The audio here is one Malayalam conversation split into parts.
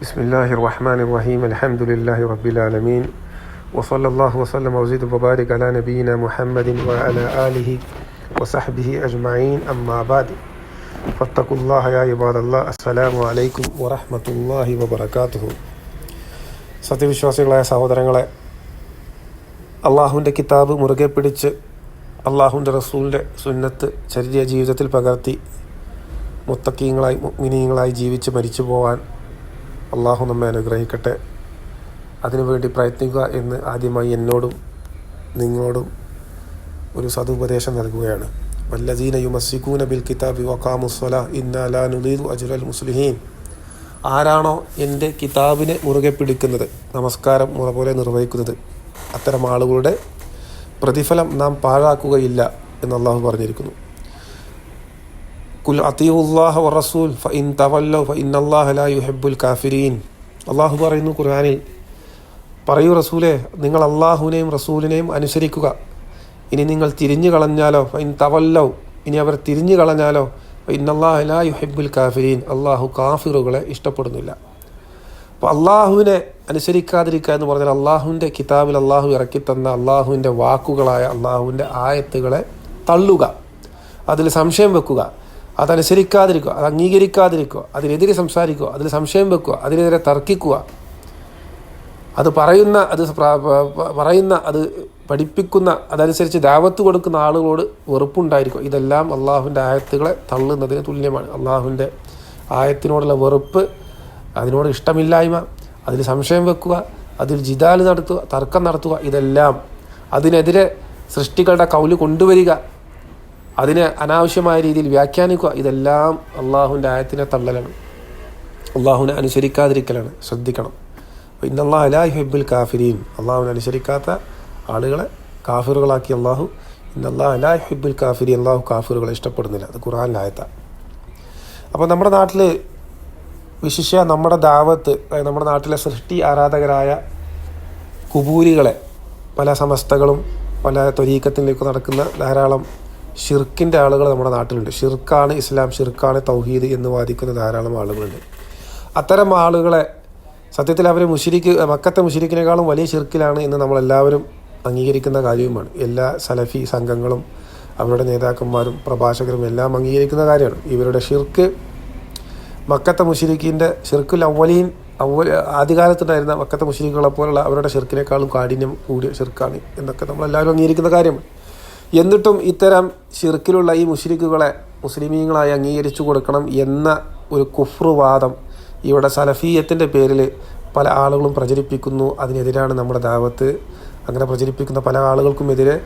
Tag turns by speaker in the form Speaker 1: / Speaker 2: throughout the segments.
Speaker 1: ബിസ്മില്ലാഹിർ റഹ്മാനിർ റഹീം അൽഹംദുലില്ലാഹി റബ്ബിൽ ആലമീൻ വസല്ലല്ലാഹു വസല്ലം വസീദ് വബാരിക് അലാ നബീന മുഹമ്മദിൻ വഅലാ ആലിഹി വസഹ്ബിഹി അജ്മഈൻ അമ്മാ ബഅദ് ഫത്തഖുല്ലാഹ യാ ഇബാദല്ലാഹ് അസ്സലാമു അലൈക്കും വറഹ്മത്തുള്ളാഹി വബറകാതുഹു. സത്യവിശ്വാസികളായ സഹോദരങ്ങളെ, അള്ളാഹുവിൻ്റെ കിതാബ് മുറുകെ പിടിച്ച് അള്ളാഹുവിൻ്റെ റസൂലിൻ്റെ സുന്നത്ത് ചര്യ ജീവിതത്തിൽ പകർത്തി മുത്തക്കീങ്ങളായി മുഅ്മിനീങ്ങളായി ജീവിച്ച് മരിച്ചു പോകാൻ അള്ളാഹു നമ്മെ അനുഗ്രഹിക്കട്ടെ. അതിനുവേണ്ടി പ്രയത്നിക്കുക എന്ന് ആദ്യമായി എന്നോടും നിങ്ങളോടും ഒരു സതുപദേശം നൽകുകയാണ്. വല്ലദീന യുമസ്സികൂന ബിൽ കിതാബി വഖാമുസ്സലാ ഇന്നാ ലാ നുളീദു അജ്റൽ മുസ്ലിഹീൻ. ആരാണോ എൻ്റെ കിതാബിനെ മുറുകെ പിടിക്കുന്നത്, നമസ്കാരം മുറ പോലെ നിർവഹിക്കുന്നത്, അത്തരം ആളുകളുടെ പ്രതിഫലം നാം പാഴാക്കുകയില്ല എന്ന് അള്ളാഹു പറഞ്ഞിരിക്കുന്നു. കുൽ അത്തിയുല്ലാഹ വറസൂൽ ഫഇൻ തവല്ലൗ ഫഇന്നല്ലാഹ ലാ യുഹിബ്ബുൽ കാഫിരീൻ. അള്ളാഹു പറയുന്നു ഖുർആനിൽ, പറയൂ റസൂലേ, നിങ്ങൾ അള്ളാഹുവിനെയും റസൂലിനെയും അനുസരിക്കുക. ഇനി നിങ്ങൾ തിരിഞ്ഞു കളഞ്ഞാലോ, ഫഇൻ തവല്ലൗ, ഇനി അവർ തിരിഞ്ഞു കളഞ്ഞാലോ, ഫഇന്നല്ലാഹ ലാ യുഹിബ്ബുൽ കാഫിരീൻ, അള്ളാഹു കാഫിറുകളെ ഇഷ്ടപ്പെടുന്നില്ല. അപ്പോൾ അള്ളാഹുവിനെ അനുസരിക്കാതിരിക്കുക എന്ന് പറഞ്ഞാൽ അള്ളാഹുവിൻ്റെ കിതാബിൽ അള്ളാഹു ഇറക്കിത്തന്ന അള്ളാഹുവിൻ്റെ വാക്കുകളായ അള്ളാഹുവിൻ്റെ ആയത്തുകളെ തള്ളുക, അതിൽ സംശയം വെക്കുക, അതനുസരിക്കാതിരിക്കുക, അത് അംഗീകരിക്കാതിരിക്കുക, അതിനെതിരെ സംസാരിക്കുക, അതിൽ സംശയം വെക്കുക, അതിനെതിരെ തർക്കിക്കുക, അത് പറയുന്ന അത് പഠിപ്പിക്കുന്ന അതനുസരിച്ച് ദാവത്ത് കൊടുക്കുന്ന ആളുകളോട് വെറുപ്പുണ്ടായിരിക്കുക. ഇതെല്ലാം അള്ളാഹുവിൻ്റെ ആയത്തുകളെ തള്ളുന്നതിന് തുല്യമാണ്. അള്ളാഹുവിൻ്റെ ആയത്തിനോടുള്ള വെറുപ്പ്, അതിനോട് ഇഷ്ടമില്ലായ്മ, അതിൽ സംശയം വെക്കുക, അതിൽ ജിദാൽ നടത്തുക, തർക്കം നടത്തുക, ഇതെല്ലാം അതിനെതിരെ സൃഷ്ടികളുടെ കൗല് കൊണ്ടുവരിക, അതിനെ അനാവശ്യമായ രീതിയിൽ വ്യാഖ്യാനിക്കുക, ഇതെല്ലാം അള്ളാഹുവിൻ്റെ ആയത്തിനെ തള്ളലാണ്, അള്ളാഹുവിനെ അനുസരിക്കാതിരിക്കലാണ്. ശ്രദ്ധിക്കണം. ഇന്നല്ലാഹു ലാ യുഹിബ്ബുൽ കാഫിരീൻ. അള്ളാഹുവിനെ അനുസരിക്കാത്ത ആളുകളെ കാഫിറുകളാക്കി അള്ളാഹു. ഇന്നല്ലാഹു ലാ യുഹിബ്ബുൽ കാഫിരീൻ, അള്ളാഹു കാഫിറുകളെ ഇഷ്ടപ്പെടുന്നില്ല. അത് ഖുർആനിലെ ആയത്താണ്. അപ്പോൾ നമ്മുടെ നാട്ടിൽ വിശിഷ്യ നമ്മുടെ ദാവത്ത്, നമ്മുടെ നാട്ടിലെ സൃഷ്ടി ആരാധകരായ കുബൂരികളെ, പല സമസ്തകളും പല ത്വരീഖത്തിലേക്ക് നടക്കുന്ന ധാരാളം ഷിർക്കിൻ്റെ ആളുകൾ നമ്മുടെ നാട്ടിലുണ്ട്. ഷിർക്കാണ് ഇസ്ലാം, ഷിർക്കാണ് തൗഹീദ് എന്ന് വാദിക്കുന്ന ധാരാളം ആളുകളുണ്ട്. അത്തരം ആളുകളെ സത്യത്തിൽ അവർ മക്കത്തെ മുശ്രിക്കിനേക്കാളും വലിയ ഷിർക്കിലാണ് എന്ന് നമ്മളെല്ലാവരും അംഗീകരിക്കുന്ന കാര്യവുമാണ്. എല്ലാ സലഫി സംഘങ്ങളും അവരുടെ നേതാക്കന്മാരും പ്രഭാഷകരും എല്ലാം അംഗീകരിക്കുന്ന കാര്യമാണ്. ഇവരുടെ ഷിർക്ക് മക്കത്തെ മുശ്രിക്കിൻ്റെ ഷിർക്കുൽ അവലീൻ, ആദ്യകാലത്തുണ്ടായിരുന്ന മക്കത്തെ മുശ്രിക്കുകളെ പോലുള്ള അവരുടെ ഷിർക്കിനേക്കാളും കാഠിന്യം കൂടിയ ഷിർക്കാണ് എന്നൊക്കെ നമ്മളെല്ലാവരും അംഗീകരിക്കുന്ന കാര്യമാണ്. എന്നിട്ടും ഇത്തരം ഷിർക്കിലുള്ള ഈ മുശ്രിക്കുകളെ മുസ്ലിമീങ്ങളായി അംഗീകരിച്ചു കൊടുക്കണം എന്ന ഒരു കുഫ്റുവാദം ഇവിടെ സലഫീയത്തിൻ്റെ പേരിൽ പല ആളുകളും പ്രചരിപ്പിക്കുന്നു. അതിനെതിരാണ് നമ്മുടെ ദാവത്ത്. അങ്ങനെ പ്രചരിപ്പിക്കുന്ന പല ആളുകൾക്കും എതിരെ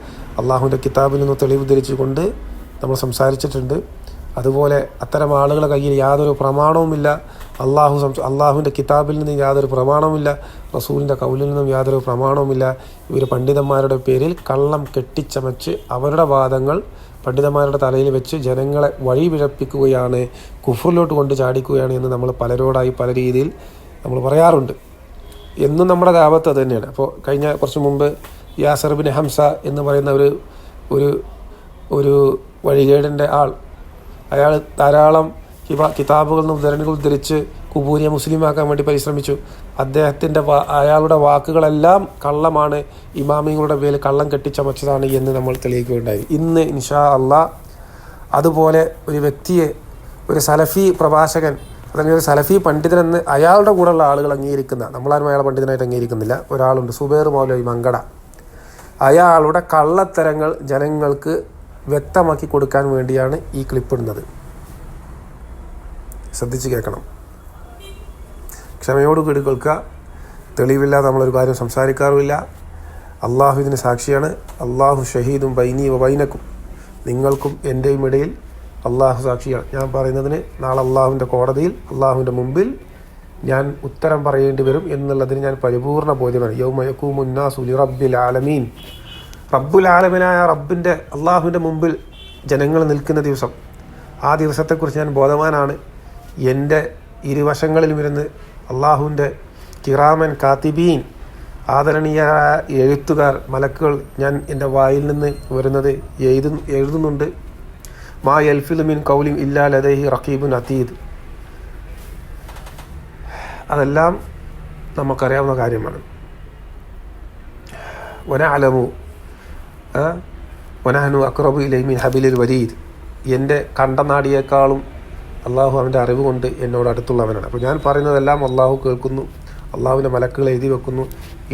Speaker 1: അള്ളാഹുവിൻ്റെ കിതാബിൽ നിന്ന് തെളിവ് ധരിച്ചുകൊണ്ട് നമ്മൾ സംസാരിച്ചിട്ടുണ്ട്. അതുപോലെ അത്തരം ആളുകളുടെ കയ്യിൽ യാതൊരു പ്രമാണവുമില്ല, അള്ളാഹുവിൻ്റെ കിതാബിൽ നിന്ന് യാതൊരു പ്രമാണവുമില്ല, റസൂലിൻ്റെ കൗലിൽ നിന്നും യാതൊരു പ്രമാണവുമില്ല. ഇവർ പണ്ഡിതന്മാരുടെ പേരിൽ കള്ളം കെട്ടിച്ചമച്ച് അവരുടെ വാദങ്ങൾ പണ്ഡിതന്മാരുടെ തലയിൽ വെച്ച് ജനങ്ങളെ വഴിപിഴപ്പിക്കുകയാണ്, കുഫറിലോട്ട് കൊണ്ട് ചാടിക്കുകയാണ് എന്ന് നമ്മൾ പലരോടായി പല രീതിയിൽ നമ്മൾ പറയാറുണ്ട്. എന്നും നമ്മുടെ ദാവത്ത് അത് തന്നെയാണ്. അപ്പോൾ കഴിഞ്ഞ കുറച്ച് മുമ്പ് യാസർ ബിൻ ഹംസ എന്ന് പറയുന്ന ഒരു വഴികേടിൻ്റെ ആൾ, അയാൾ ധാരാളം കിതാബുകളിൽ നിന്ന് ഉദ്ധരണികൾ ഉദ്ധരിച്ച് കുബൂരിയെ മുസ്ലിമാക്കാൻ വേണ്ടി പരിശ്രമിച്ചു. അയാളുടെ വാക്കുകളെല്ലാം കള്ളമാണ്, ഇമാമിങ്ങളുടെ പേരിൽ കള്ളം കെട്ടിച്ചമച്ചതാണ് എന്ന് നമ്മൾ തെളിയിക്കുകയുണ്ടായി. ഇന്ന് ഇൻഷാ അള്ളാഹ് അതുപോലെ ഒരു വ്യക്തിയെ, ഒരു സലഫി പ്രഭാഷകൻ അല്ലെങ്കിൽ ഒരു സലഫി പണ്ഡിതനെന്ന് അയാളുടെ കൂടെയുള്ള ആളുകൾ അംഗീകരിക്കുന്ന, നമ്മളാരും അയാളെ പണ്ഡിതനായിട്ട് അംഗീകരിക്കുന്നില്ല, ഒരാളുണ്ട്, സുബൈർ മൗലവി മങ്കട. അയാളുടെ കള്ളത്തരങ്ങൾ ജനങ്ങൾക്ക് വ്യക്തമാക്കി കൊടുക്കാൻ വേണ്ടിയാണ് ഈ ക്ലിപ്പ് ഇടുന്നത്. ശ്രദ്ധിച്ച് കേൾക്കണം, ക്ഷമയോടുകൂടി കേൾക്കുക. തെളിവില്ലാതെ നമ്മളൊരു കാര്യം സംസാരിക്കാറുമില്ല. അള്ളാഹു ഇതിന് സാക്ഷിയാണ്. അള്ളാഹു ഷഹീദും ബൈനി വ ബൈനക്കും, നിങ്ങൾക്കും എൻ്റെയും ഇടയിൽ അള്ളാഹു സാക്ഷിയാണ്. ഞാൻ പറയുന്നതിന് നാളെ അള്ളാഹുവിൻ്റെ കോടതിയിൽ, അള്ളാഹുവിൻ്റെ മുമ്പിൽ ഞാൻ ഉത്തരം പറയേണ്ടി വരും എന്നുള്ളതിന് ഞാൻ പരിപൂർണ ബോധ്യമാണ്. യൗമ യഖൂമുന്നാസു ലിറബ്ബിൽ ആലമീൻ, റബ്ബുൽ ആലമീനായ റബ്ബിൻ്റെ അള്ളാഹുവിൻ്റെ മുമ്പിൽ ജനങ്ങൾ നിൽക്കുന്ന ദിവസം, ആ ദിവസത്തെക്കുറിച്ച് ഞാൻ ബോധവാനാണ്. എൻ്റെ ഇരുവശങ്ങളിലും ഇരുന്ന് അള്ളാഹുവിൻ്റെ കിറാമൻ കാത്തിബീൻ, ആദരണീയരായ എഴുത്തുകാർ, മലക്കുകൾ, ഞാൻ എൻ്റെ വായിൽ നിന്ന് വരുന്നത് എഴുതുന്നുണ്ട്. മാ യൽഫിദു മിൻ ഖൗലിൻ ഇല്ലാ ലദൈഹി റഖീബുൻ അതീദ്. അതെല്ലാം നമുക്കറിയാവുന്ന കാര്യമാണ്. വനഅലമു വനഹ്നു അഖ്റബു ഇലൈഹി മിൻ ഹബിലിൽ വരീദ്. എൻ്റെ കണ്ടനാടിയേക്കാളും അള്ളാഹു അവൻ്റെ അറിവ് കൊണ്ട് എന്നോട് അടുത്തുള്ളവനാണ്. അപ്പോൾ ഞാൻ പറയുന്നതെല്ലാം അള്ളാഹു കേൾക്കുന്നു, അള്ളാഹുവിൻ്റെ മലക്കുകൾ എഴുതി വെക്കുന്നു.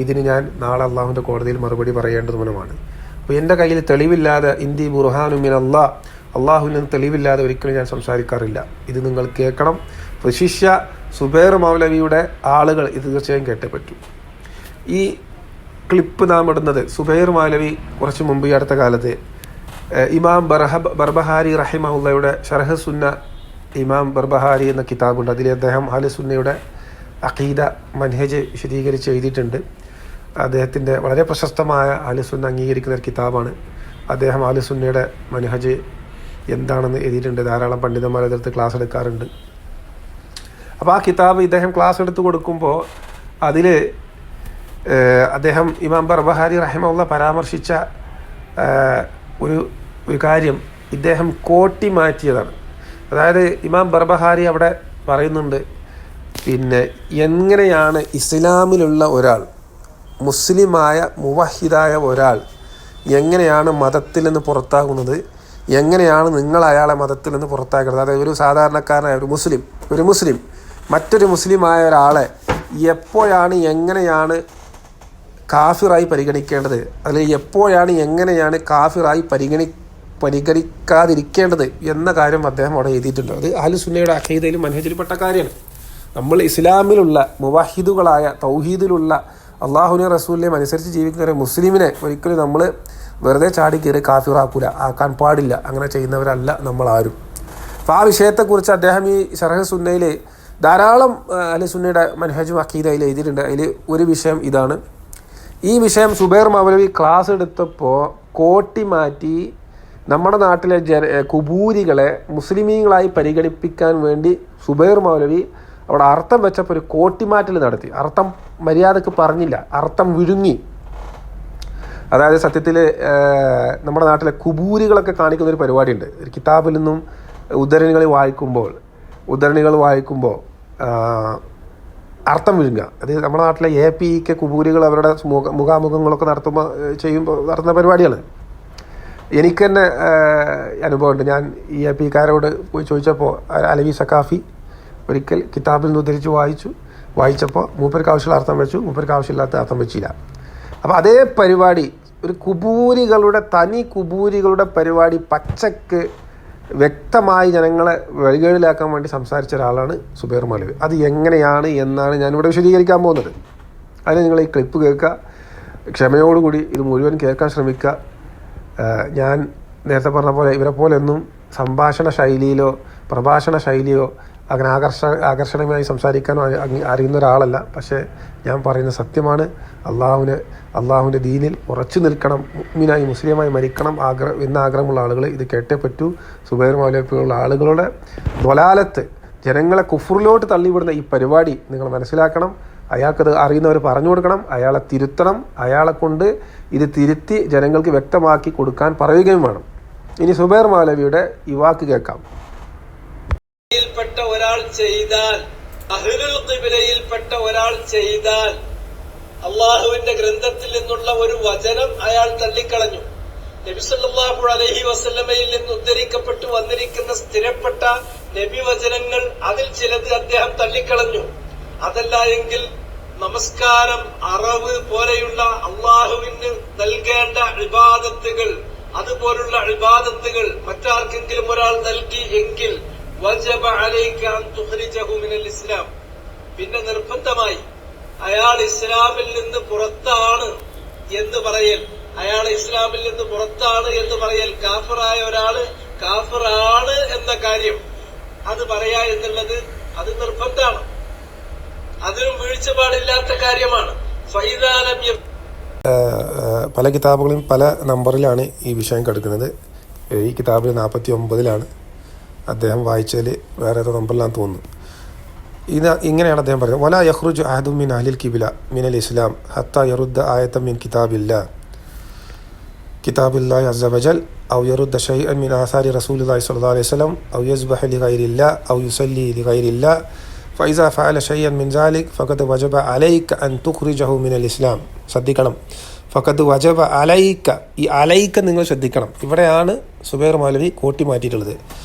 Speaker 1: ഇതിന് ഞാൻ നാളെ അള്ളാഹുവിൻ്റെ കോടതിയിൽ മറുപടി പറയേണ്ടതുമാണ്. അപ്പോൾ എൻ്റെ കയ്യിൽ തെളിവില്ലാതെ ഇന്ദി ബുർഹാനു മിൻ അള്ളാഹുവിൽ നിന്ന് തെളിവില്ലാതെ ഒരിക്കലും ഞാൻ സംസാരിക്കാറില്ല. ഇത് നിങ്ങൾ കേൾക്കണം. ശിഷ്യ സുബൈർ മൗലവിയുടെ ആളുകൾ ഇത് തീർച്ചയായും കേട്ടേ പറ്റൂ. ഈ ക്ലിപ്പ് നാം ഇടുന്നത് സുബൈർ മൗലവി കുറച്ച് മുമ്പ് ഈ അടുത്ത കാലത്ത് ഇമാം ബർബഹാരി റഹിമഹുള്ളയുടെ ഷർഹ് സുന്ന ഇമാം ബർബഹാരി എന്ന കിതാബുണ്ട്. അതിൽ അദ്ദേഹം അഹ്ലു സുന്നയുടെ അഖീദ മൻഹജ് വിശദീകരിച്ച് എഴുതിയിട്ടുണ്ട്. അദ്ദേഹത്തിൻ്റെ വളരെ പ്രശസ്തമായ അഹ്ലു സുന്ന അംഗീകരിക്കുന്ന ഒരു കിതാബാണ്. അദ്ദേഹം അഹ്ലു സുന്നയുടെ മൻഹജ് എന്താണെന്ന് എഴുതിയിട്ടുണ്ട്. ധാരാളം പണ്ഡിതന്മാർ എതിർത്ത് ക്ലാസ് എടുക്കാറുണ്ട്. അപ്പോൾ ആ കിതാബ് ഇദ്ദേഹം ക്ലാസ് എടുത്ത് കൊടുക്കുമ്പോൾ അതിൽ അദ്ദേഹം ഇമാം ബർബഹാരി റഹിമഹുള്ള പരാമർശിച്ച ഒരു കാര്യം ഇദ്ദേഹം കോട്ടി മാറ്റിയതാണ്. അതായത് ഇമാം ബർബഹാരി അവിടെ പറയുന്നുണ്ട്, പിന്നെ എങ്ങനെയാണ് ഇസ്ലാമിലുള്ള ഒരാൾ, മുസ്ലിമായ മുവഹിദായ ഒരാൾ എങ്ങനെയാണ് മതത്തിൽ നിന്ന് പുറത്താകുന്നത്, എങ്ങനെയാണ് നിങ്ങൾ അയാളെ മതത്തിൽ നിന്ന് പുറത്താക്കുന്നത്. അതായത് ഒരു സാധാരണക്കാരനായ ഒരു മുസ്ലിം മറ്റൊരു മുസ്ലിമായ ഒരാളെ എപ്പോഴാണ് എങ്ങനെയാണ് കാഫിറായി പരിഗണിക്കേണ്ടത്, അല്ലെങ്കിൽ എപ്പോഴാണ് എങ്ങനെയാണ് കാഫിറായി പരിഗണിക്കാതിരിക്കേണ്ടത് എന്ന കാര്യം അദ്ദേഹം അവിടെ എഴുതിയിട്ടുണ്ട്. അത് അഹ്ലു സുന്നയുടെ അഖീദയിലും മൻഹജിൽപ്പെട്ട കാര്യമാണ്. നമ്മൾ ഇസ്ലാമിലുള്ള മുവഹിദുകളായ തൗഹീദിലുള്ള അള്ളാഹുവിനെ റസൂലിനെയും അനുസരിച്ച് ജീവിക്കുന്ന ഒരു മുസ്ലിമിനെ ഒരിക്കലും നമ്മൾ വെറുതെ ചാടി കയറി കാഫിറാക്കൂല, ആക്കാൻ പാടില്ല. അങ്ങനെ ചെയ്യുന്നവരല്ല നമ്മൾ ആരും. അപ്പോൾ ആ വിഷയത്തെക്കുറിച്ച് അദ്ദേഹം ഈ ഷർഹ് സുന്നയിൽ ധാരാളം അഹ്ലു സുന്നയുടെ മൻഹജും അഖീദയിൽ എഴുതിയിട്ടുണ്ട്. അതിൽ ഒരു വിഷയം ഇതാണ്. ഈ വിഷയം സുബൈർ മൗലവി ക്ലാസ് എടുത്തപ്പോൾ കോട്ടി മാറ്റി നമ്മുടെ നാട്ടിലെ കുബൂരികളെ മുസ്ലിമീങ്ങളായി പരിഗണിപ്പിക്കാൻ വേണ്ടി സുബൈർ മൗലവി അവിടെ അർത്ഥം വെച്ചപ്പോൾ ഒരു കോട്ടിമാറ്റൽ നടത്തി. അർത്ഥം മര്യാദക്ക് പറഞ്ഞില്ല, അർത്ഥം വിഴുങ്ങി. അതായത് സത്യത്തിൽ നമ്മുടെ നാട്ടിലെ കുബൂരികളൊക്കെ കാണിക്കുന്ന ഒരു പരിപാടിയുണ്ട്. ഒരു കിതാബിൽ നിന്നും ഉദ്ധരണികൾ വായിക്കുമ്പോൾ അർത്ഥം വിഴുങ്ങുക. അത് നമ്മുടെ നാട്ടിലെ APK കുബൂരികൾ അവരുടെ മുഖാമുഖങ്ങളൊക്കെ നടത്തുന്ന പരിപാടിയാണ്. എനിക്ക് തന്നെ അനുഭവമുണ്ട്. ഞാൻ ഈ APക്കാരോട് പോയി ചോദിച്ചപ്പോൾ അലവി സക്കാഫി ഒരിക്കൽ കിതാബിൽ നിന്ന് ഉദ്ധരിച്ച് വായിച്ചപ്പോൾ മൂപ്പർക്ക് ആവശ്യമുള്ള അർത്ഥം വെച്ചു, മൂപ്പർക്ക് ആവശ്യമില്ലാത്ത അർത്ഥം വെച്ചില്ല. അപ്പോൾ അതേ പരിപാടി ഒരു തനി കുബൂരികളുടെ പരിപാടി പച്ചക്ക് വ്യക്തമായി ജനങ്ങളെ വഴികേടിലാക്കാൻ വേണ്ടി സംസാരിച്ച ഒരാളാണ് സുബൈർ മൗലവി. അത് എങ്ങനെയാണ് എന്നാണ് ഞാനിവിടെ വിശദീകരിക്കാൻ പോകുന്നത്. അതിന് നിങ്ങൾ ഈ ക്ലിപ്പ് കേൾക്കുക, ക്ഷമയോടുകൂടി ഇത് മുഴുവൻ കേൾക്കാൻ ശ്രമിക്കുക. ഞാൻ നേരത്തെ പറഞ്ഞ പോലെ ഇവരെ പോലെയൊന്നും സംഭാഷണ ശൈലിയിലോ പ്രഭാഷണ ശൈലിയോ അങ്ങനെ ആകർഷണീയമായി സംസാരിക്കാനോ അറിയുന്ന ഒരാളല്ല. പക്ഷേ ഞാൻ പറയുന്ന സത്യമാണ്. അള്ളാഹുവിൻ്റെ ദീനിൽ ഉറച്ചു നിൽക്കണം, മുഅ്മിനായി മുസ്ലിമായി മരിക്കണം എന്ന ആഗ്രഹമുള്ള ആളുകൾ ഇത് കേട്ടേ പറ്റൂ. സുബൈർ മൗലവിയുള്ള ആളുകളുടെ ദ്വലാലത്ത്, ജനങ്ങളെ കുഫറിലോട്ട് തള്ളിവിടുന്ന ഈ പരിപാടി നിങ്ങൾ മനസ്സിലാക്കണം. അയാൾക്കത് അറിയുന്നവർ പറഞ്ഞു കൊടുക്കണം, അയാളെ തിരുത്തണം, അയാളെ കൊണ്ട് ഇത് തിരുത്തി ജനങ്ങൾക്ക് വ്യക്തമാക്കി കൊടുക്കാൻ പറയുകയും വേണം. ഇനി സുബൈർ മൗലവിയുടെ ഈ വാക്ക് കേൾക്കാം.
Speaker 2: ഒരാൾ ചെയ്താൽ അള്ളാഹുവിന്റെ ഗ്രന്ഥത്തിൽ നിന്നുള്ള ഒരു വചനം അയാൾ തള്ളിക്കളഞ്ഞു. നബി സല്ലല്ലാഹു അലൈഹി വസല്ലമയിൽ നിന്ന് ഉദ്ധരിക്കപ്പെട്ടു വന്നിരിക്കുന്ന സ്ഥിരപ്പെട്ട നബി വചനങ്ങൾ അതിൽ ചിലത് അദ്ദേഹം തള്ളിക്കളഞ്ഞു. അതല്ല എങ്കിൽ നമസ്കാരം, അറവ് പോലെയുള്ള അള്ളാഹുവിന് നൽകേണ്ട ഇബാദത്തുകൾ, അതുപോലുള്ള ഇബാദത്തുകൾ മറ്റാർക്കെങ്കിലും ഒരാൾ നൽകി എങ്കിൽ വജബ അലൈക അൻ തുഖ്രിജഹു മിനൽ ഇസ്ലാം, പിന്നെ നിർബന്ധമായി അയാൾ ഇസ്ലാമിൽ നിന്ന് പുറത്താണ് എന്ന് പറയൽ, കാഫിറായ ഒരാള് കാഫിറാണ് എന്ന കാര്യം അത് പറയാ എന്നുള്ളത് അത് നിർബന്ധമാണ്. അതിനും വീഴ്ചപാടില്ലാത്ത കാര്യമാണ്.
Speaker 1: പല കിതാബുകളും പല നമ്പറിലാണ് ഈ വിഷയം കിടക്കുന്നത്. ഈ കിതാബിൽ 49 അദ്ദേഹം വായിച്ചതിൽ വേറെ ഏതോ നമ്പറിലാണെന്ന് തോന്നുന്നു. ഇങ്ങനെയാണ് അദ്ദേഹം പറയുന്നത്: വലാ യഖ്റുജു അഹദും മിൻ അഹ്ലിൽ ഖിബ്ല മിനൽ ഇസ്ലാം ഹത്താ യറുദ്ദ ആയതൻ മിൻ കിതാബില്ലാഹി അസ്സ വജൽ ഔ യറുദ്ദ ശൈഅൻ മിൻ ആസാരി റസൂലില്ലാഹി സ്വല്ലല്ലാഹു അലൈഹി വസല്ലം ഔ യസ്ബഹ ലിഗൈരില്ലാഹ് ഔ യുസല്ലി ലിഗൈരില്ലാഹ് ഫൈസ ഫഅല ഷൈഅൻ മിൻ സാലിക് ഫഖദ് വജബ അലൈക അൻ തുഖ്രിജഹു മിനൽ ഇസ്ലാം. ശ്രദ്ധിക്കണം, ഫഖദ് വജബ അലൈക, ഈ അലൈക നിങ്ങൾ ശ്രദ്ധിക്കണം. ഇവിടെയാണ് സുബൈർ മൗലവി കോട്ടി മാറ്റിയിട്ടുള്ളത്.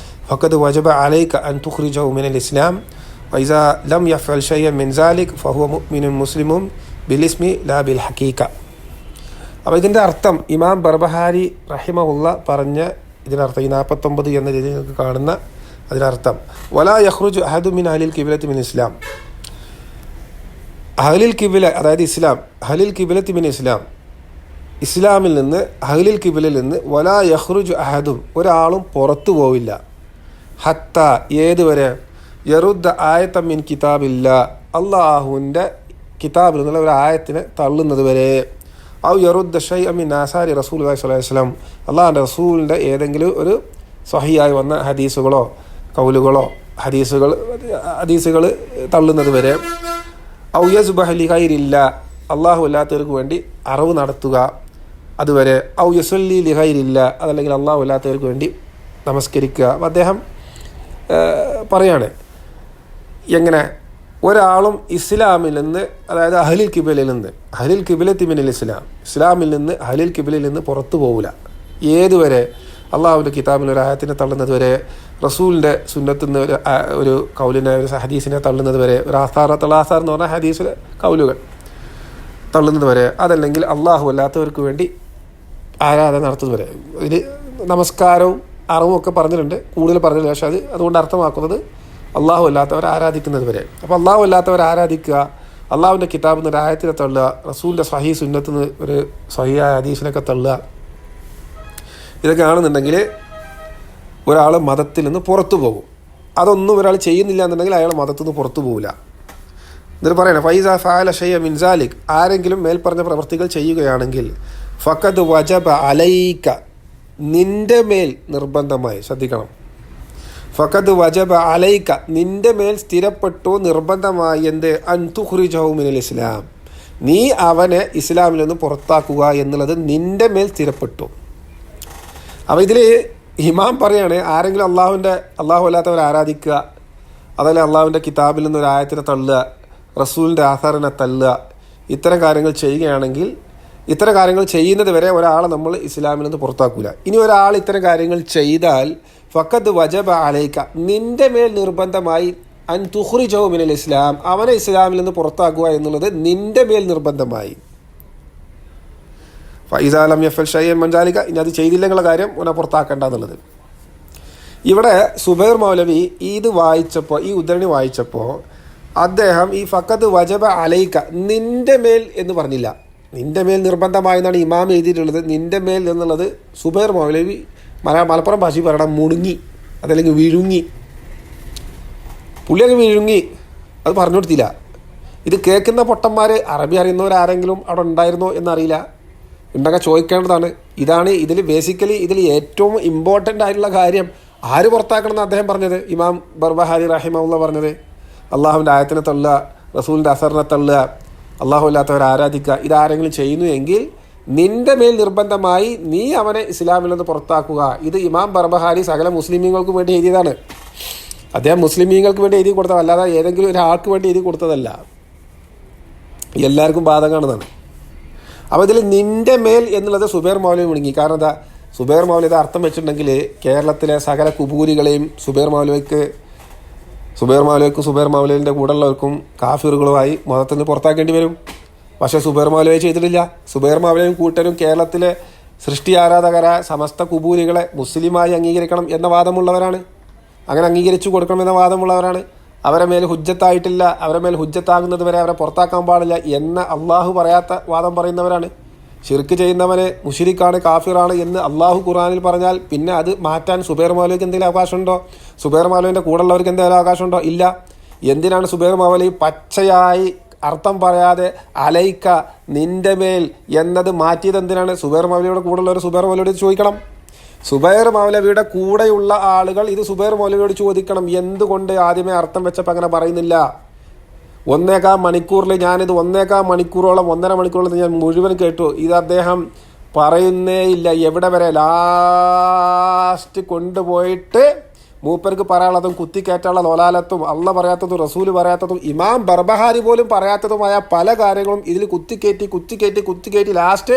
Speaker 1: ഫഖദ് വജബ അലൈക അൻ തുഖ്രിജഹു മിനൽ ഇസ്ലാം വൈസ ലം യഫ്അൽ ഷൈഅൻ മിൻ സാലിക് ഫഹുവ മുഅ്മിനുൻ മുസ്ലിമുൻ ബിലിസ്മി ലാ ബിൽ ഹഖീഖ. അപ്പോൾ ഇതിൻ്റെ അർത്ഥം ഇമാം ബർബഹാരി റഹിമഹുല്ല പറഞ്ഞ ഇതിനർത്ഥം ഈ 49 എന്ന രീതിയിൽ നിങ്ങൾക്ക് കാണുന്ന അതിനർത്ഥം വലാ യഖ്റുജു അഹദു മിൻ അഹ്ലിൽ ഖിബ്ലത്തി മിൻ ഇസ്ലാം. അഹ്ലിൽ ഖിബ്ല അതായത് ഇസ്ലാം, അഹ്ലിൽ ഖിബ്ലത്തി മിൻ ഇസ്ലാം, ഇസ്ലാമിൽ നിന്ന് അഹ്ലിൽ ഖിബ്ലയിൽ നിന്ന് വലാ യഖ്റുജു അഹദും ഒരാളും പുറത്തു പോവില്ല. ഹത്ത ഏതുവരെ യറുദ്ദ ആയത്തം മിൻ കിതാബില്ല അള്ളാഹുവിൻ്റെ കിതാബിൽ നിന്നുള്ള ഒരു ആയത്തിനെ തള്ളുന്നത് വരെ. ഔ യറുദ്ദ ഷൈഅ മിൻ ആസാരി റസൂലുള്ളാഹി സ്വല്ലല്ലാഹു അലൈഹി വസല്ലം അള്ളാഹുവിൻ്റെ റസൂലിൻ്റെ ഏതെങ്കിലും ഒരു സ്വഹിയായി വന്ന ഹദീസുകളോ കൗലുകളോ ഹദീസുകൾ തള്ളുന്നത് വരെ. ഔ യസ്ബഹ ലിഗൈരില്ല അള്ളാഹു അല്ലാത്തവർക്ക് വേണ്ടി അറിവ് നടത്തുക അതുവരെ. ഔ യുസല്ലി ലിഗൈരില്ല അതല്ലെങ്കിൽ അള്ളാഹു അല്ലാത്തവർക്ക് വേണ്ടി നമസ്കരിക്കുക. അപ്പം അദ്ദേഹം പറയാണ് എങ്ങനെ ഒരാളും ഇസ്ലാമിൽ നിന്ന് അതായത് അഹ്ലിൽ ഖിബ്ലയിൽ നിന്ന് അഹ്ലിൽ ഖിബ്ലത്തി മിനൽ ഇസ്ലാം ഇസ്ലാമിൽ നിന്ന് അഹ്ലിൽ ഖിബ്ലയിൽ നിന്ന് പുറത്തു പോകില്ല. ഏതുവരെ അള്ളാഹുവിൻ്റെ കിതാബിൽ ഒരു ആയത്തിനെ തള്ളുന്നത് വരെ, റസൂലിൻ്റെ സുന്നത്തിൽ നിന്ന് ഒരു കൗലിനെ ഒരു ഹദീസിനെ തള്ളുന്നത് വരെ, ഒരു ആസാർ എന്ന് പറഞ്ഞാൽ ഹദീസിലെ കൗലുകൾ തള്ളുന്നത് വരെ, അതല്ലെങ്കിൽ അള്ളാഹു അല്ലാത്തവർക്ക് വേണ്ടി ആരാധന നടത്തുന്നത് വരെ. ഇത് നമസ്കാരവും അറിവും ഒക്കെ പറഞ്ഞിട്ടുണ്ട്, കൂടുതൽ പറഞ്ഞില്ല. പക്ഷേ അതുകൊണ്ട് അർത്ഥമാക്കുന്നത് അള്ളാഹു അല്ലാത്തവരെ ആരാധിക്കുന്നത് വരെ. അപ്പോൾ അള്ളാഹു അല്ലാത്തവരെ ആരാധിക്കുക, അള്ളാഹുവിൻ്റെ കിതാബിൽ നിന്ന് ഒരു ആയത്തിനെ തള്ളുക, റസൂലിൻ്റെ സ്വഹീ സുന്നത്തിൽ നിന്ന് ഒരു സ്വഹിയായ ഹദീസിനൊക്കെ തള്ളുക, ഇതൊക്കെ ആണെന്നുണ്ടെങ്കിൽ ഒരാൾ മതത്തിൽ നിന്ന് പുറത്തു പോകും. അതൊന്നും ഒരാൾ ചെയ്യുന്നില്ല എന്നുണ്ടെങ്കിൽ അയാൾ മതത്തിൽ നിന്ന് പുറത്തു പോകില്ല. എന്നിട്ട് പറയണം ഫൈസ ഫഅല ഷൈഅ മിൻ സാലിക് ആരെങ്കിലും മേൽപ്പറഞ്ഞ പ്രവൃത്തികൾ ചെയ്യുകയാണെങ്കിൽ ഫഖദ് വജബ അലൈക നിന്റെ മേൽ നിർബന്ധമായി, ശ്രദ്ധിക്കണം, ഫഖദ് വജബ അലൈക നിന്റെ മേൽ സ്ഥിരപ്പെട്ടു നിർബന്ധമായി എന്ത് അൻ തുഖ്രിജഹു മിനൽ ഇസ്ലാം നീ അവനെ ഇസ്ലാമിൽ നിന്ന് പുറത്താക്കുക എന്നുള്ളത് നിന്റെ മേൽ സ്ഥിരപ്പെട്ടു. അപ്പോൾ ഇതിൽ ഇമാം പറയാണ് ആരെങ്കിലും അള്ളാഹു അല്ലാത്തവരെ ആരാധിക്കുക, അതല്ല അള്ളാഹുവിൻ്റെ കിതാബിൽ നിന്ന് ഒരു ആയത്തിനെ തള്ളുക, റസൂലിൻ്റെ ആസാറിനെ തള്ളുക, ഇത്തരം കാര്യങ്ങൾ ചെയ്യുകയാണെങ്കിൽ ഇത്തരം കാര്യങ്ങൾ ചെയ്യുന്നത് വരെ ഒരാളെ നമ്മൾ ഇസ്ലാമിൽ നിന്ന് പുറത്താക്കൂല. ഇനി ഒരാൾ ഇത്തരം കാര്യങ്ങൾ ചെയ്താൽ ഫഖദ് വജബ അലൈക നിന്റെ മേൽ നിർബന്ധമായി അൻ തുഖ്രിജഹു മിനൽ ഇസ്ലാം അവനെ ഇസ്ലാമിൽ നിന്ന് പുറത്താക്കുക എന്നുള്ളത് നിന്റെ മേൽ നിർബന്ധമായി. ഫൈസാ ലം യഫ്അൽ ഷൈഅൻ മിൻ സാലിക ഇനി അത് ചെയ്തില്ലെന്നുള്ള കാര്യം അവനെ പുറത്താക്കേണ്ട എന്നുള്ളത്. ഇവിടെ സുബൈർ മൗലവി ഇത് വായിച്ചപ്പോൾ, ഈ ഉദ്ധരണി വായിച്ചപ്പോൾ അദ്ദേഹം ഈ ഫഖദ് വജബ അലൈക നിന്റെ മേൽ എന്ന് പറഞ്ഞില്ല, നിന്റെ മേൽ നിർബന്ധമായെന്നാണ് ഇമാം എഴുതിയിട്ടുള്ളത്. നിന്റെ മേൽ എന്നുള്ളത് സുബൈർ മൗലവി മലപ്പുറം ഭാഷയിൽ പറയണം മുണുങ്ങി, അതല്ലെങ്കിൽ വിഴുങ്ങി, പുള്ളിയൊക്കെ വിഴുങ്ങി, അത് പറഞ്ഞു കൊടുത്തില്ല. ഇത് കേൾക്കുന്ന പൊട്ടന്മാർ അറബി അറിയുന്നവരാരെങ്കിലും അവിടെ ഉണ്ടായിരുന്നോ എന്നറിയില്ല, ഉണ്ടൊക്കെ ചോദിക്കേണ്ടതാണ്. ഇതാണ് ബേസിക്കലി ഇതിൽ ഏറ്റവും ഇമ്പോർട്ടൻ്റ് ആയിട്ടുള്ള കാര്യം. ആര് പുറത്താക്കണമെന്ന് അദ്ദേഹം പറഞ്ഞത്, ഇമാം ബർബഹാരി റഹിമഹുല്ല പറഞ്ഞത് അള്ളാഹുവിൻ്റെ ആയത്തിനെ തള്ളുക, റസൂലിൻ്റെ അസറിനെ തള്ളുക, അള്ളാഹു അല്ലാത്തവരെ ആരാധിക്കുക, ഇതാരെങ്കിലും ചെയ്യുന്നു എങ്കിൽ നിന്റെ മേൽ നിർബന്ധമായി നീ അവനെ ഇസ്ലാമിൽ നിന്ന് പുറത്താക്കുക. ഇത് ഇമാം ബർബഹാരി സകല മുസ്ലിമീങ്ങൾക്ക് വേണ്ടി എഴുതിയതാണ്. അദ്ദേഹം മുസ്ലിമീങ്ങൾക്ക് വേണ്ടി എഴുതി കൊടുത്തത്, അല്ലാതെ ഏതെങ്കിലും ഒരാൾക്ക് വേണ്ടി എഴുതി കൊടുത്തതല്ല, എല്ലാവർക്കും ബാധകമാണെന്നാണ്. അപ്പോൾ ഇതിൽ നിന്റെ മേൽ എന്നുള്ളത് സുബൈർ മൗലവി മുടങ്ങി. കാരണം എന്താ, സുബൈർ മൗലവി ഇത് അർത്ഥം വെച്ചിട്ടുണ്ടെങ്കിൽ കേരളത്തിലെ സകല കുബൂരികളെയും സുബൈർ മൗലവിക്കും സുബൈർ മൗലവിൻ്റെ കൂടെയുള്ളവർക്കും കാഫിറുകളുമായി മതത്തിൽ നിന്ന് പുറത്താക്കേണ്ടി വരും. പക്ഷേ സുബൈർ മൗലവി ചെയ്തിട്ടില്ല. സുബൈർ മൗലവിയും കൂട്ടരും കേരളത്തിലെ സൃഷ്ടി ആരാധകരായ സമസ്ത കുബൂരികളെ മുസ്ലിമായി അംഗീകരിക്കണം എന്ന വാദമുള്ളവരാണ്, അങ്ങനെ അംഗീകരിച്ചു കൊടുക്കണം എന്ന വാദമുള്ളവരാണ്. അവരെ മേൽ ഹുജ്ജത്തായിട്ടില്ല, അവരെ മേൽ ഹുജ്ജത്താകുന്നത് വരെ അവരെ പുറത്താക്കാൻ പാടില്ല എന്ന അള്ളാഹു പറയാത്ത വാദം പറയുന്നവരാണ്. ശിർക്ക് ചെയ്യുന്നവനെ മുശ്രിക്കാണ്, കാഫിറാണ് എന്ന് അള്ളാഹു ഖുർആനിൽ പറഞ്ഞാൽ പിന്നെ അത് മാറ്റാൻ സുബൈർ മൗലവിക്ക് എന്തെങ്കിലും അവകാശമുണ്ടോ? സുബൈർ മൗലവിൻ്റെ കൂടെയുള്ളവർക്ക് എന്തെങ്കിലും അവകാശമുണ്ടോ? ഇല്ല. എന്തിനാണ് സുബൈർ മൗലവി പച്ചയായി അർത്ഥം പറയാതെ അലൈക്ക നിന്റെ മേൽ എന്നത് മാറ്റിയത് എന്തിനാണ്? സുബൈർ മൗലവിയുടെ കൂടെയുള്ളവർ സുബൈർ മൗലവിയോട് ചോദിക്കണം. സുബൈർ മൗലവിയുടെ കൂടെയുള്ള ആളുകൾ ഇത് സുബൈർ മൗലവിയോട് ചോദിക്കണം, എന്തുകൊണ്ട് ആദ്യമേ അർത്ഥം വെച്ചപ്പോൾ അങ്ങനെ പറയുന്നില്ല? 1.25 മണിക്കൂറിൽ ഞാനിത് 1.25 മണിക്കൂറോളം 1.5 മണിക്കൂറോളം ഞാൻ മുഴുവൻ കേട്ടു. ഇത് അദ്ദേഹം പറയുന്നേ ഇല്ല. എവിടെ വരെ? ലാസ്റ്റ് കൊണ്ടുപോയിട്ട് മൂപ്പർക്ക് പറയാനുള്ളതും കുത്തിക്കയറ്റാനുള്ള ലോലാലത്തും അള്ള പറയാത്തതും റസൂല് പറയാത്തതും ഇമാം ബർബഹാരി പോലും പറയാത്തതുമായ പല കാര്യങ്ങളും ഇതിൽ കുത്തിക്കയറ്റി ലാസ്റ്റ്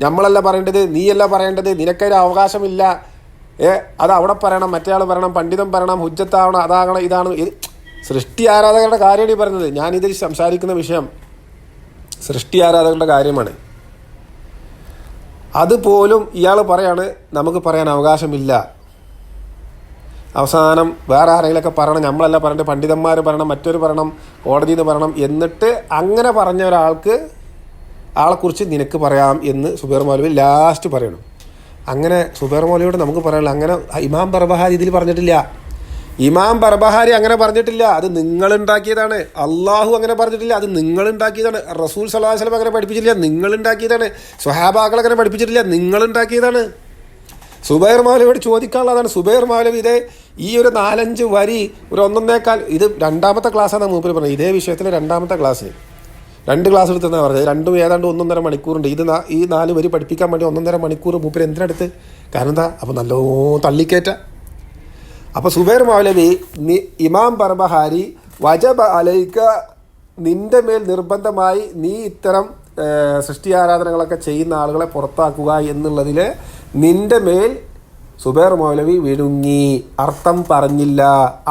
Speaker 1: നമ്മളല്ല പറയേണ്ടത്, നീയല്ല പറയേണ്ടത്, നിനക്കൊരു അവകാശമില്ല, അത് അവിടെ പറയണം, മറ്റേ ആൾ പറയണം, പണ്ഡിതൻ പറയണം, ഹുജ്ജത്താവണം, അതാകണം, ഇതാണ്. സൃഷ്ടി ആരാധകരുടെ കാര്യമാണ് ഈ പറയുന്നത്. ഞാനിതിൽ സംസാരിക്കുന്ന വിഷയം സൃഷ്ടി ആരാധകരുടെ കാര്യമാണ്. അതുപോലും ഇയാൾ പറയാണ് നമുക്ക് പറയാൻ അവകാശമില്ല. അവസാനം വേറെ ആരെങ്കിലുമൊക്കെ പറയണം, നമ്മളല്ല പറയണ്ട, പണ്ഡിതന്മാർ പറയണം, മറ്റൊരു പറയണം, കോടതിയിൽ നിന്ന് പറയണം. എന്നിട്ട് അങ്ങനെ പറഞ്ഞ ഒരാൾക്ക് ആളെക്കുറിച്ച് നിനക്ക് പറയാം എന്ന് സുബൈർ മൗലവി ലാസ്റ്റ് പറയണം. അങ്ങനെ സുബൈർ മൗലവിയോട് നമുക്ക് പറയാനുള്ള അങ്ങനെ ഇമാം ബർബഹാരി ഇതിൽ പറഞ്ഞിട്ടില്ല. ഇമാം ബർബഹാരി അങ്ങനെ പറഞ്ഞിട്ടില്ല. അത് നിങ്ങളുണ്ടാക്കിയതാണ്. അള്ളാഹു അങ്ങനെ പറഞ്ഞിട്ടില്ല. അത് നിങ്ങളുണ്ടാക്കിയതാണ്. റസൂൽ സല്ലല്ലാഹു അലൈഹി വസല്ലം അങ്ങനെ പഠിപ്പിച്ചിട്ടില്ല. നിങ്ങളുണ്ടാക്കിയതാണ്. സ്വഹാബാക്കൾ അങ്ങനെ പഠിപ്പിച്ചിട്ടില്ല. നിങ്ങളുണ്ടാക്കിയതാണ്. സുബൈർ മൗലവിയോട് ചോദിക്കാനുള്ളതാണ്. സുബൈർ മൗലവി ഇതേ ഈ ഒരു 4-5 വരി ഒരു 1.25 ഇത് 2ാമത്തെ ക്ലാസ്സാണ് മൂപ്പര് പറഞ്ഞത്. ഇതേ വിഷയത്തിൽ 2ാമത്തെ ക്ലാസ് 2 ക്ലാസ് എടുത്തെന്നാണ് പറഞ്ഞത്. രണ്ടും ഏതാണ്ട് 1.5 മണിക്കൂറുണ്ട്. ഈ 4 വരി പഠിപ്പിക്കാൻ വേണ്ടി 1.5 മണിക്കൂർ മൂപ്പര് എന്തിനടുത്ത്? കാരണം എന്താ? അപ്പോൾ നല്ലോ തള്ളിക്കയറ്റ. അപ്പോൾ സുബൈർ മൗലവി ഇമാം ബർബഹാരി വജബ അലൈക, നിന്റെ മേൽ നിർബന്ധമായി നീ ഇത്തരം സൃഷ്ടി ആരാധനകളൊക്കെ ചെയ്യുന്ന ആളുകളെ പുറത്താക്കുക എന്നുള്ളതിൽ നിന്റെ മേൽ സുബൈർ മൗലവി വിഴുങ്ങി, അർത്ഥം പറഞ്ഞില്ല,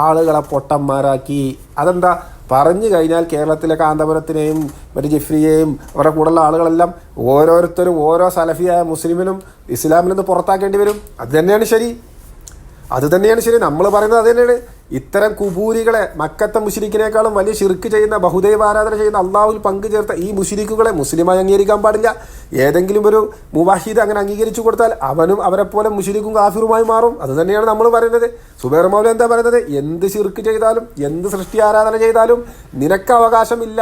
Speaker 1: ആളുകളെ പൊട്ടന്മാരാക്കി. അതെന്താ? പറഞ്ഞു കഴിഞ്ഞാൽ കേരളത്തിലെ കാന്തപുരത്തിനെയും മറ്റു ജിഫ്രിയെയും അവരുടെ കൂടെയുള്ള ആളുകളെല്ലാം ഓരോരുത്തരും ഓരോ സലഫിയായ മുസ്ലിമിനും ഇസ്ലാമിൽ നിന്ന് പുറത്താക്കേണ്ടി വരും. അത് തന്നെയാണ് ശരി. നമ്മൾ പറയുന്നത് അത് തന്നെയാണ്. ഇത്തരം കുബൂരികളെ, മക്കത്തെ മുശ്രിക്കിനേക്കാളും വലിയ ശിർക്ക് ചെയ്യുന്ന, ബഹുദൈവ ആരാധന ചെയ്യുന്ന, അള്ളാഹുവിൽ പങ്കു ചേർത്ത ഈ മുശ്രിക്കുകളെ മുസ്ലിമായി അംഗീകരിക്കാൻ പാടില്ല. ഏതെങ്കിലും ഒരു മുവാഹിദ് അങ്ങനെ അംഗീകരിച്ചു കൊടുത്താൽ അവനും അവരെപ്പോലെ മുശ്രിക്കും കാഫിറുമായി മാറും. അത് തന്നെയാണ് നമ്മൾ പറയുന്നത്. സുബൈർ മൗലവി എന്താ പറയുന്നത്? എന്ത് ശിർക്ക് ചെയ്താലും എന്ത് സൃഷ്ടി ആരാധന ചെയ്താലും നിനക്ക് അവകാശമില്ല,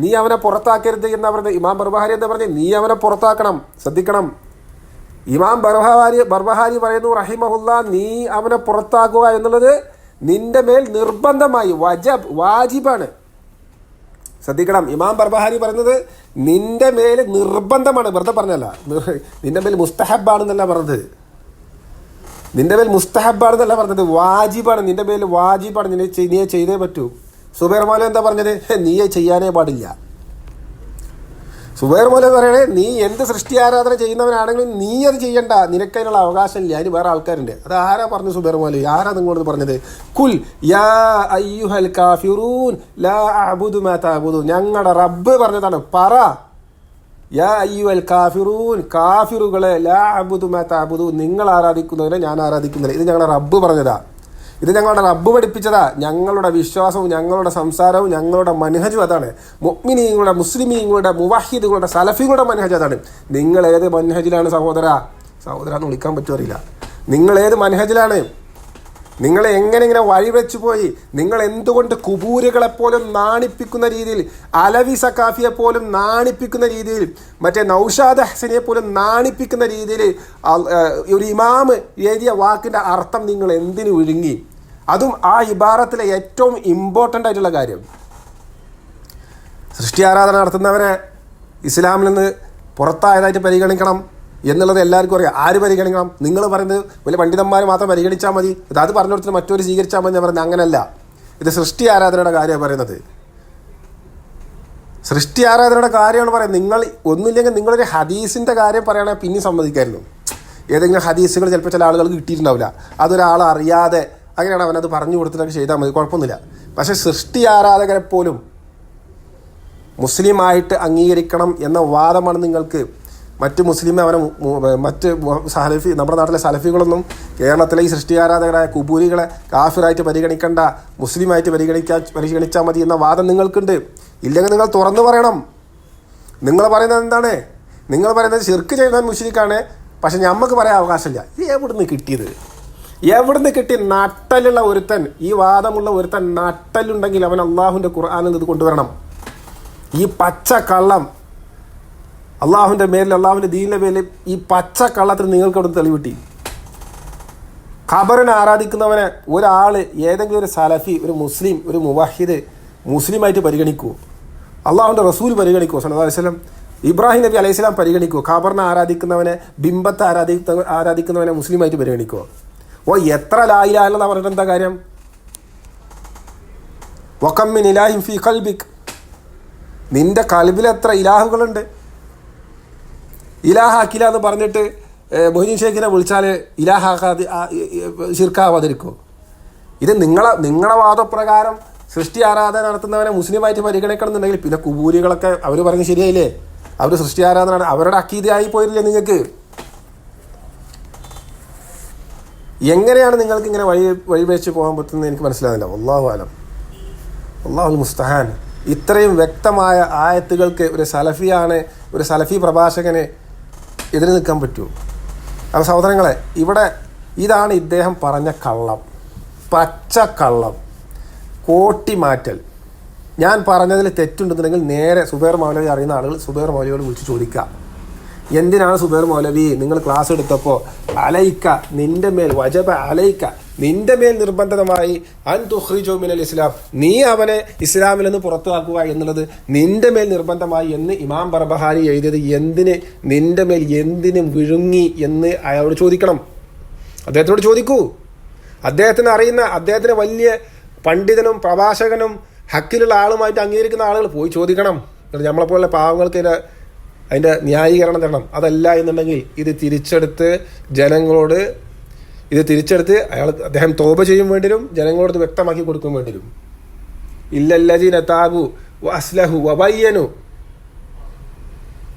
Speaker 1: നീ അവനെ പുറത്താക്കരുത് എന്നാ പറയുന്നത്. ഇമാം ബർബഹാരി എന്താ പറഞ്ഞത്? നീ അവനെ പുറത്താക്കണം. ശ്രദ്ധിക്കണം. ഇമാം ബർബഹാരി പറയുന്നു റഹിമഹുല്ലാ, നീ അവനെ പുറത്താക്കുക എന്നുള്ളത് നിന്റെ മേൽ നിർബന്ധമായി വാജിബാണ്. ശ്രദ്ധിക്കണം. ഇമാം ബർബഹാരി പറയുന്നത് നിന്റെ മേൽ നിർബന്ധമാണ്, വെറുതെ പറഞ്ഞല്ല. നിന്റെ മേൽ മുസ്തഹബാണെന്നല്ല പറഞ്ഞത്. വാജിബാണ്. നിന്റെ മേൽ വാജിബാണ്. നീ ചെയ്തേ പറ്റൂ. സുബൈർ മൗലവി എന്താ പറഞ്ഞത്? നീ ചെയ്യാനേ പാടില്ല. സുബൈർ മൗലവി പറയണേ, നീ എന്ത് സൃഷ്ടി ആരാധന ചെയ്യുന്നവനാണെങ്കിലും നീ അത് ചെയ്യണ്ട, നിനക്കതിനുള്ള അവകാശമില്ല, അതിന് വേറെ ആൾക്കാരുണ്ട്. അത് ആരാ പറഞ്ഞു? സുബൈർ മൗലവി. ആരാ നിങ്ങളോട് പറഞ്ഞത്? കുൽ യാ അയ്യുഹൽ കാഫിറൂൻ ലാ അഅ്ബുദു മാ തഅ്ബുദൂൻ. ഞങ്ങളുടെ റബ്ബ് പറഞ്ഞതാണ്. പറ, യാ അയ്യുഹൽ കാഫിറൂൻ, കാഫിറുകളെ, ലാ അഅ്ബുദു മാ തഅ്ബുദൂൻ, നിങ്ങൾ ആരാധിക്കുന്നതിനെ ഞാൻ ആരാധിക്കുന്നില്ല. ഇത് ഞങ്ങളുടെ റബ്ബ് പറഞ്ഞതാ. ഇത് ഞങ്ങളുടെ റബ്ബ് പഠിപ്പിച്ചതാ. ഞങ്ങളുടെ വിശ്വാസവും ഞങ്ങളുടെ സംസാരവും ഞങ്ങളുടെ മനഹജും അതാണ്. മുഅ്മിനീങ്ങളുടെ, മുസ്ലിമീങ്ങളുടെ, മുവഹിദുകളുടെ, സലഫികളുടെ മനഹജ് അതാണ്. നിങ്ങൾ ഏത് മനഹജിലാണ് സഹോദര എന്ന് വിളിക്കാൻ പറ്റുമോ അറിയില്ല. നിങ്ങൾ ഏത് മനഹജിലാണ്? നിങ്ങളെ ഇങ്ങനെ വഴിവെച്ചു പോയി? നിങ്ങൾ എന്തുകൊണ്ട് കുബൂരുകളെപ്പോലും നാണിപ്പിക്കുന്ന രീതിയിൽ, അലവി സക്കാഫിയെ പോലും നാണിപ്പിക്കുന്ന രീതിയിൽ, മറ്റേ നൗഷാദ് ഹസനെ പോലും നാണിപ്പിക്കുന്ന രീതിയിൽ ഒരു ഇമാമ് എഴുതിയ വാക്കിൻ്റെ അർത്ഥം നിങ്ങൾ എന്തിനു വിഴുങ്ങി? അതും ആ ഇബാറത്തിലെ ഏറ്റവും ഇമ്പോർട്ടൻ്റ് ആയിട്ടുള്ള കാര്യം, സൃഷ്ടി ആരാധന നടത്തുന്നവരെ ഇസ്ലാമിൽ നിന്ന് പുറത്തായതായിട്ട് പരിഗണിക്കണം എന്നുള്ളത് എല്ലാവർക്കും അറിയാം. ആര് പരിഗണിക്കണം? നിങ്ങൾ പറയുന്നത് വലിയ പണ്ഡിതന്മാർ മാത്രം പരിഗണിച്ചാൽ മതി, അത് പറഞ്ഞു കൊടുത്തിട്ട് മറ്റൊരു സ്വീകരിച്ചാൽ മതി. ഞാൻ പറയുന്നത് അങ്ങനെയല്ല. ഇത് സൃഷ്ടി ആരാധനയുടെ കാര്യമാണ് പറയുന്നത്. സൃഷ്ടി ആരാധനയുടെ കാര്യമാണ് പറയുന്നത്. നിങ്ങൾ ഒന്നുമില്ലെങ്കിൽ നിങ്ങളൊരു ഹദീസിൻ്റെ കാര്യം പറയുകയാണെങ്കിൽ പിന്നെ സമ്മതിക്കായിരുന്നു. ഏതെങ്കിലും ഹദീസുകൾ ചിലപ്പോൾ ചില ആളുകൾക്ക് കിട്ടിയിട്ടുണ്ടാവില്ല, അതൊരാൾ അറിയാതെ അങ്ങനെയാണ് അവനത് പറഞ്ഞു കൊടുത്തിട്ടൊക്കെ ചെയ്താൽ മതി, കുഴപ്പമൊന്നുമില്ല. പക്ഷേ സൃഷ്ടി ആരാധകരെ പോലും മുസ്ലിമായിട്ട് അംഗീകരിക്കണം എന്ന വാദമാണ് നിങ്ങൾക്ക്. മറ്റ് മുസ്ലിം അവനെ മറ്റ് സലഫി, നമ്മുടെ നാട്ടിലെ സലഫികളൊന്നും കേരളത്തിലെ ഈ സൃഷ്ടി ആരാധകരായ കുബൂരികളെ കാഫിറായിട്ട് പരിഗണിക്കേണ്ട, മുസ്ലിമായിട്ട് പരിഗണിച്ചാൽ മതി എന്ന വാദം നിങ്ങൾക്കുണ്ട്. ഇല്ലെങ്കിൽ നിങ്ങൾ തുറന്നു പറയണം. നിങ്ങൾ പറയുന്നത് എന്താണ്? നിങ്ങൾ പറയുന്നത് ശിർക്ക് ചെയ്യുന്നവൻ മുശ്രിക്കാണ്, പക്ഷെ നമുക്ക് പറയാൻ അവകാശമില്ല. ഇത് എവിടുന്ന് കിട്ടിയത്? എവിടുന്ന് കിട്ടി? നട്ടലുള്ള ഒരുത്തൻ, ഈ വാദമുള്ള ഒരുത്തൻ നട്ടലുണ്ടെങ്കിൽ അവൻ അള്ളാഹുവിൻ്റെ ഖുർആനിൽ ഇത് കൊണ്ടുവരണം. ഈ പച്ച കള്ളം അള്ളാഹുവിൻ്റെ മേലിൽ, അള്ളാഹുവിൻ്റെ ദീനിൻ്റെ മേലിൽ ഈ പച്ച കള്ളത്തിന് നിങ്ങൾക്ക് അവിടെ തെളിവിട്ടി. ഖബറിനെ ആരാധിക്കുന്നവനെ ഒരാൾ, ഏതെങ്കിലും ഒരു സലഫി, ഒരു മുസ്ലിം, ഒരു മുവഹിദ് മുസ്ലിമായിട്ട് പരിഗണിക്കുമോ? അള്ളാഹുവിൻ്റെ റസൂൽ പരിഗണിക്കുമോ? സല്ലല്ലാഹു അലൈഹി വസല്ലം, ഇബ്രാഹിം നബി അലൈഹി സ്വലാം പരിഗണിക്കുമോ? ഖബറിനെ ആരാധിക്കുന്നവനെ, ബിംബത്തെ ആരാധിക്കുന്നവനെ മുസ്ലിമായിട്ട് പരിഗണിക്കുമോ? എത്ര ലാ ഇലാഹ ഇല്ലല്ലാഹ് പറഞ്ഞിട്ട് എന്താ കാര്യം? വകം മിൻ ഇലാഹിൻ ഫീ ഖൽബിക്, നിന്റെ കൽബിൽ എത്ര ഇലാഹുകളുണ്ട്. ഇലാഹാക്കില്ല എന്ന് പറഞ്ഞിട്ട് മൊയ്തീൻ ഷേഖിനെ വിളിച്ചാൽ ഇലാഹാക്കാതെ ശിർക്കാവാതിരിക്കുമോ? ഇത് നിങ്ങളെ വാദപ്രകാരം സൃഷ്ടി ആരാധന നടത്തുന്നവനെ മുസ്ലിമായിട്ട് പരിഗണിക്കണമെന്നുണ്ടെങ്കിൽ പിന്നെ കുബൂരികളൊക്കെ അവർ പറഞ്ഞ് ശരിയായില്ലേ? അവർ സൃഷ്ടി ആരാധന അവരുടെ അക്കീദയായി പോയില്ലേ നിങ്ങൾക്ക്? എങ്ങനെയാണ് നിങ്ങൾക്ക് ഇങ്ങനെ വഴിവെച്ച് പോകാൻ പറ്റുന്നത് എനിക്ക് മനസ്സിലാകുന്നില്ല. അല്ലാഹു അലം, അല്ലാഹുൽ മുസ്തഹാൻ. ഇത്രയും വ്യക്തമായ ആയത്തുകൾക്ക് ഒരു സലഫി പ്രഭാഷകന് എതിര് നിൽക്കാൻ പറ്റുമോ? അപ്പോൾ സഹോദരങ്ങളെ, ഇവിടെ ഇതാണ് ഇദ്ദേഹം പറഞ്ഞ കള്ളം, പച്ച കള്ളം, കോട്ടിമാറ്റൽ. ഞാൻ പറഞ്ഞതിൽ തെറ്റുണ്ടെന്നുണ്ടെങ്കിൽ നേരെ സുബൈർ മൗലവി അറിയുന്ന ആളുകൾ സുബൈർ മൗലവിയോട് വിളിച്ച് ചോദിക്കുക. എന്തിനാണ് സുബൈർ മൗലവി നിങ്ങൾ ക്ലാസ് എടുത്തപ്പോൾ അലൈക്ക നിന്റെ മേൽ വജബ അലൈക്ക നിന്റെ മേൽ നിർബന്ധമായി അൻ തുഖ്രിജു മിനൽ ഇസ്ലാം, നീ അവനെ ഇസ്ലാമിൽ നിന്ന് പുറത്താക്കുക എന്നുള്ളത് നിന്റെ മേൽ നിർബന്ധമായി എന്ന് ഇമാം ബർബഹാരി എഴുതിയത് നിന്റെ മേൽ എന്തിനും വിഴുങ്ങി എന്ന് അയാളോട് ചോദിക്കണം. അദ്ദേഹത്തോട് ചോദിക്കൂ. അദ്ദേഹത്തിന് വലിയ പണ്ഡിതനും പ്രഭാഷകനും ഹക്കിലുള്ള ആളുമായിട്ട് അംഗീകരിക്കുന്ന ആളുകൾ പോയി ചോദിക്കണം. നമ്മളെപ്പോലുള്ള പാവങ്ങൾക്ക് അതിൻ്റെ ന്യായീകരണം തരണം. അതല്ല എന്നുണ്ടെങ്കിൽ ഇത് തിരിച്ചെടുത്ത് അദ്ദേഹം തൗബ ചെയ്യും വേണ്ടി വരും, ജനങ്ങളോട് വ്യക്തമാക്കി കൊടുക്കും വേണ്ടി വരും. ഇല്ലല്ലദീന താബു വഅസ്ലഹു വബയ്യനു,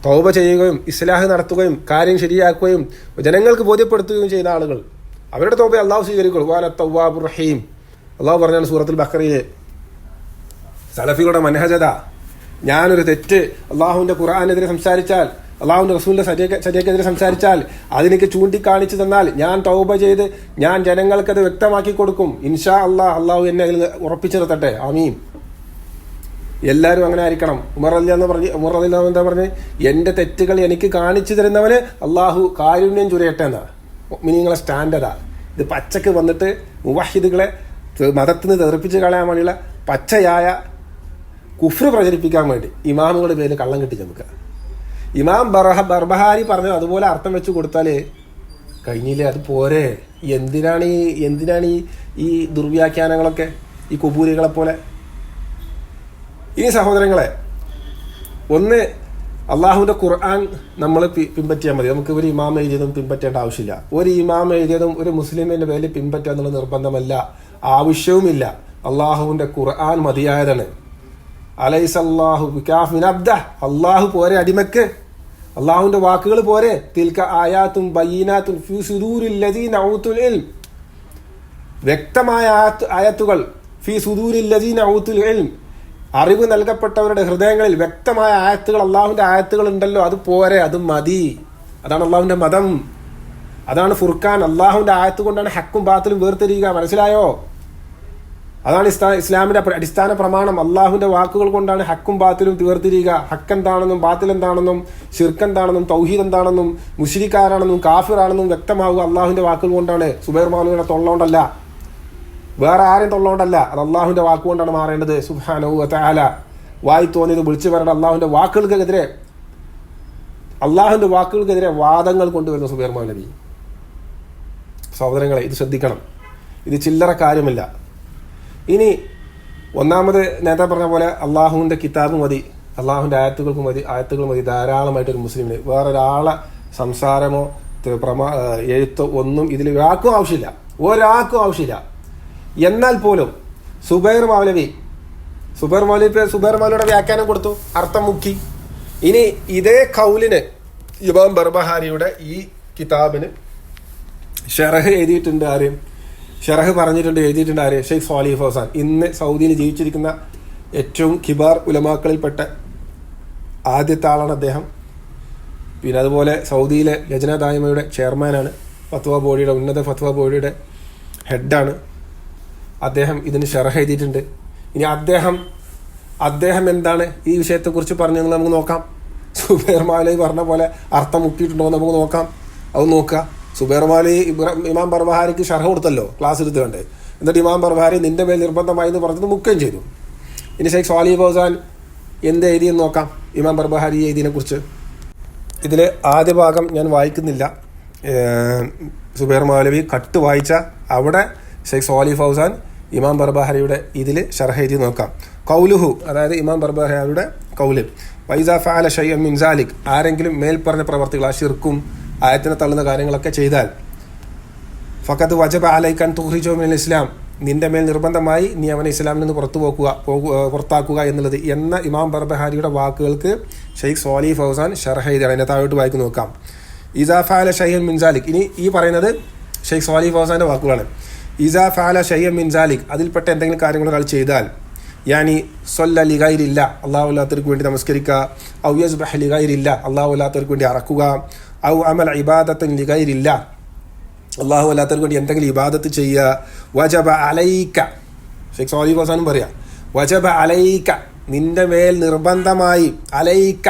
Speaker 1: തൗബ ചെയ്യുകയും ഇസ്ലാഹ് നടത്തുകയും കാര്യം ശരിയാക്കുകയും ജനങ്ങൾക്ക് ബോധ്യപ്പെടുത്തുകയും ചെയ്യുന്ന ആളുകൾ, അവരുടെ തൗബ അള്ളാഹു സ്വീകരിക്കും. വാന തവ്വാബുർ റഹീം അള്ളാഹു പറഞ്ഞാണ് സൂറത്തുൽ ബഖറയിലെ. സലഫികളുടെ മനഹജത, ഞാനൊരു തെറ്റ് അള്ളാഹുവിൻ്റെ ഖുർആനെതിരെ സംസാരിച്ചാൽ, അള്ളാഹുവിൻ്റെ റസൂലിൻ്റെ ശരീഅത്തിനെതിരെ സംസാരിച്ചാൽ അതിനേക്ക് ചൂണ്ടിക്കാണിച്ചു തന്നാൽ ഞാൻ തൗബ ചെയ്ത് ഞാൻ ജനങ്ങൾക്കത് വ്യക്തമാക്കി കൊടുക്കും. ഇൻഷാ അള്ളാഹു എന്നെ അതിൽ ഉറപ്പിച്ചു നിർത്തട്ടെ, ആമീൻ. എല്ലാവരും അങ്ങനെ ആയിരിക്കണം. ഉമർ റളിയല്ലാഹു എന്താ പറഞ്ഞ്, എൻ്റെ തെറ്റുകൾ എനിക്ക് കാണിച്ചു തരുന്നവന് അള്ളാഹു കാരുണ്യം ചുരയട്ടെ എന്നാ മുഅ്മിനീങ്ങളെ സ്റ്റാൻഡേർഡാ. ഇത് പച്ചക്ക് വന്നിട്ട് മുവഹിദുകളെ മതത്തിൽ നിന്ന് തെറിപ്പിച്ച് കളയാൻ വേണ്ടിയുള്ള പച്ചയായ കുഫ്ർ പ്രചരിപ്പിക്കാൻ വേണ്ടി ഇമാമുകളുടെ പേരിൽ കള്ളം കെട്ടി നമുക്ക്. ഇമാം ബർബഹാരി പറഞ്ഞത് അതുപോലെ അർത്ഥം വെച്ച് കൊടുത്താൽ കഴിഞ്ഞില്ലേ? അത് പോരെ? എന്തിനാണ് ഈ ദുർവ്യാഖ്യാനങ്ങളൊക്കെ, ഈ കുബൂരികളെ പോലെ? ഇനി സഹോദരങ്ങളെ, ഒന്ന് അള്ളാഹുവിൻ്റെ ഖുർആൻ നമ്മൾ പിൻപറ്റിയാൽ മതി. നമുക്ക് ഒരു ഇമാം എഴുതിയതും പിൻപറ്റേണ്ട ആവശ്യമില്ല. ഒരു ഇമാം എഴുതിയതും ഒരു മുസ്ലിമിൻ്റെ പേരിൽ പിൻപറ്റുക എന്നുള്ള നിർബന്ധമല്ല, ആവശ്യവുമില്ല. അള്ളാഹുവിൻ്റെ ഖുർആൻ മതിയായതാണ്. അലൈസല്ലാഹു ബികാഫിൻ അബ്ദ, അള്ളാഹു പോരെ അടിമക്ക്? അള്ളാഹുവിൻ്റെ വാക്കുകൾ പോരെ? തിൽക ആയാത്തും ബയ്യിനാത്തുൻ ഫീ സുദൂരിൽ ലദീന ഊതുൽ ഇൽം, വ്യക്തമായ ആയത്തുകൾ ഫീ സുദൂരിൽ ലദീന ഊതുൽ ഇൽം, അറിവ് നൽകപ്പെട്ടവരുടെ ഹൃദയങ്ങളിൽ വ്യക്തമായ ആയത്തുകൾ, അള്ളാഹുവിൻ്റെ ആയത്തുകൾ ഉണ്ടല്ലോ, അത് പോരെ? അത് മതി. അതാണ് അള്ളാഹുവിൻ്റെ മതം, അതാണ് ഫുർഖാൻ. അള്ളാഹുവിൻ്റെ ആയത്ത് കൊണ്ടാണ് ഹക്കും ബാത്തിലും വേർതിരിയുക. മനസ്സിലായോ? അതാണ് ഇസ്ലാമിന്റെ അടിസ്ഥാന പ്രമാണം. അള്ളാഹുവിന്റെ വാക്കുകൾ കൊണ്ടാണ് ഹക്കും ബാത്തിലും വേർതിരിയുക. ഹക്ക് എന്താണെന്നും ബാത്തിൽ എന്താണെന്നും ഷിർക്ക് എന്താണെന്നും തൗഹീദ് എന്താണെന്നും മുശ്രിക്കാരാണെന്നും കാഫിറാണെന്നും വ്യക്തമാവുക അള്ളാഹുവിന്റെ വാക്കുകൾ കൊണ്ടാണ്. സുബൈർ മൗലവിയുടെ തൊള്ളോണ്ടല്ല, വേറെ ആരെയും തൊള്ളോണ്ടല്ല, അത് അള്ളാഹുവിന്റെ വാക്കുകൊണ്ടാണ് മാറേണ്ടത്. സുബ്ഹാനഹു വ തആല വായി തോന്നിയത് വിളിച്ചു പറയേണ്ട അള്ളാഹുവിന്റെ വാക്കുകൾക്കെതിരെ വാദങ്ങൾ കൊണ്ടുവരുന്ന സുബൈർ മൗലവി. സഹോദരങ്ങളെ, ഇത് ശ്രദ്ധിക്കണം. ഇത് ചില്ലറ കാര്യമില്ല. ഇനി ഒന്നാമത് നേരത്തെ പറഞ്ഞ പോലെ അള്ളാഹുവിൻ്റെ കിതാബ് മതി, അള്ളാഹുവിൻ്റെ ആയത്തുകൾ മതി ധാരാളമായിട്ടൊരു മുസ്ലിമിന്. വേറൊരാളെ സംസാരമോ എഴുത്തോ ഒന്നും ഇതിൽ ഒരാൾക്കും ആവശ്യമില്ല. എന്നാൽ പോലും സുബൈർ മൗലവിയുടെ വ്യാഖ്യാനം കൊടുത്തു, അർത്ഥം മുക്കി. ഇനി ഇതേ ഖൗലിന് ഇമാം ബർബഹാരിയുടെ ഈ കിതാബിന് ഷറഹ് എഴുതിയിട്ടുണ്ട്. ഷറഹ് എഴുതിയിട്ടുണ്ട് ആര്? ഷെയ്ഖ് സ്വാലിഹ് ഫൗസാൻ. ഇന്ന് സൗദിയിൽ ജീവിച്ചിരിക്കുന്ന ഏറ്റവും കിബാർ ഉലമാക്കളിൽപ്പെട്ട ആദ്യത്തെ ആളാണ് അദ്ദേഹം. പിന്നെ അതുപോലെ സൗദിയിലെ ലജ്ന ദായിമയുടെ ചെയർമാനാണ്, ഉന്നത ഫത്വ ബോഡിയുടെ ഹെഡാണ് അദ്ദേഹം. ഇതിന് ഷറഹ് എഴുതിയിട്ടുണ്ട്. ഇനി അദ്ദേഹം എന്താണ് ഈ വിഷയത്തെക്കുറിച്ച് പറഞ്ഞതെന്ന് നമുക്ക് നോക്കാം. സുബൈർ മൗലവി പറഞ്ഞ പോലെ അർത്ഥം മുക്കിയിട്ടുണ്ടോ എന്ന് നമുക്ക് നോക്കാം. അത് നോക്കുക. സുബൈർ മൗലവി ഇമാം ബർബഹാരിക്ക് ഷർഹ് കൊടുത്തല്ലോ, ക്ലാസ് എടുത്ത് കണ്ട്. എന്നിട്ട് ഇമാം ബർബഹാരി നിന്റെ മേൽ നിർബന്ധമായി എന്ന് പറഞ്ഞത് മുക്കുകയും ചെയ്തു. ഇനി ഷെയ്ഖ് സ്വാലിഹ് ഫൗസാൻ എന്ത് എഴുതിയെന്ന് നോക്കാം ഇമാം ബർബഹാരി എഴുതിയതിനെ കുറിച്ച്. ഇതിൽ ആദ്യ ഭാഗം ഞാൻ വായിക്കുന്നില്ല. സുബൈർ മൗലവി കട്ട് വായിച്ച അവിടെ ഷെയ്ഖ് സ്വാലി ഫൗസാൻ ഇമാം ബർബഹാരിയുടെ ഇതിൽ ഷർഹ് എഴുതി നോക്കാം. കൗലുഹു, അതായത് ഇമാം ബർബഹാരിയുടെ കൗല്, വൈസ ഫഅല ഷൈഅൻ മിൻ സാലിക്, ആരെങ്കിലും മേൽപ്പറഞ്ഞ പ്രവർത്തികൾ, ആ ശിർക്കും ആയത്തിനെ തള്ളുന്ന കാര്യങ്ങളൊക്കെ ചെയ്താൽ, ഫഖദ് വജബ അലൈക അൻ തുഖ്രിജഹു മിനൽ ഇസ്ലാം, നിന്റെ മേൽ നിർബന്ധമായി നീ അവനെ ഇസ്ലാമിൽ നിന്ന് പുറത്താക്കുക എന്നുള്ളത് എന്ന ഇമാം ബർബഹാരിയുടെ വാക്കുകൾക്ക് ഷെയ്ഖ് സ്വാലി ഫൗസാൻ ഷർഹ് എഴുതി. അതിനെ താഴോട്ട് വായിക്ക് നോക്കാം. ഇസാ ഫഅല ഷൈഅൻ മിൻ സാലിക്, ഇനി ഈ പറയുന്നത് ഷെയ്ഖ് സ്വാലി ഫൗസാന്റെ വാക്കുകളാണ്. ഇസാ ഫഅല ഷൈഅൻ മിൻ സാലിക്, അതിൽപ്പെട്ട എന്തെങ്കിലും കാര്യങ്ങൾ ഒരാൾ ചെയ്താൽ, യാനി സൊല്ല ലിഗൈരില്ല, അള്ളാഹു അല്ലാത്തവർക്ക് വേണ്ടി നമസ്കരിക്കുക, ഔ യസ്ബഹ് ലിഗൈരില്ല, അള്ളാഹു അല്ലാത്തവർക്ക് വേണ്ടി അറക്കുക, ഔ അമൽ ഇബാദത്തൻ ലിഗൈരില്ല, അള്ളാഹു അല്ലാത്തവർക്ക് വേണ്ടി എന്തെങ്കിലും ഇബാദത്ത് ചെയ്യുക, വജബ അലൈക, ഷെയ്ഖ് സ്വാലി ഫൗസാനും പറയാം, വജബ അലൈക, നിന്റെ മേൽ നിർബന്ധമായി, അലൈക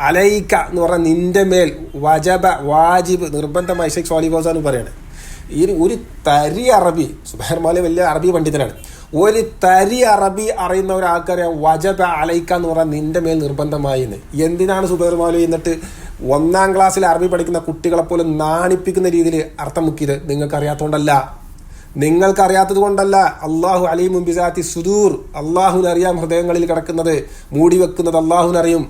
Speaker 1: അലൈക എന്ന് പറഞ്ഞാൽ നിന്റെ മേൽ, വജബ വാജിബ് നിർബന്ധമായി, ഷെയ്ഖ് സ്വാലി ഫൗസാനും പറയാണ്. ഈ ഒരു തരി അറബി, സുബ്ഹാൻ മാലി വലിയ അറബി പണ്ഡിതനാണ്, ഒരു തരി അറബി അറിയുന്ന ഒരാൾക്കറിയാം വജബ അലൈക്ക എന്ന് പറഞ്ഞാൽ നിന്റെ മേൽ നിർബന്ധമായി എന്ന്. എന്തിനാണ് സുബൈർ മൗലവി എന്നിട്ട് 1ാം ക്ലാസ്സിൽ അറബി പഠിക്കുന്ന കുട്ടികളെ പോലും നാണിപ്പിക്കുന്ന രീതിയിൽ അർത്ഥം മുക്കിയത്? നിങ്ങൾക്കറിയാത്തത് കൊണ്ടല്ല. അള്ളാഹു അലീമുൻ ബിസാത്തി സുദൂർ, അള്ളാഹുവിനറിയാം ഹൃദയങ്ങളിൽ കിടക്കുന്നത്, മൂടി വെക്കുന്നത് അള്ളാഹുവിനറിയും.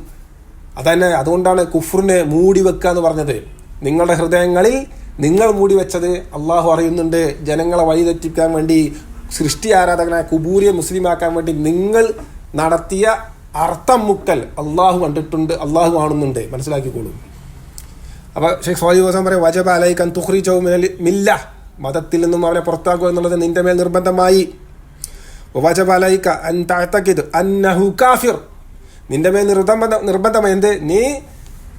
Speaker 1: അതന്നെ, അതുകൊണ്ടാണ് കുഫ്റിനെ മൂടി വെക്കുക എന്ന് പറഞ്ഞത്. നിങ്ങളുടെ ഹൃദയങ്ങളിൽ നിങ്ങൾ മൂടി വെച്ചത് അള്ളാഹു അറിയുന്നുണ്ട്. ജനങ്ങളെ വഴിതെറ്റിക്കാൻ വേണ്ടി, സൃഷ്ടി ആരാധകനായ കുബൂരിയെ മുസ്ലിമാക്കാൻ വേണ്ടി നിങ്ങൾ നടത്തിയ അർത്ഥം മുക്കൽ അള്ളാഹു കണ്ടിട്ടുണ്ട്, അള്ളാഹു കാണുന്നുണ്ട്, മനസ്സിലാക്കിക്കോളൂ. അപ്പോൾ ഷെയ്ഖ് സ്വാലി ഫൗസാൻ പറയും, വജബ അലൈക അൻ തുഖ്രിജഹു മിനൽ മില്ല, മതത്തിൽ നിന്നും അവനെ പുറത്താക്കുക എന്നുള്ളത് നിന്റെ മേൽ നിർബന്ധമായി. വജബ അലൈക അൻ തഅതഖിദ് അന്നഹു കാഫിർ, നിന്റെ മേൽ നിർബന്ധമായി എന്ത്? നീ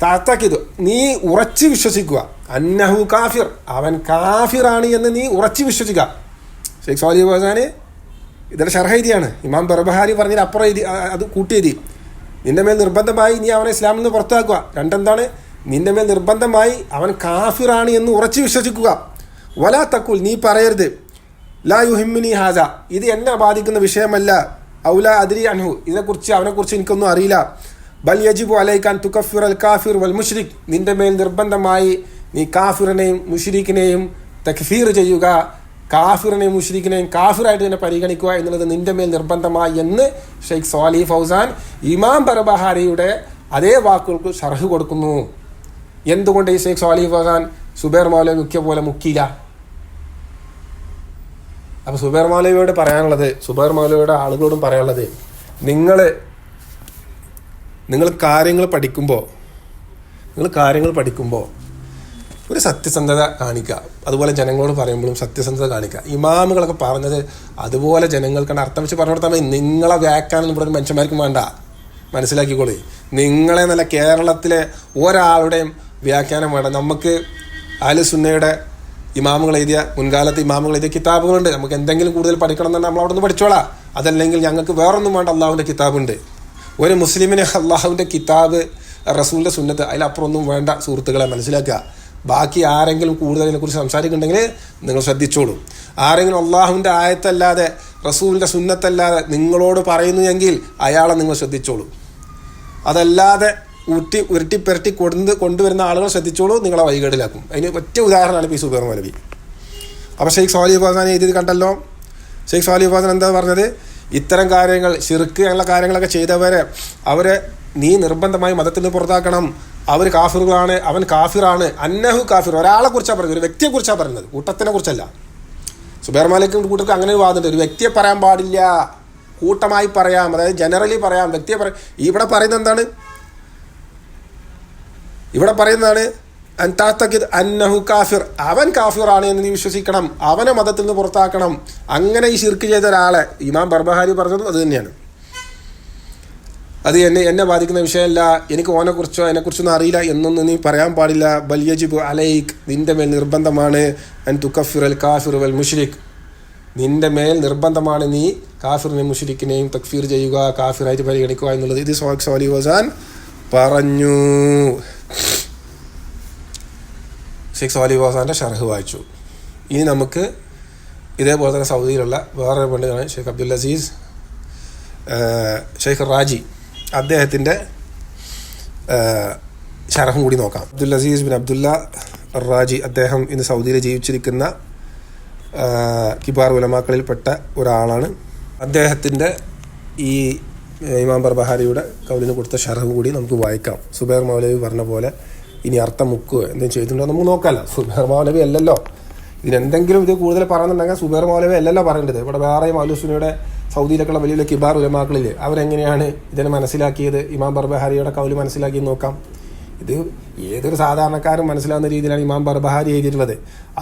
Speaker 1: തഅതഖിദ്, നീ ഉറച്ചു വിശ്വസിക്കുക, അന്നഹു കാഫിർ, അവൻ കാഫിറാണ് എന്ന് നീ ഉറച്ചു വിശ്വസിക്കുക. ഷെയ്ഖ് സ്വാലി ഫൗസാന് ഇതൊരു ഷർഹ് എഴുതിയാണ്. ഇമാം ബർബഹാരി പറഞ്ഞതിന് അപ്പുറം എഴുതി, അത് കൂട്ടി എഴുതി. നിന്റെ മേൽ നിർബന്ധമായി നീ അവനെ ഇസ്ലാമിൽ നിന്ന് പുറത്താക്കുക. രണ്ടെന്താണ്? നിന്റെ മേൽ നിർബന്ധമായി അവൻ കാഫിറാണ് എന്ന് ഉറച്ചു വിശ്വസിക്കുക. വലാ തഖുൽ, നീ പറയരുത്, ലാ യുഹിമ്മിനി ഹാസ, ഇത് എന്നെ ബാധിക്കുന്ന വിഷയമല്ല, ഔല അദ്രി അൻഹു, ഇതിനെക്കുറിച്ച് അവനെക്കുറിച്ച് എനിക്കൊന്നും അറിയില്ല. ബൽ യജിബു അലൈക അൻ തുകഫിറ അൽ കാഫിർ വൽ മുശ്രിക്, നിന്റെ മേൽ നിർബന്ധമായി നീ കാഫിറിനെയും മുശ്രിക്കിനെയും തക്ഫീർ ചെയ്യുക, കാഫിറിനെയും മുശ്രിക്കിനെയും കാഫിറായിട്ട് തന്നെ പരിഗണിക്കുക എന്നുള്ളത് നിന്റെ മേൽ നിർബന്ധമായി എന്ന് ഷെയ്ഖ് സ്വാലി ഫൗസാൻ ഇമാം ബർബഹാരിയുടെ അതേ വാക്കുകൾക്ക് ഷർഹ് കൊടുക്കുന്നു. എന്തുകൊണ്ട് ഈ ഷെയ്ഖ് സ്വാലി ഫൗസാൻ സുബൈർ മൗലവി മുഖ്യ പോലെ മുക്കിയില്ല? അപ്പോൾ സുബൈർ മൗലവിയോട് പറയാനുള്ളത്, സുബൈർ മൗലവിയുടെ ആളുകളോടും പറയാനുള്ളത്, നിങ്ങൾ കാര്യങ്ങൾ പഠിക്കുമ്പോൾ ഒരു സത്യസന്ധത കാണിക്കുക. അതുപോലെ ജനങ്ങളോട് പറയുമ്പോഴും സത്യസന്ധത കാണിക്കുക. ഇമാമുകളൊക്കെ പറഞ്ഞത് അതുപോലെ ജനങ്ങൾക്കാണ് അർത്ഥം വെച്ച് പറഞ്ഞു കൊടുത്താൽ മതി. നിങ്ങളെ വ്യാഖ്യാനം ഇവിടെ ഒരു മനുഷ്യന്മാർക്കും വേണ്ട, മനസ്സിലാക്കിക്കോളി. നിങ്ങളെ നല്ല കേരളത്തിലെ ഒരാളുടെയും വ്യാഖ്യാനം വേണ്ട. നമുക്ക് അഹ്ലു സുന്നയുടെ മുൻകാലത്ത് ഇമാമുകൾ എഴുതിയ കിതാബുകളുണ്ട്. നമുക്ക് എന്തെങ്കിലും കൂടുതൽ പഠിക്കണം എന്നുണ്ടെങ്കിൽ നമ്മൾ അവിടെ നിന്ന് പഠിച്ചോളാം. അതല്ലെങ്കിൽ ഞങ്ങൾക്ക് വേറൊന്നും വേണ്ട, അള്ളാഹുവിൻ്റെ കിതാബുണ്ട്. ഒരു മുസ്ലിമിന് അള്ളാഹുവിൻ്റെ കിതാബ്, റസൂലിൻ്റെ സുന്നത്ത്, അതിലപ്പുറം ഒന്നും വേണ്ട സുഹൃത്തുക്കളെ, മനസ്സിലാക്കുക. ബാക്കി ആരെങ്കിലും കൂടുതൽ ഇതിനെക്കുറിച്ച് സംസാരിക്കുന്നുണ്ടെങ്കിൽ നിങ്ങൾ ശ്രദ്ധിച്ചോളൂ. ആരെങ്കിലും അള്ളാഹുവിൻ്റെ ആയത്തല്ലാതെ റസൂലിൻ്റെ സുന്നത്തല്ലാതെ നിങ്ങളോട് പറയുന്നു എങ്കിൽ അയാളെ നിങ്ങൾ ശ്രദ്ധിച്ചോളൂ. അതല്ലാതെ ഉരുട്ടിപ്പെരട്ടി കൊണ്ടുവരുന്ന ആളുകൾ ശ്രദ്ധിച്ചോളൂ, നിങ്ങളെ വഴികേടിലാക്കും. അതിന് ഒറ്റ ഉദാഹരണമാണ് ഇപ്പോൾ ഈ സുബൈർ മൗലവി. അപ്പോൾ ഷെയ്ഖ് സ്വാലി ഫൗസാൻ എഴുതി കണ്ടല്ലോ. ഷെയ്ഖ് സ്വാലി ഫൗസാൻ എന്താ പറഞ്ഞത്? ഇത്തരം കാര്യങ്ങൾ, ശിർക്ക് അങ്ങനെയുള്ള കാര്യങ്ങളൊക്കെ ചെയ്തവരെ അവരെ നീ നിർബന്ധമായി മതത്തിൽ നിന്ന് പുറത്താക്കണം. അവർ കാഫിറുകളാണ്, അവൻ കാഫിറാണ്, അന്നഹു കാഫിർ. ഒരാളെ കുറിച്ചാണ് പറയുന്നത്, ഒരു വ്യക്തിയെ കുറിച്ചാണ് പറയുന്നത്, കൂട്ടത്തിനെ കുറിച്ചല്ല. സുബൈർ മാലിക്കും കൂട്ടർക്ക് അങ്ങനെ ഒരു വാദമുണ്ട്. ഒരു വ്യക്തിയെ പറയാൻ പാടില്ല, കൂട്ടമായി പറയാം, അതായത് ജനറലി പറയാം, വ്യക്തിയെ പറയാം. ഇവിടെ പറയുന്നതാണ് അന്നഹു കാഫിർ, അവൻ കാഫിറാണ് എന്ന് നീ വിശ്വസിക്കണം, അവനെ മതത്തിൽ നിന്ന് പുറത്താക്കണം. അങ്ങനെ ഈ ശിർക്ക് ചെയ്ത ഒരാളെ ഇമാം ബർബഹാരി പറഞ്ഞതും അത് തന്നെയാണ്. അത് എന്നെ ബാധിക്കുന്ന വിഷയമല്ല, എനിക്ക് ഓനെക്കുറിച്ചോ അതിനെക്കുറിച്ചൊന്നും അറിയില്ല എന്നൊന്നും നീ പറയാൻ പാടില്ല. ബൽ യജിബു അലൈക്, നിന്റെ മേൽ നിർബന്ധമാണ്, അൻ തുകഫിറ അൽ കാഫിർ വൽ മുശ്രിക്, നിന്റെ മേൽ നിർബന്ധമാണ് നീ കാഫിറിനെയും മുശ്രിക്കിനെയും തക്ഫീർ ചെയ്യുക, കാഫിറായിട്ട് പരിഗണിക്കുക എന്നുള്ളത്. ഇത് ഷെയ്ഖ് സ്വാലി ഫൗസാൻ പറഞ്ഞു. ഷെയ്ഖ് സ്വാലി ഫൗസാൻ്റെ ഷർഹ് വായിച്ചു. ഇനി നമുക്ക് ഇതേപോലെ തന്നെ സൗദിയിലുള്ള വേറൊരു പണ്ഡിതനാണ് ഷെയ്ഖ് അബ്ദുൽ അസീസ് ഷെയ്ഖ് റാജി, അദ്ദേഹത്തിൻ്റെ ഷർഹും കൂടി നോക്കാം. Abdul Aziz bin Abdullah Raji, അദ്ദേഹം ഇന്ന് സൗദിയിൽ ജീവിച്ചിരിക്കുന്ന കിബാർ ഉലമാക്കളിൽപ്പെട്ട ഒരാളാണ്. അദ്ദേഹത്തിൻ്റെ ഈ ഇമാം ബർബഹാരിയുടെ കൗലിന് കൊടുത്ത ഷർഹ് കൂടി നമുക്ക് വായിക്കാം. സുബൈർ മൗലവി പറഞ്ഞ പോലെ ഇനി അർത്ഥം മുക്കുക എന്തെങ്കിലും ചെയ്തിട്ടുണ്ടോ നമുക്ക് നോക്കാമല്ലോ. സുബൈർ മൗലവി അല്ലല്ലോ ഇതിനെന്തെങ്കിലും ഇത് കൂടുതൽ പറയുന്നുണ്ടെങ്കിൽ സുബൈർ മൗലവി അല്ലല്ലോ പറയേണ്ടത്. ഇവിടെ വേറെയും മൗലൂസുനിയുടെ സൗദിയിലൊക്കെയുള്ള വലിയ വലിയ കിബാർ ഉലമാക്കളിൽ അവരെങ്ങനെയാണ് ഇതിനെ മനസ്സിലാക്കിയത്, ഇമാം ബർബഹാരിയുടെ കൗല് മനസ്സിലാക്കി നോക്കാം. ഇത് ഏതൊരു സാധാരണക്കാരും മനസ്സിലാവുന്ന രീതിയിലാണ് ഇമാം ബർബഹാരി എഴുതിയിട്ടുള്ളത്.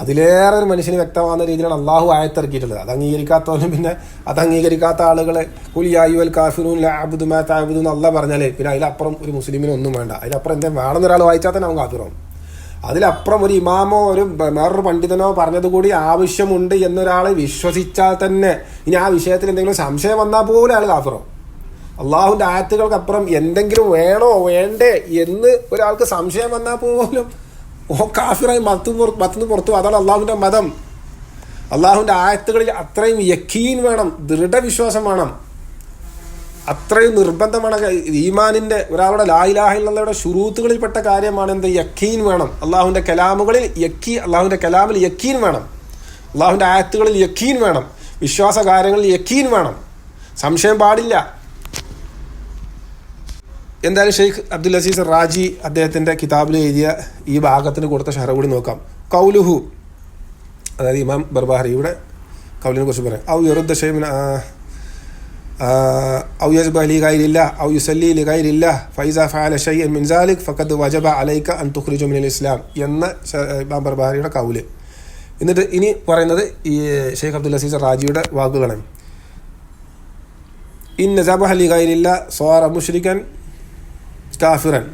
Speaker 1: അതിലേറെ ഒരു മനുഷ്യന് വ്യക്തമാകുന്ന രീതിയിലാണ് അള്ളാഹു ആയത്തിറക്കിയിട്ടുള്ളത്. അത് അംഗീകരിക്കാത്തവനും പിന്നെ അത് അംഗീകരിക്കാത്ത ആളുകളെ കുലിയായുൽ കാഫിറൂൻ ലാ അബ്ദു മാ തഅബുദൂൻ എന്ന് അള്ളാഹ് പറഞ്ഞാലേ പിന്നെ അതിലപ്പുറം ഒരു മുസ്ലിമിന് ഒന്നും വേണ്ട. അതിലപ്പുറം എന്തെങ്കിലും വേണമെന്ന് ഒരാൾ വായിച്ചാൽ തന്നെ അവൻ കാഫിറാവും. അതിലപ്പുറം ഒരു ഇമാമോ ഒരു വേറൊരു പണ്ഡിതനോ പറഞ്ഞത് കൂടി ആവശ്യമുണ്ട് എന്നൊരാൾ വിശ്വസിച്ചാൽ തന്നെ ഇനി ആ വിഷയത്തിൽ എന്തെങ്കിലും സംശയം വന്നാൽ പോലും അയാൾ കാഫിറാവും. അള്ളാഹുവിൻ്റെ ആയത്തുകൾക്കപ്പുറം എന്തെങ്കിലും വേണോ വേണ്ടേ എന്ന് ഒരാൾക്ക് സംശയം വന്നാൽ പോലും കാഫിറായി മത്തുനിന്ന് പുറത്തു. അതാണ് അള്ളാഹുവിൻ്റെ മതം. അള്ളാഹുവിൻ്റെ ആയത്തുകളിൽ അത്രയും യഖീൻ വേണം, ദൃഢവിശ്വാസം വേണം, അത്രയും നിർബന്ധമാണ്. ഈമാനിൻ്റെ ഒരാളുടെ ലാ ഇലാഹ ഇല്ലല്ലാഹയുടെ ശുറൂത്തുകളിൽപ്പെട്ട കാര്യമാണ് എന്ത്? യഖീൻ വേണം. അള്ളാഹുവിൻ്റെ കലാമുകളിൽ അള്ളാഹുവിൻ്റെ കലാമിൽ യഖീൻ വേണം, അള്ളാഹുവിൻ്റെ ആയത്തുകളിൽ യഖീൻ വേണം, വിശ്വാസ കാര്യങ്ങളിൽ യഖീൻ വേണം, സംശയം പാടില്ല. എന്തായാലും ഷെയ്ഖ് അബ്ദുൽ അസീസ് റാജി അദ്ദേഹത്തിൻ്റെ കിതാബിൽ എഴുതിയ ഈ ഭാഗത്തിന് കൊടുത്ത ഷറ കൂടി നോക്കാം. കൗലുഹു, അതായത് ഇമാം ബർബഹാരിയുടെ കൗലിനെ കുറിച്ച് പറയാം. ഔ യറുദ്ദ ഷൈമിൻ ഔ യസ്ബഹ ലിഗൈരില്ലാ ഔ യുസല്ലി ലിഗൈരില്ലാ ഫൈസ ഫഅല ഷൈഅൻ മിൻ സാലിക് ഫഖദ് വജബ അലൈക അൻ തുഖ്രിജ മിനൽ ഇസ്ലാം എന്ന ഇമാം ബർബഹാരിയുടെ കൗല്. എന്നിട്ട് ഇനി പറയുന്നത് ഈ ഷെയ്ഖ് അബ്ദുൽ അസീസ് റാജിയുടെ വാക്കുകളാണ്. ഇന്ന സബഹ ലിഗൈരില്ലാ സ്വാറ മുശ്രികൻ കാഫിറൻ.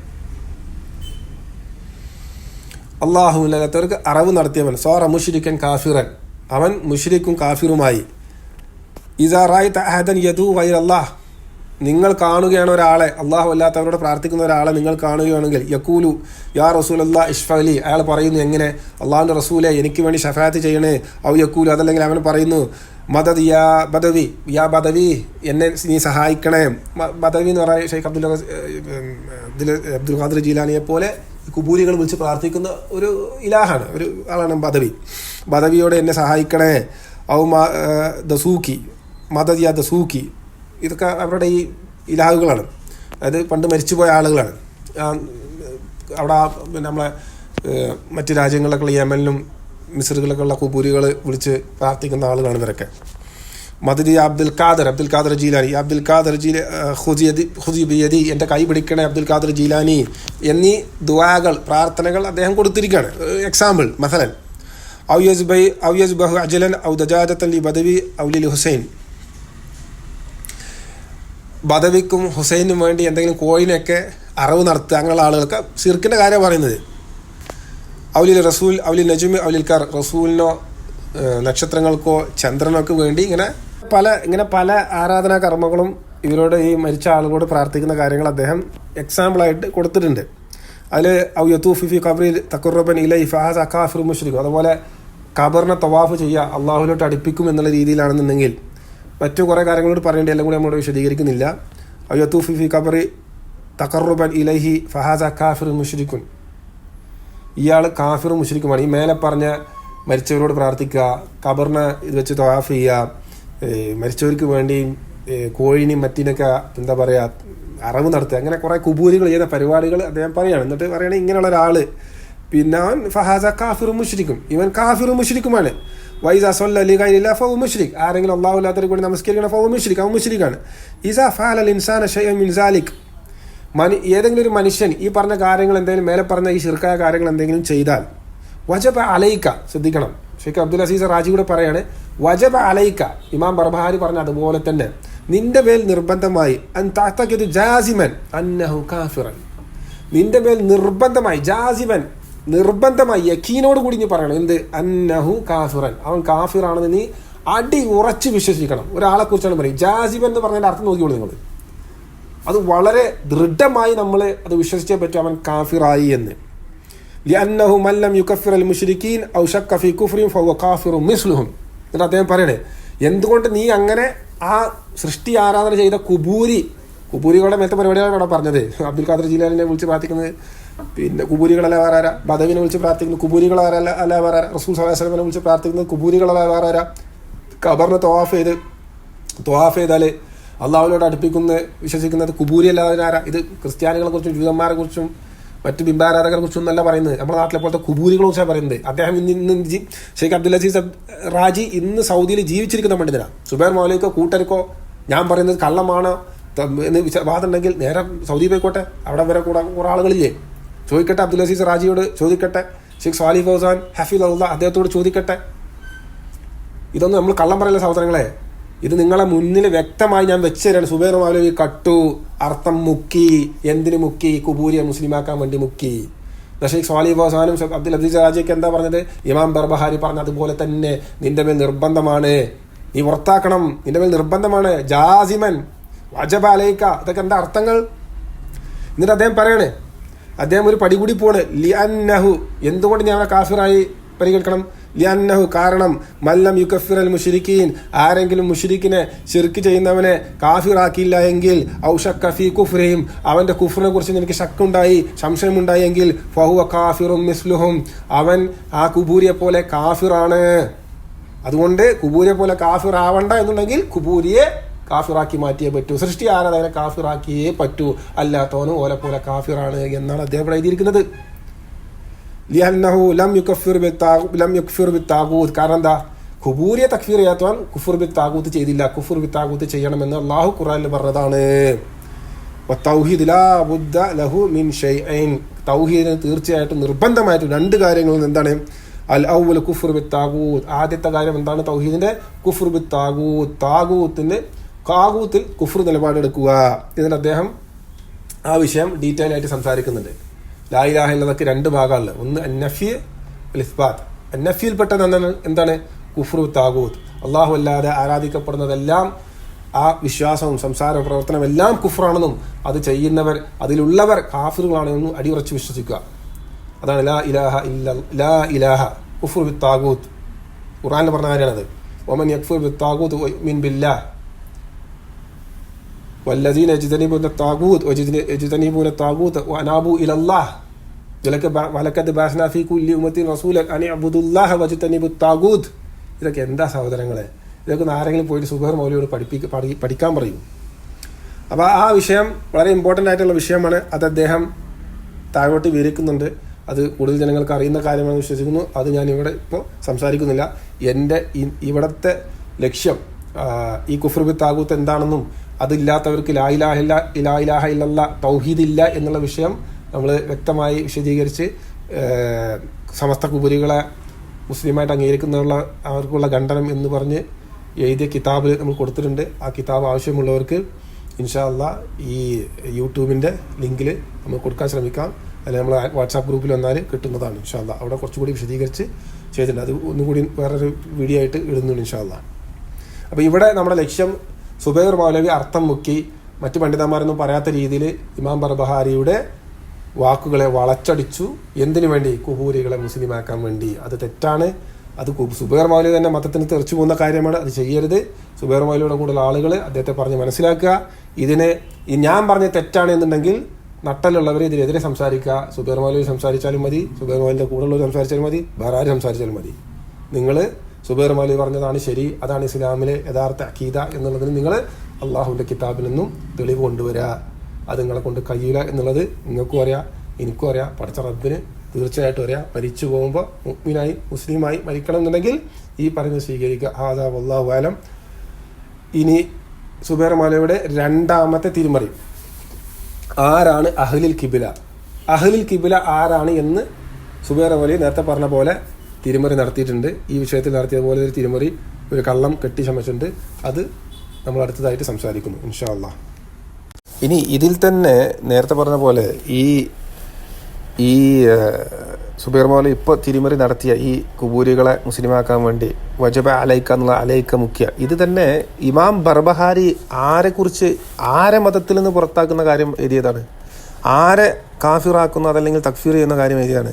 Speaker 1: അള്ളാഹുവിനകത്തവർക്ക് അറിവ് നടത്തിയവൻ സ്വാറ മുശ്രിക്കൻ കാഫിറൻ, അവൻ മുശ്രിക്കും കാഫിറുമായി. ഇസാ റഅയ്ത അഹദൻ യദൂ ഗൈറല്ലാഹ്, നിങ്ങൾ കാണുകയാണ് ഒരാളെ, അള്ളാഹു അല്ലാത്തവരോട് പ്രാർത്ഥിക്കുന്ന ഒരാളെ നിങ്ങൾ കാണുകയാണെങ്കിൽ, യഖൂലു യാ റസൂലല്ലാഹ് ഇശ്ഫഅലി, അയാൾ പറയുന്നു എങ്ങനെ? അള്ളാഹുവിൻ്റെ റസൂലെ എനിക്ക് വേണ്ടി ഷഫാഅത്ത് ചെയ്യണേ. ഔ യഖൂലു, അതല്ലെങ്കിൽ അവൻ പറയുന്നു മദദ് യാ ബദവി, യാ ബദവി എന്നെ നീ സഹായിക്കണേ. ബദവി എന്ന് പറയുന്നത് ഷെയ്ഖ് അബ്ദുൽ ഖാദിർ ജീലാനിയെ പോലെ കുബൂരികൾ വിളിച്ച് പ്രാർത്ഥിക്കുന്ന ഒരു ഇലാഹാണ്, ഒരു ആളാണ് ബദവി. ബദവിയോട് എന്നെ സഹായിക്കണേ. ഔ ദസൂക്കി, മദദ് യാ ദസൂക്കി, ഇതൊക്കെ അവരുടെ ഈ ഇലാഹുകളാണ്. അതായത് പണ്ട് മരിച്ചുപോയ ആളുകളാണ്. അവിടെ നമ്മളെ മറ്റ് രാജ്യങ്ങളിലൊക്കെയുള്ള യമനിലും മിസ്രിലൊക്കെ ഉള്ള കുബൂരികൾ വിളിച്ച് പ്രാർത്ഥിക്കുന്ന ആളുകളാണ് ഇവരൊക്കെ. മദദി അബ്ദുൽ ഖാദർ ജീലാനി, അബ്ദുൽ ഖാദർ ഖുദി ബിയദി, എൻ്റെ കൈ പിടിക്കണേ അബ്ദുൽ ഖാദർ ജീലാനി എന്നീ ദുആകൾ, പ്രാർത്ഥനകൾ അദ്ദേഹം കൊടുത്തിരിക്കുകയാണ്. എക്സാമ്പിൾ മസലൻ ഔ യസ്ബഹു അജ്ലൻ ഔ ദജാജത്തൻ ലി ബദവി ഔ ലിൽ ഹുസൈൻ, ബദവിക്കും ഹുസൈനും വേണ്ടി എന്തെങ്കിലും കോഴിനൊക്കെ അറിവ് നടത്തുക, അങ്ങനെയുള്ള ആളുകൾക്ക് ശിർക്കിൻ്റെ കാര്യം പറയുന്നത്. ഔലിൽ റസൂൽ ഔലിൽ നജുമി ഔലിൽ കർ, റസൂലിനോ നക്ഷത്രങ്ങൾക്കോ ചന്ദ്രനൊക്കെ വേണ്ടി ഇങ്ങനെ പല ആരാധനാ കർമ്മങ്ങളും ഇവരോട് ഈ മരിച്ച ആളുകളോട് പ്രാർത്ഥിക്കുന്ന കാര്യങ്ങൾ അദ്ദേഹം എക്സാമ്പിളായിട്ട് കൊടുത്തിട്ടുണ്ട്. അതിൽ ഔ യതൂഫി ഫി ഖബ്രി തഖറബൻ ഇലൈഹി ഫഹാസ കാഫിർ മുശ്രിക്, അതുപോലെ ഖബറിനെ തവാഫ് ചെയ്യുക അള്ളാഹുവിലോട്ട് അടുപ്പിക്കും എന്നുള്ള രീതിയിലാണെന്നുണ്ടെങ്കിൽ മറ്റു കുറേ കാര്യങ്ങളോട് പറയേണ്ടി എല്ലാം കൂടി നമ്മളോട് വിശദീകരിക്കുന്നില്ല. ഔ യതൂഫി ഫി ഖബ്രി തഖറബൻ ഇലൈഹി ഫഹാസ കാഫിർ മുശ്രിക്കുൻ, ഇയാൾ കാഫിറും മുശ്രിക്കുമാണ്. ഈ മേലെ പറഞ്ഞ മരിച്ചവരോട് പ്രാർത്ഥിക്കുക, ഖബറിനെ ഇത് വെച്ച് തവാഫ് ചെയ്യുക, മരിച്ചവർക്ക് വേണ്ടി കോഴിനെയും മറ്റിനൊക്കെ എന്താ പറയുക അറിവ് നടത്തുക, അങ്ങനെ കുറേ കുബൂരികൾ ചെയ്യുന്ന പരിപാടികൾ അദ്ദേഹം പറയുകയാണ്. എന്നിട്ട് പറയുകയാണെങ്കിൽ ഇങ്ങനെയുള്ള ഒരാൾ പിന്നെ അവൻ ഫഹാസ കാഫിറും മുശ്രിക്കും, ഇവൻ കാഫിറും മുശ്രിക്കുമാണ്. വൈസ സൊല്ല ലിഗൈരില്ലാ ഫഹു മുശ്രിക്, ആരെങ്കിലും അള്ളാഹു അല്ലാത്തവർക്ക് വേണ്ടി നമസ്കരിക്കണം ഫഹു മുശ്രിക്, അവൻ മുശ്രിക്കാണ്. ഇസാ ഫഅലൽ ഇൻസാന ഷൈഅൻ മിൻ സാലിക്, ഏതെങ്കിലും ഒരു മനുഷ്യൻ ഈ പറഞ്ഞ കാര്യങ്ങൾ എന്തെങ്കിലും മേലെ പറഞ്ഞ ഈ ശിർക്കായ കാര്യങ്ങൾ എന്തെങ്കിലും ചെയ്താൽ വജബ അലൈക്ക, ശ്രദ്ധിക്കണം, ഷെയ്ഖ് അബ്ദുൽ അസീസ് റാജി കൂടെ പറയാണ് വജബ അലൈക്ക, ഇമാം ബർബഹാരി പറഞ്ഞ അതുപോലെ തന്നെ നിന്റെ മേൽ നിർബന്ധമായി അൻ തഅതഖിദു ജാസിമൻ അന്നഹു കാഫിറൻ, നിന്റെ മേൽ നിർബന്ധമായി ജാസിമൻ നിർബന്ധമായി യഖീനോട് കൂടി നീ പറയണം എന്ത്? അന്നഹു കാഫിറൻ, അവൻ കാഫിറാണെന്ന് നീ അടി ഉറച്ച് വിശ്വസിക്കണം. ഒരാളെ കുറിച്ചാണ് പറയും ജാസിമൻ എന്ന് പറഞ്ഞതിൻ്റെ അർത്ഥം നോക്കിയോളൂ നിങ്ങൾ. അത് വളരെ ദൃഢമായി നമ്മൾ അത് വിശ്വസിച്ചേ പറ്റും അവൻ കാഫിറായി എന്ന്. ലിഅന്നഹു മൻ ലം യുകഫിറൽ മുശ്രിക്കീൻ ഔ ശക്ക ഫീ കുഫ്രിൻ ഫഹുവ കാഫിറുൻ മിസ്ലുഹും, എന്നിട്ട് അദ്ദേഹം പറയണേ എന്തുകൊണ്ട് നീ അങ്ങനെ ആ സൃഷ്ടി ആരാധന ചെയ്ത കുബൂരികളുടെ മേലത്തെ പരിപാടികളാണ് അവിടെ പറഞ്ഞത്. അബ്ദുൽ ഖാദർ ജീലാനിനെ വിളിച്ച് പ്രാർത്ഥിക്കുന്നത്, പിന്നെ കുബൂരികളല്ല വേറെ ആരാ, ബദവിനെ വിളിച്ച് പ്രാർത്ഥിക്കുന്നത് കുബൂരികളല്ല അല്ല വേറെ ആരാ, റസൂൽ സല്ലല്ലാഹു അലൈഹി വസല്ലമനെ വിളിച്ച് പ്രാർത്ഥിക്കുന്നത് കുബൂരികളല്ല വേറെ ആരാ, ഖബറിനെ ത്വവാഫ് ചെയ്താൽ അള്ളാഹുവിനോട് അടുപ്പിക്കുന്ന വിശ്വസിക്കുന്നത് കുബൂരി അല്ലാതെ ആരാ? ഇത് ക്രിസ്ത്യാനികളെ കുറിച്ചും ജൂതന്മാരെ കുറിച്ചും മറ്റ് ബിംബാരാധകരെ കുറിച്ചും ഒന്നല്ല പറയുന്നത്, നമ്മുടെ നാട്ടിലെ പോലത്തെ കുബൂരികളെ കുറിച്ചാണ് പറയുന്നത്. അദ്ദേഹം ഇന്ന് ഷെയ്ഖ് അബ്ദുൽ അസീസ് റാജി ഇന്ന് സൗദിയിൽ ജീവിച്ചിരിക്കുന്ന പണ്ഡിതനാണ്. സുബൈർ മൗലവിക്കോ കൂട്ടർക്കോ ഞാൻ പറയുന്നത് കള്ളമാണ് എന്ന് വാദമുണ്ടെങ്കിൽ നേരെ സൗദി പോയിക്കോട്ടെ, അവിടെ വരെ കുറെ ആളുകളില്ലേ, ചോദിക്കട്ടെ. അബ്ദുൽ അസീസ് റാജിയോട് ചോദിക്കട്ടെ, ഷെയ്ഖ് സ്വാലിഹ് ഫൗസാൻ ഹഫീദുല്ലാഹ് അദ്ദേഹത്തോട് ചോദിക്കട്ടെ. ഇതൊന്നും നമ്മൾ കള്ളം പറയില്ല സഹോദരങ്ങളെ, ഇത് നിങ്ങളെ മുന്നിൽ വ്യക്തമായി ഞാൻ വെച്ചു തരാണ്. സുബൈർ മൗലവി കട്ടു, അർത്ഥം മുക്കി. എന്തിനു മുക്കി? കുബൂരിയെ മുസ്ലിമാക്കാൻ വേണ്ടി മുക്കി. ഷെയ്ഖ് സ്വാലിഹ് ഫൗസാനും അബ്ദുൽ അസീസ് റാജിയൊക്കെ എന്താ പറഞ്ഞത്? ഇമാം ബർബഹാരി പറഞ്ഞ അതുപോലെ തന്നെ നിന്റെ മേൽ നിർബന്ധമാണ്, നീ പുറത്താക്കണം, നിന്റെ മേൽ നിർബന്ധമാണ്, ജാസിമൻ വജബ അലൈക. ഇതൊക്കെ എന്താ അർത്ഥങ്ങൾ? എന്നിട്ട് അദ്ദേഹം പറയണേ, അദ്ദേഹം ഒരു പടി കൂടി പോണ്. ലിഅന്നഹു, എന്തുകൊണ്ട് ഞാൻ അവരെ കാഫിറായി പരിഗണിക്കണം? ലിഅന്നഹു, കാരണം മല്ലം യുകഫിറൽ മുശ്രിക്കീൻ, ആരെങ്കിലും മുശ്രിക്കിനെ ശിർക്ക് ചെയ്യുന്നവനെ കാഫിറാക്കിയില്ല എങ്കിൽ, ഔ ശക്ക ഫീ കുഫ്രിഹിം, അവന്റെ കുഫ്റിനെ കുറിച്ച് നിനക്ക് ശക്കുണ്ടായി, സംശയമുണ്ടായി എങ്കിൽ, ഫഹുവ കാഫിറും മിസ്ലുഹും, അവൻ ആ കുബൂരിയെ പോലെ കാഫിറാണ്. അതുകൊണ്ട് കുബൂരിയെ പോലെ കാഫിർ ആവണ്ട എന്നുണ്ടെങ്കിൽ കുബൂരിയെ കാഫിറാക്കി മാറ്റിയേ പറ്റൂ. സൃഷ്ടി ആരാധകനെ കാഫിറാക്കിയേ പറ്റൂ, അല്ലാത്തവനും ഓലെ പോലെ കാഫിറാണ് എന്നാണ് അദ്ദേഹം എഴുതിയിരിക്കുന്നത്. ലിഅന്നഹു ലം യുക്ഫിർ ബിത്താഗൂത്ത്, കാരണം എന്താ? ഖുബൂരിയെ തക്ഫീർ ചെയ്യാത്തവൻ കുഫർ ബിത്താഗൂത്ത് ചെയ്തില്ല. കുഫർ ബിത്താഗൂത്ത് ചെയ്യണമെന്ന് അള്ളാഹു ഖുർആനിൽ പറഞ്ഞതാണ്. വത്തൗഹീദ് ലാ ബുദ്ദ ലഹു മിൻ ഷൈഇൻ, തൗഹീദിന് തീർച്ചയായിട്ടും നിർബന്ധമായിട്ടും രണ്ട് കാര്യങ്ങൾ. എന്താണ്? അൽ ഔവൽ കുഫർ ബിത്താഗൂത്ത്, ആദ്യത്തെ കാര്യം എന്താണ്? തൗഹീദിന്റെ കുഫർ ബിത്താഗൂത്ത്, താഗൂത്തിൽ കുഫർ നിലപാടെടുക്കുക. ഇതിന് അദ്ദേഹം ആ വിഷയം ഡീറ്റെയിൽ ആയിട്ട് സംസാരിക്കുന്നുണ്ട്. ലാ ഇലാഹ ഇല്ലല്ലാഹ്ക്ക് രണ്ട് ഭാഗമാണ്. ഒന്ന് അന്നഫി അൽ ഇസ്ബാത്ത്. അന്നഫിയിൽപ്പെട്ടത് എന്താണ്? കുഫ്ർ താഗൂത്ത്, അള്ളാഹു അല്ലാതെ ആരാധിക്കപ്പെടുന്നതെല്ലാം ആ വിശ്വാസവും സംസാര പ്രവർത്തനം എല്ലാം കുഫ്റാണെന്നും അത് ചെയ്യുന്നവർ അതിലുള്ളവർ കാഫിറുകളാണെന്നും അടിയുറച്ച് വിശ്വസിക്കുക. അതാണ് ലാ ഇലാഹ കുഫ്ർ താഗൂത്ത്. ഖുർആനിൽ പറഞ്ഞ കാര്യമാണത്. വമൻ യക്ഫുർ ബിത്താഗൂത്ത് വയുമിൻ ബില്ലാഹ് വല്ലദീന യജ്തനിബൂന താഗൂത്ത് വഅനാബു ഇലല്ലാഹ് വലഖദ് ബഅസ്നാ ഫീ കുല്ലി ഉമ്മത്തിൻ റസൂലൻ അൻ ഇഅ്ബുദുല്ലാഹ വജ്തനിബുത് താഗൂത്ത്. ഇതൊക്കെ എന്താ സഹോദരങ്ങളെ? ഇതൊക്കെ ആരെങ്കിലും പോയിട്ട് സുബൈർ മൗലവിയോട് പഠിക്കാൻ പറയും. അപ്പോൾ ആ വിഷയം വളരെ ഇമ്പോർട്ടൻ്റ് ആയിട്ടുള്ള വിഷയമാണ്. അത് അദ്ദേഹം താഴോട്ട് വിവരിക്കുന്നുണ്ട്. അത് കൂടുതൽ ജനങ്ങൾക്ക് അറിയുന്ന കാര്യമാണെന്ന് വിശ്വസിക്കുന്നു. അത് ഞാൻ ഇവിടെ ഇപ്പോൾ സംസാരിക്കുന്നില്ല. എൻ്റെ ഇവിടുത്തെ ലക്ഷ്യം ഈ കുഫ്ർ ബി താഗൂത്ത് എന്താണെന്നും അതില്ലാത്തവർക്ക് ലാ ഇലാഹ ഇല്ലല്ലാഹ് തൗഹീദ് ഇല്ല എന്നുള്ള വിഷയം നമ്മൾ വ്യക്തമായി വിശദീകരിച്ച് സമസ്ത കുബൂരികളെ മുസ്ലിമായിട്ട് അംഗീകരിക്കുന്നതിനുള്ള അവർക്കുള്ള ഖണ്ഡനം എന്ന് പറഞ്ഞ് എഴുതിയ കിതാബിൽ നമ്മൾ കൊടുത്തിട്ടുണ്ട്. ആ കിതാബ് ആവശ്യമുള്ളവർക്ക് ഇൻഷാ അല്ലാഹ് ഈ യൂട്യൂബിൻ്റെ ലിങ്കിൽ നമ്മൾ കൊടുക്കാൻ ശ്രമിക്കാം. അല്ലെങ്കിൽ നമ്മൾ വാട്സാപ്പ് ഗ്രൂപ്പിൽ വന്നാൽ കിട്ടുന്നതാണ് ഇൻഷാ അല്ലാഹ്. അവിടെ കുറച്ചുകൂടി വിശദീകരിച്ച് ചെയ്തിട്ടുണ്ട്. അത് ഒന്നുകൂടി വേറൊരു വീഡിയോ ആയിട്ട് ഇടുന്നുണ്ട് ഇൻഷാ അല്ലാഹ്. അപ്പോൾ ഇവിടെ നമ്മുടെ ലക്ഷ്യം സുബൈർ മൗലവി അർത്ഥം മുക്കി മറ്റു പണ്ഡിതന്മാരൊന്നും പറയാത്ത രീതിയിൽ ഇമാം ബർബഹാരിയുടെ വാക്കുകളെ വളച്ചടിച്ചു. എന്തിനു വേണ്ടി? കുബൂരികളെ മുസ്ലിമാക്കാൻ വേണ്ടി. അത് തെറ്റാണ്. അത് സുബൈർ മൗലവി തന്നെ മതത്തിന് തെറിച്ചു പോകുന്ന കാര്യമാണ്. അത് ചെയ്യരുത്. സുബൈർ മൗലവിയുടെ കൂടുതൽ ആളുകൾ അദ്ദേഹത്തെ പറഞ്ഞ് മനസ്സിലാക്കുക. ഇതിനെ ഞാൻ പറഞ്ഞ തെറ്റാണ് എന്നുണ്ടെങ്കിൽ നട്ടലുള്ളവർ ഇതിനെതിരെ സംസാരിക്കുക. സുബൈർ മൗലവി സംസാരിച്ചാലും മതി, സുബൈർ മൗലവിൻ്റെ കൂടെയുള്ളവർ സംസാരിച്ചാലും മതി, വേറെ ആര് സംസാരിച്ചാലും മതി. നിങ്ങൾ സുബൈർ മൗലവി പറഞ്ഞതാണ് ശരി, അതാണ് ഇസ്ലാമിലെ യഥാർത്ഥ അഖീദ എന്നുള്ളതിന് നിങ്ങൾ അള്ളാഹുവിൻ്റെ കിതാബിൽ നിന്നും തെളിവ് കൊണ്ടുവരിക. അത് നിങ്ങളെ കൊണ്ട് കഴിയില്ല എന്നുള്ളത് നിങ്ങൾക്കും അറിയാം, എനിക്കും അറിയാം, പഠിച്ച റബ്ബിന് തീർച്ചയായിട്ടും അറിയാം. മരിച്ചു പോകുമ്പോൾ മുഅ്മിനായി മുസ്ലിമായി മരിക്കണം എന്നുണ്ടെങ്കിൽ ഈ പറയുന്നത് സ്വീകരിക്കുക. ഹാദാ വല്ലാഹു അലം. ഇനി സുബൈർ മൗലവിയുടെ രണ്ടാമത്തെ തിരുമറി, ആരാണ് അഹ്ലുൽ ഖിബ്ല? അഹ്ലുൽ ഖിബ്ല ആരാണ് എന്ന് സുബൈർ മൗലവി നേരത്തെ പറഞ്ഞ പോലെ തിരുമറി നടത്തിയിട്ടുണ്ട്. ഈ വിഷയത്തിൽ നടത്തിയതുപോലെ ഒരു തിരുമറി, ഒരു കള്ളം കെട്ടി ചമച്ചിട്ടുണ്ട്. അത് നമ്മൾ അടുത്തതായിട്ട് സംസാരിക്കുന്നു ഇൻഷാ അല്ലാഹ്. ഇനി ഇതിൽ തന്നെ നേരത്തെ പറഞ്ഞ പോലെ ഈ സുബൈർ മൗലവി ഇപ്പോൾ തിരുമറി നടത്തിയ ഈ കുബൂരികളെ മുസ്ലിമാക്കാൻ വേണ്ടി വജബ അലൈക്ക എന്നുള്ള അലൈക്ക മുഖ്യ, ഇത് തന്നെ ഇമാം ബർബഹാരി ആരെക്കുറിച്ച് ആരെ മതത്തിൽ നിന്ന് പുറത്താക്കുന്ന കാര്യം എഴുതിയതാണ്. ആരെ കാഫിറാക്കുന്ന അതല്ലെങ്കിൽ തക്ഫീർ ചെയ്യുന്ന കാര്യം എഴുതിയാണ്.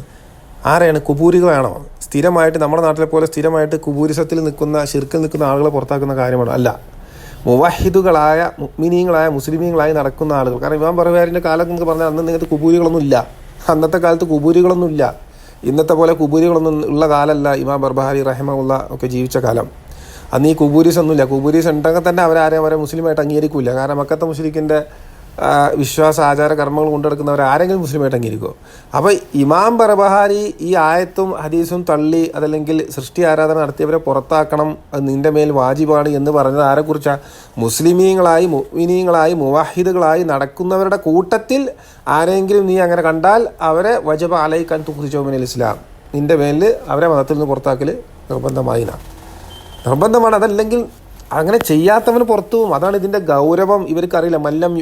Speaker 1: ആരെയാണ്? കുബൂരികളാണോ? സ്ഥിരമായിട്ട് നമ്മുടെ നാട്ടിലെ പോലെ സ്ഥിരമായിട്ട് കുബൂരിസത്തിൽ നിൽക്കുന്ന ഷിർക്കിൽ നിൽക്കുന്ന ആളുകളെ പുറത്താക്കുന്ന കാര്യമാണോ? അല്ല. മുവഹിദുകളായ മുഅ്മിനീങ്ങളായ മുസ്ലിമീങ്ങളായി നടക്കുന്ന ആളുകൾ. കാരണം ഇമാം ബർബഹാരിൻ്റെ കാലം നമുക്ക് പറഞ്ഞാൽ അന്ന് നിങ്ങൾക്ക് കുബൂരികളൊന്നും ഇല്ല. അന്നത്തെ കാലത്ത് കുബൂരികളൊന്നും ഇല്ല. ഇന്നത്തെ പോലെ കുബൂരികളൊന്നും ഉള്ള കാലമല്ല ഇമാം ബർബഹാരി റഹിമഹുള്ള ഒക്കെ ജീവിച്ച കാലം. അന്ന് ഈ കുബൂരീസ് ഒന്നുമില്ല. കുബൂരീസ് ഉണ്ടെങ്കിൽ തന്നെ അവരെ മുസ്ലിമായിട്ട് അംഗീകരിക്കില്ല. കാരണം മക്കത്തെ മുശ്രിക്കിൻ്റെ വിശ്വാസ ആചാര കർമ്മങ്ങൾ കൊണ്ടെടുക്കുന്നവർ ആരെങ്കിലും മുസ്ലിമായിട്ട് അംഗീകരിക്കുമോ? അപ്പോൾ ഇമാം ബർബഹാരി ഈ ആയത്തും ഹദീസും തള്ളി അതല്ലെങ്കിൽ സൃഷ്ടി ആരാധന നടത്തിയവരെ പുറത്താക്കണം, അത് നിൻ്റെ മേൽ വാജിബാണ് എന്ന് പറഞ്ഞത് ആരെക്കുറിച്ചാണ്? മുസ്ലിമീങ്ങളായി മുഅ്മിനീങ്ങളായി മുവഹിദുകളായി നടക്കുന്നവരുടെ കൂട്ടത്തിൽ ആരെങ്കിലും നീ അങ്ങനെ കണ്ടാൽ അവരെ വജബ അലൈക അൻ തുഖ്രിജഹു മിനൽ ഇസ്ലാം, നിൻ്റെ മേലിൽ അവരെ മതത്തിൽ നിന്ന് പുറത്താക്കൽ നിർബന്ധമാണ്. അതല്ലെങ്കിൽ അങ്ങനെ ചെയ്യാത്തവന് പുറത്തു പോകും. അതാണ് ഇതിൻ്റെ ഗൗരവം. ഇവർക്കറിയില്ല. മല്ലം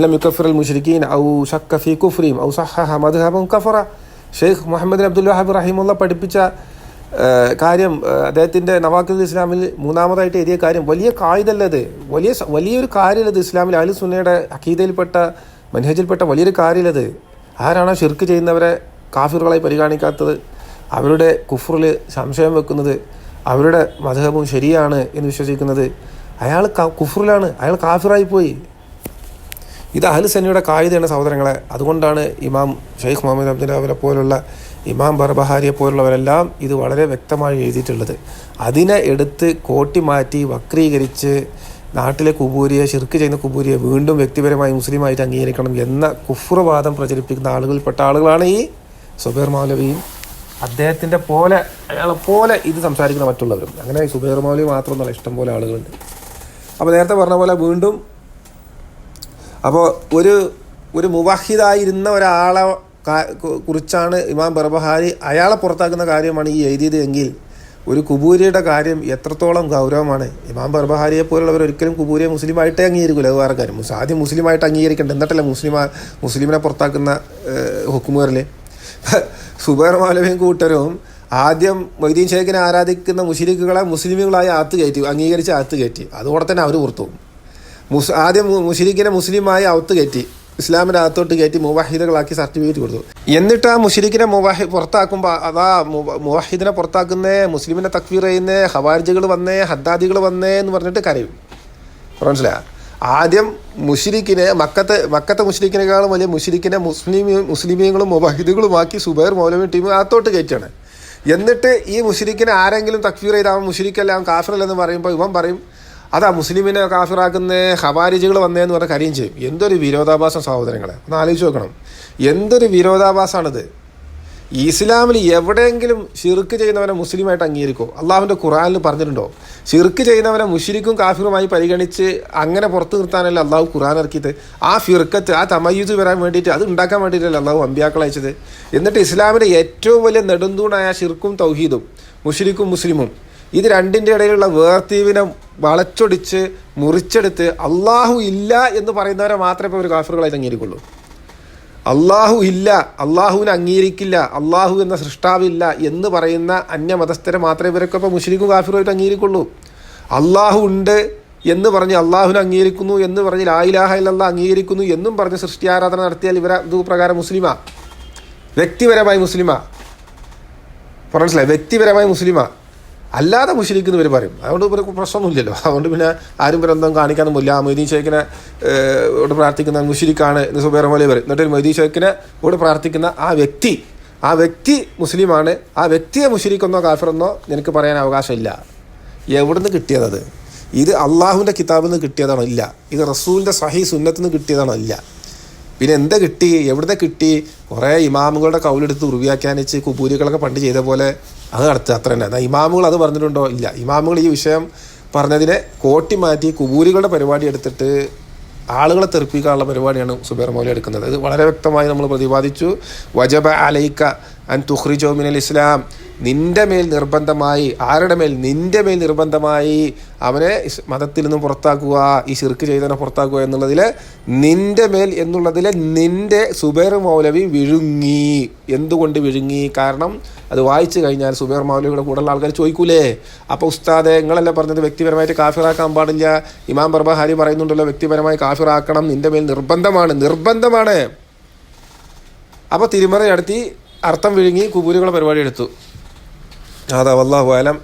Speaker 1: യുക്കഫിറൽ മുശ്രിക്കീൻ ഔ ശക്ക ഫീ കുഫ്രിഹിം ഔ സഹഹ മദ്ഹബൻ കഫറ. ഷെയ്ഖ് മുഹമ്മദ് ബിൻ അബ്ദുൽ വഹാബ് റഹിമഹുള്ള പഠിപ്പിച്ച കാര്യം, അദ്ദേഹത്തിൻ്റെ നവാഖിദുൽ ഇസ്ലാമിൽ മൂന്നാമതായിട്ട് എഴുതിയ കാര്യം, വലിയ കായിദല്ലത്, വലിയൊരു കാര്യമല്ലത്. ഇസ്ലാമിൽ അഹ്ലു സുന്നയുടെ അഖീദയിൽപ്പെട്ട മൻഹജിൽപ്പെട്ട വലിയൊരു കാര്യമല്ലത്. ആരാണോ ഷിർക്ക് ചെയ്യുന്നവരെ കാഫിറുകളായി പരിഗണിക്കാത്തത്, അവരുടെ കുഫറിൽ സംശയം വെക്കുന്നത്, അവരുടെ മദ്ഹബും ശരിയാണ് എന്ന് വിശ്വസിക്കുന്നത്, അയാൾ കുഫറിലാണ്, അയാൾ കാഫിറായിപ്പോയി. ഇത് അഹ്ലു സുന്നയുടെ കായിദയാണ് സഹോദരങ്ങളെ. അതുകൊണ്ടാണ് ഇമാം ഷെയ്ഖ് മുഹമ്മദ് അബ്ദുൽ വഹാബിനെ പോലുള്ള ഇമാം ബർബഹാരിയെ പോലുള്ളവരെല്ലാം ഇത് വളരെ വ്യക്തമായി എഴുതിയിട്ടുള്ളത്. അതിനെ എടുത്ത് കോട്ടി മാറ്റി വക്രീകരിച്ച് നാട്ടിലെ കുബൂരിയെ, ഷിർക്ക് ചെയ്യുന്ന കുബൂരിയെ വീണ്ടും വ്യക്തിപരമായി മുസ്ലിമായിട്ട് അംഗീകരിക്കണം എന്ന കുഫ്റുവാദം പ്രചരിപ്പിക്കുന്ന ആളുകളിൽപ്പെട്ട ആളുകളാണ് ഈ സുബൈർ മൗലവിയും അദ്ദേഹത്തിൻ്റെ പോലെ അയാളെപ്പോലെ ഇത് സംസാരിക്കുന്ന മറ്റുള്ളവരും. അങ്ങനെ സുബൈർ മൗലവി മാത്രമൊന്നുമല്ല, ഇഷ്ടംപോലെ ആളുകളുണ്ട്. അപ്പോൾ നേരത്തെ പറഞ്ഞ പോലെ വീണ്ടും അപ്പോൾ ഒരു മുവഹിദായിരുന്ന ഒരാളെ കുറിച്ചാണ് ഇമാം ബർബഹാരി അയാളെ പുറത്താക്കുന്ന കാര്യമാണ് ഈ എഴുതിയത് എങ്കിൽ ഒരു കുബൂരിയുടെ കാര്യം എത്രത്തോളം ഗൗരവമാണ്. ഇമാം ബർബഹാരിയെ പോലുള്ളവർ ഒരിക്കലും കുബൂരിയെ മുസ്ലിമായിട്ടേ അംഗീകരിക്കില്ല. അത് വേറെ കാര്യം. ആദ്യം മുസ്ലിമായിട്ട് അംഗീകരിക്കേണ്ട, എന്നിട്ടല്ല മുസ്ലിമിനെ പുറത്താക്കുന്ന ഹുക്കുമുകളിൽ. സുബൈർ മൗലവിയും കൂട്ടരും ആദ്യം മൊയ്തീൻ ഷേഖിനെ ആരാധിക്കുന്ന മുശ്രിക്കുകളെ മുസ്ലിമുകളായി അംഗീകരിച്ച് അകത്ത് കയറ്റി. അതുകൂടെ തന്നെ അവർ പുറത്തു പോകും. ആദ്യം മുശ്രിക്കിനെ മുസ്ലിമായി അകത്ത് കയറ്റി, ഇസ്ലാമിൻ്റെ അകത്തോട്ട് കയറ്റി മുവഹിദുകളാക്കി സർട്ടിഫിക്കറ്റ് കൊടുത്തു. എന്നിട്ട് ആ മുശ്രിക്കിനെ പുറത്താക്കുമ്പോൾ അതാ മുവഹിദിനെ പുറത്താക്കുന്നേ, മുസ്ലിമിനെ തക്ഫീർ ചെയ്യുന്നേ, ഖവാരിജുകൾ വന്നേ, ഹദ്ദാദികൾ വന്നേ എന്ന് പറഞ്ഞിട്ട് കരയും. മനസ്സിലായ? ആദ്യം മുശ്രിക്കിനെ മക്കത്തെ മുശ്രിക്കിനേക്കാളും വലിയ മുശ്രിക്കിനെ മുസ്ലിമീങ്ങളും മുവഹിദുകളുമാക്കി സുബൈർ മൗലവി ടീം അകത്തോട്ട് കയറ്റാണ്. എന്നിട്ട് ഈ മുശ്രിക്കിനെ ആരെങ്കിലും തക്ഫീർ ചെയ്ത് അവൻ മുശ്രിക്കല്ല, അവൻ കാഫിറല്ലെന്ന് പറയുമ്പോൾ ഇവൻ പറയും അതാ മുസ്ലിമിനെ കാഫിറാക്കുന്ന ഖവാരിജുകൾ വന്നേന്ന് പറഞ്ഞ കാര്യം ചെയ്യും. എന്തൊരു വിരോധാഭാസം സഹോദരങ്ങളെ, ഒന്ന് ആലോചിച്ച് നോക്കണം. എന്തൊരു വിരോധാഭാസമാണിത്. ഇസ്ലാമിൽ എവിടെയെങ്കിലും ഷിർക്ക് ചെയ്യുന്നവനെ മുസ്ലിമായിട്ട് അംഗീകരിക്കുമോ? അള്ളാഹുവിൻ്റെ ഖുർആനിൽ പറഞ്ഞിട്ടുണ്ടോ? ഷിർക്ക് ചെയ്യുന്നവനെ മുശ്രിക്കും കാഫിറുമായി പരിഗണിച്ച് അങ്ങനെ പുറത്ത് നിർത്താനല്ല അള്ളാഹു ഖുർആൻ ഇറക്കിയിട്ട്. ആ ഫിർക്കത്ത്, ആ തമയ്യുസ് വരാൻ വേണ്ടിയിട്ട്, അത് ഉണ്ടാക്കാൻ വേണ്ടിയിട്ടല്ല അള്ളാഹു അമ്പിയാക്കൾ അയച്ചത്. എന്നിട്ട് ഇസ്ലാമിൻ്റെ ഏറ്റവും വലിയ നെടുന്തൂണായ ഷിർക്കും തൗഹീദും മുശ്രിക്കും മുസ്ലിമും, ഇത് രണ്ടിൻ്റെ ഇടയിലുള്ള വേർതീവിനെ വളച്ചൊടിച്ച് മുറിച്ചെടുത്ത് അള്ളാഹു ഇല്ല എന്ന് പറയുന്നവരെ മാത്രമേ ഇപ്പോൾ ഒരു കാഫിറുകളായിട്ട് അംഗീകരിക്കുള്ളൂ. അള്ളാഹു ഇല്ല, അള്ളാഹുവിനെ അംഗീകരിക്കില്ല, അള്ളാഹു എന്ന സൃഷ്ടാവില്ല എന്ന് പറയുന്ന അന്യമതസ്ഥരെ മാത്രമേ ഇവരൊക്കെ ഇപ്പോൾ മുശ്രിക്കും കാഫിറുമായിട്ട് അംഗീകരിക്കുള്ളൂ. അള്ളാഹു ഉണ്ട് എന്ന് പറഞ്ഞ് അള്ളാഹുവിനെ അംഗീകരിക്കുന്നു എന്ന് പറഞ്ഞ് ലാ ഇലാഹ ഇല്ലല്ലാഹ് അംഗീകരിക്കുന്നു എന്നും പറഞ്ഞ് സൃഷ്ടി ആരാധന നടത്തിയാൽ ഇവരെ ഇത് പ്രകാരം മുസ്ലിമാ, വ്യക്തിപരമായി മുസ്ലിമാ. മനസ്സിലായി? വ്യക്തിപരമായി മുസ്ലിമാ, അല്ലാതെ മുശ്രിക്കുന്നു ഇവർ പറയും. അതുകൊണ്ട് ഇവർക്ക് പ്രശ്നമൊന്നുമില്ലല്ലോ. അതുകൊണ്ട് പിന്നെ ആരും ബന്ധം കാണിക്കാനൊന്നുമില്ല. മൊയ്തീൻ ഷേഖിനെ ഓട് പ്രാർത്ഥിക്കുന്ന മുശ്രിക്കാണ് എന്ന് സുബൈർ മൗലവി പറയും. എന്നിട്ട് മൊയ്തീൻ ഷേഖിനെ ഓട് പ്രാർത്ഥിക്കുന്ന ആ വ്യക്തി മുസ്ലിമാണ്. ആ വ്യക്തിയെ മുശ്രിക്കെന്നോ കാഫിറെന്നോ നിനക്ക് പറയാൻ അവകാശമില്ല. എവിടുന്ന് കിട്ടിയതത്? ഇത് അള്ളാഹുവിൻ്റെ കിതാബിൽ നിന്ന് കിട്ടിയതാണോ? ഇല്ല. ഇത് റസൂലിൻ്റെ സഹീ സുന്നത്തിൽ നിന്ന് കിട്ടിയതാണോ? ഇല്ല. പിന്നെ എന്താ കിട്ടി? എവിടുത്തെ കിട്ടി? കുറേ ഇമാമുകളുടെ കൗലെടുത്ത് ഉറുവ്യാഖ്യാനിച്ച് കുബൂരികളൊക്കെ പണ്ട് ചെയ്ത പോലെ അത് നടത്തുക, അത്ര തന്നെ. ഇമാമുകൾ അത് പറഞ്ഞിട്ടുണ്ടോ? ഇല്ല. ഇമാമുകൾ ഈ വിഷയം പറഞ്ഞതിനെ കോട്ടി മാറ്റി കുബൂരികളുടെ പരിപാടി എടുത്തിട്ട് ആളുകളെ തെറിപ്പിക്കാനുള്ള പരിപാടിയാണ് സുബൈർ മൗലവി എടുക്കുന്നത്. ഇത് വളരെ വ്യക്തമായി നമ്മൾ പ്രതിപാദിച്ചു. വജബ അലൈക അൻ തുഖ്രിജഹു മിനൽ ഇസ്ലാം, നിൻ്റെ മേൽ നിർബന്ധമായി, ആരുടെ മേൽ? നിൻ്റെ മേൽ നിർബന്ധമായി അവനെ മതത്തിൽ നിന്നും പുറത്താക്കുക, ഈ ശിർക്ക് ചെയ്തവനെ പുറത്താക്കുക എന്നുള്ളതിൽ നിൻ്റെ മേൽ എന്നുള്ളതിൽ നിൻ്റെ സുബൈർ മൗലവി വിഴുങ്ങി. എന്തുകൊണ്ട് വിഴുങ്ങി? കാരണം അത് വായിച്ചു കഴിഞ്ഞാൽ സുബൈർ മൗലവിയുടെ കൂടെയുള്ള ആൾക്കാർ ചോദിക്കൂലേ, അപ്പോൾ ഉസ്താദെ നിങ്ങളല്ലേ പറഞ്ഞത് വ്യക്തിപരമായിട്ട് കാഫിറാക്കാൻ പാടില്ല, ഇമാം ബർബഹാരി പറയുന്നുണ്ടല്ലോ വ്യക്തിപരമായി കാഫിറാക്കണം, നിൻ്റെ മേൽ നിർബന്ധമാണ്. അപ്പോൾ തിരുമറി നടത്തി അർത്ഥം വിഴുങ്ങി കുബൂരികളുടെ പരിപാടി എടുത്തു. അതാ വല്ലാഹു അലം.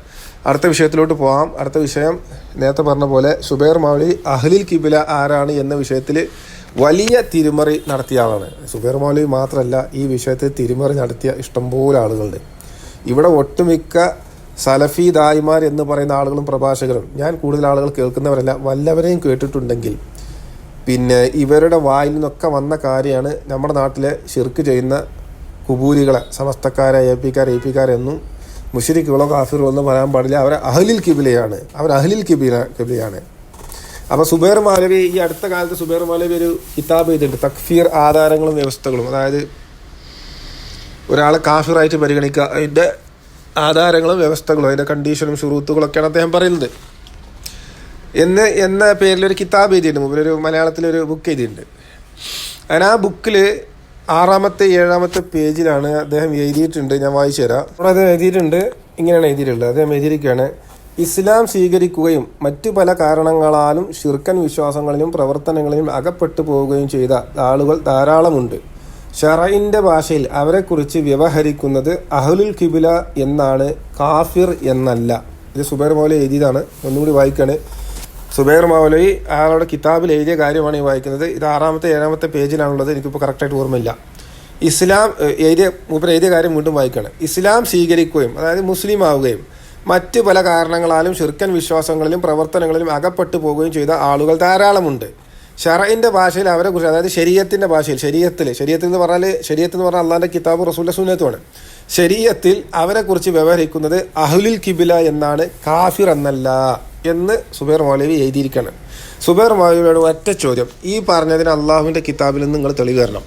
Speaker 1: അടുത്ത വിഷയത്തിലോട്ട് പോകാം. അടുത്ത വിഷയം നേരത്തെ പറഞ്ഞ പോലെ സുബൈർ മൗലവി അഹ്ലുൽ ഖിബ്ല ആരാണ് എന്ന വിഷയത്തിൽ വലിയ തിരിമറി നടത്തിയ ആളാണ്. സുബൈർ മൗലവി മാത്രമല്ല, ഈ വിഷയത്തിൽ തിരിമറി നടത്തിയ ഇഷ്ടംപോലെ ആളുകളുണ്ട്. ഇവിടെ ഒട്ടുമിക്ക സലഫി ദായിമാർ എന്ന് പറയുന്ന ആളുകളും പ്രഭാഷകരും, ഞാൻ കൂടുതൽ ആളുകൾ കേൾക്കുന്നവരല്ല, വല്ലവരെയും കേട്ടിട്ടുണ്ടെങ്കിൽ പിന്നെ ഇവരുടെ വായിൽ നിന്നൊക്കെ വന്ന കാര്യമാണ് നമ്മുടെ നാട്ടിലെ ശിർക്ക് ചെയ്യുന്ന കുബൂരികളെ സമസ്തക്കാരെ എ പിക്കാരെന്നും മുശ്രിക്കുകളോ കാഫിറുകളോ ഒന്നും പറയാൻ പാടില്ല. അവർ അഹ്ലുൽ ഖിബ്ലയാണ്, ഖിബ്ലയാണ്. അപ്പോൾ സുബൈർ മൗലവി ഈ അടുത്ത കാലത്ത് സുബൈർ മൗലവി ഒരു കിതാബ് ചെയ്തിട്ടുണ്ട്, തക്ഫീർ ആധാരങ്ങളും വ്യവസ്ഥകളും. അതായത് ഒരാളെ കാഫിറായിട്ട് പരിഗണിക്കുക, അതിൻ്റെ ആധാരങ്ങളും വ്യവസ്ഥകളും അതിൻ്റെ കണ്ടീഷനും ഷുറൂത്തുകളൊക്കെയാണ് അദ്ദേഹം പറയുന്നത് എന്ന പേരിലൊരു കിതാബ് എഴുതിയിട്ടുണ്ട്. മുമ്പിലൊരു മലയാളത്തിലൊരു ബുക്ക് എഴുതിയിട്ടുണ്ട്. അതിന് ആ ബുക്കിൽ 6-ാമത്തെ 7-ാമത്തെ പേജിലാണ് അദ്ദേഹം എഴുതിയിട്ടുണ്ട്. ഞാൻ വായിച്ചു തരാം. അവിടെ അദ്ദേഹം എഴുതിയിട്ടുണ്ട്, ഇങ്ങനെയാണ് എഴുതിയിട്ടുള്ളത്. അദ്ദേഹം എഴുതിയിരിക്കുകയാണ്: ഇസ്ലാം സ്വീകരിക്കുകയും മറ്റു പല കാരണങ്ങളാലും ശിർക്കൻ വിശ്വാസങ്ങളിലും പ്രവർത്തനങ്ങളിലും അകപ്പെട്ടു പോവുകയും ചെയ്ത ആളുകൾ ധാരാളമുണ്ട്. ഷറഇന്റെ ഭാഷയിൽ അവരെക്കുറിച്ച് വ്യവഹരിക്കുന്നത് അഹ്ലുൽ ഖിബ്ല എന്നാണ്, കാഫിർ എന്നല്ല. ഇത് സുബൈർ മൗലവി എഴുതിയതാണ്. ഒന്നുകൂടി വായിക്കാണ്. സുബൈർ മൗലവി അയാളുടെ കിതാബിൽ എഴുതിയ കാര്യമാണ് ഈ വായിക്കുന്നത്. ഇത് 6-ാമത്തെ 7-ാമത്തെ പേജിലാണുള്ളത്. എനിക്കിപ്പോൾ കറക്റ്റായിട്ട് ഓർമ്മയില്ല. ഇസ്ലാം എഴുതിയ കാര്യം വീണ്ടും വായിക്കാണ്. ഇസ്ലാം സ്വീകരിക്കുകയും, അതായത് മുസ്ലിം ആവുകയും മറ്റ് പല കാരണങ്ങളാലും ശിർക്കൻ വിശ്വാസങ്ങളിലും പ്രവർത്തനങ്ങളിലും അകപ്പെട്ടു പോവുകയും ചെയ്ത ആളുകൾ ധാരാളമുണ്ട്. ഷറഇന്റെ ഭാഷയിൽ അവരെക്കുറിച്ച്, അതായത് ശരീഅത്തിന്റെ ഭാഷയിൽ, ശരീഅത്ത് എന്ന് പറഞ്ഞാൽ അള്ളാഹിന്റെ കിതാബ് റസൂലിന്റെ സുന്നത്തുമാണ്. ശരീഅത്തിൽ അവരെക്കുറിച്ച് വ്യവഹരിക്കുന്നത് അഹ്ലുൽ ഖിബ്ല എന്നാണ്, കാഫിർ എന്നല്ല എന്ന് സുബൈർ മൗലവി എഴുതിയിരിക്കണം. സുബൈർ മൗലവിയോട് ഒറ്റ ചോദ്യം: ഈ പറഞ്ഞതിന് അള്ളാഹുവിൻ്റെ കിതാബിൽ നിന്ന് നിങ്ങൾ തെളിവ് തരണം.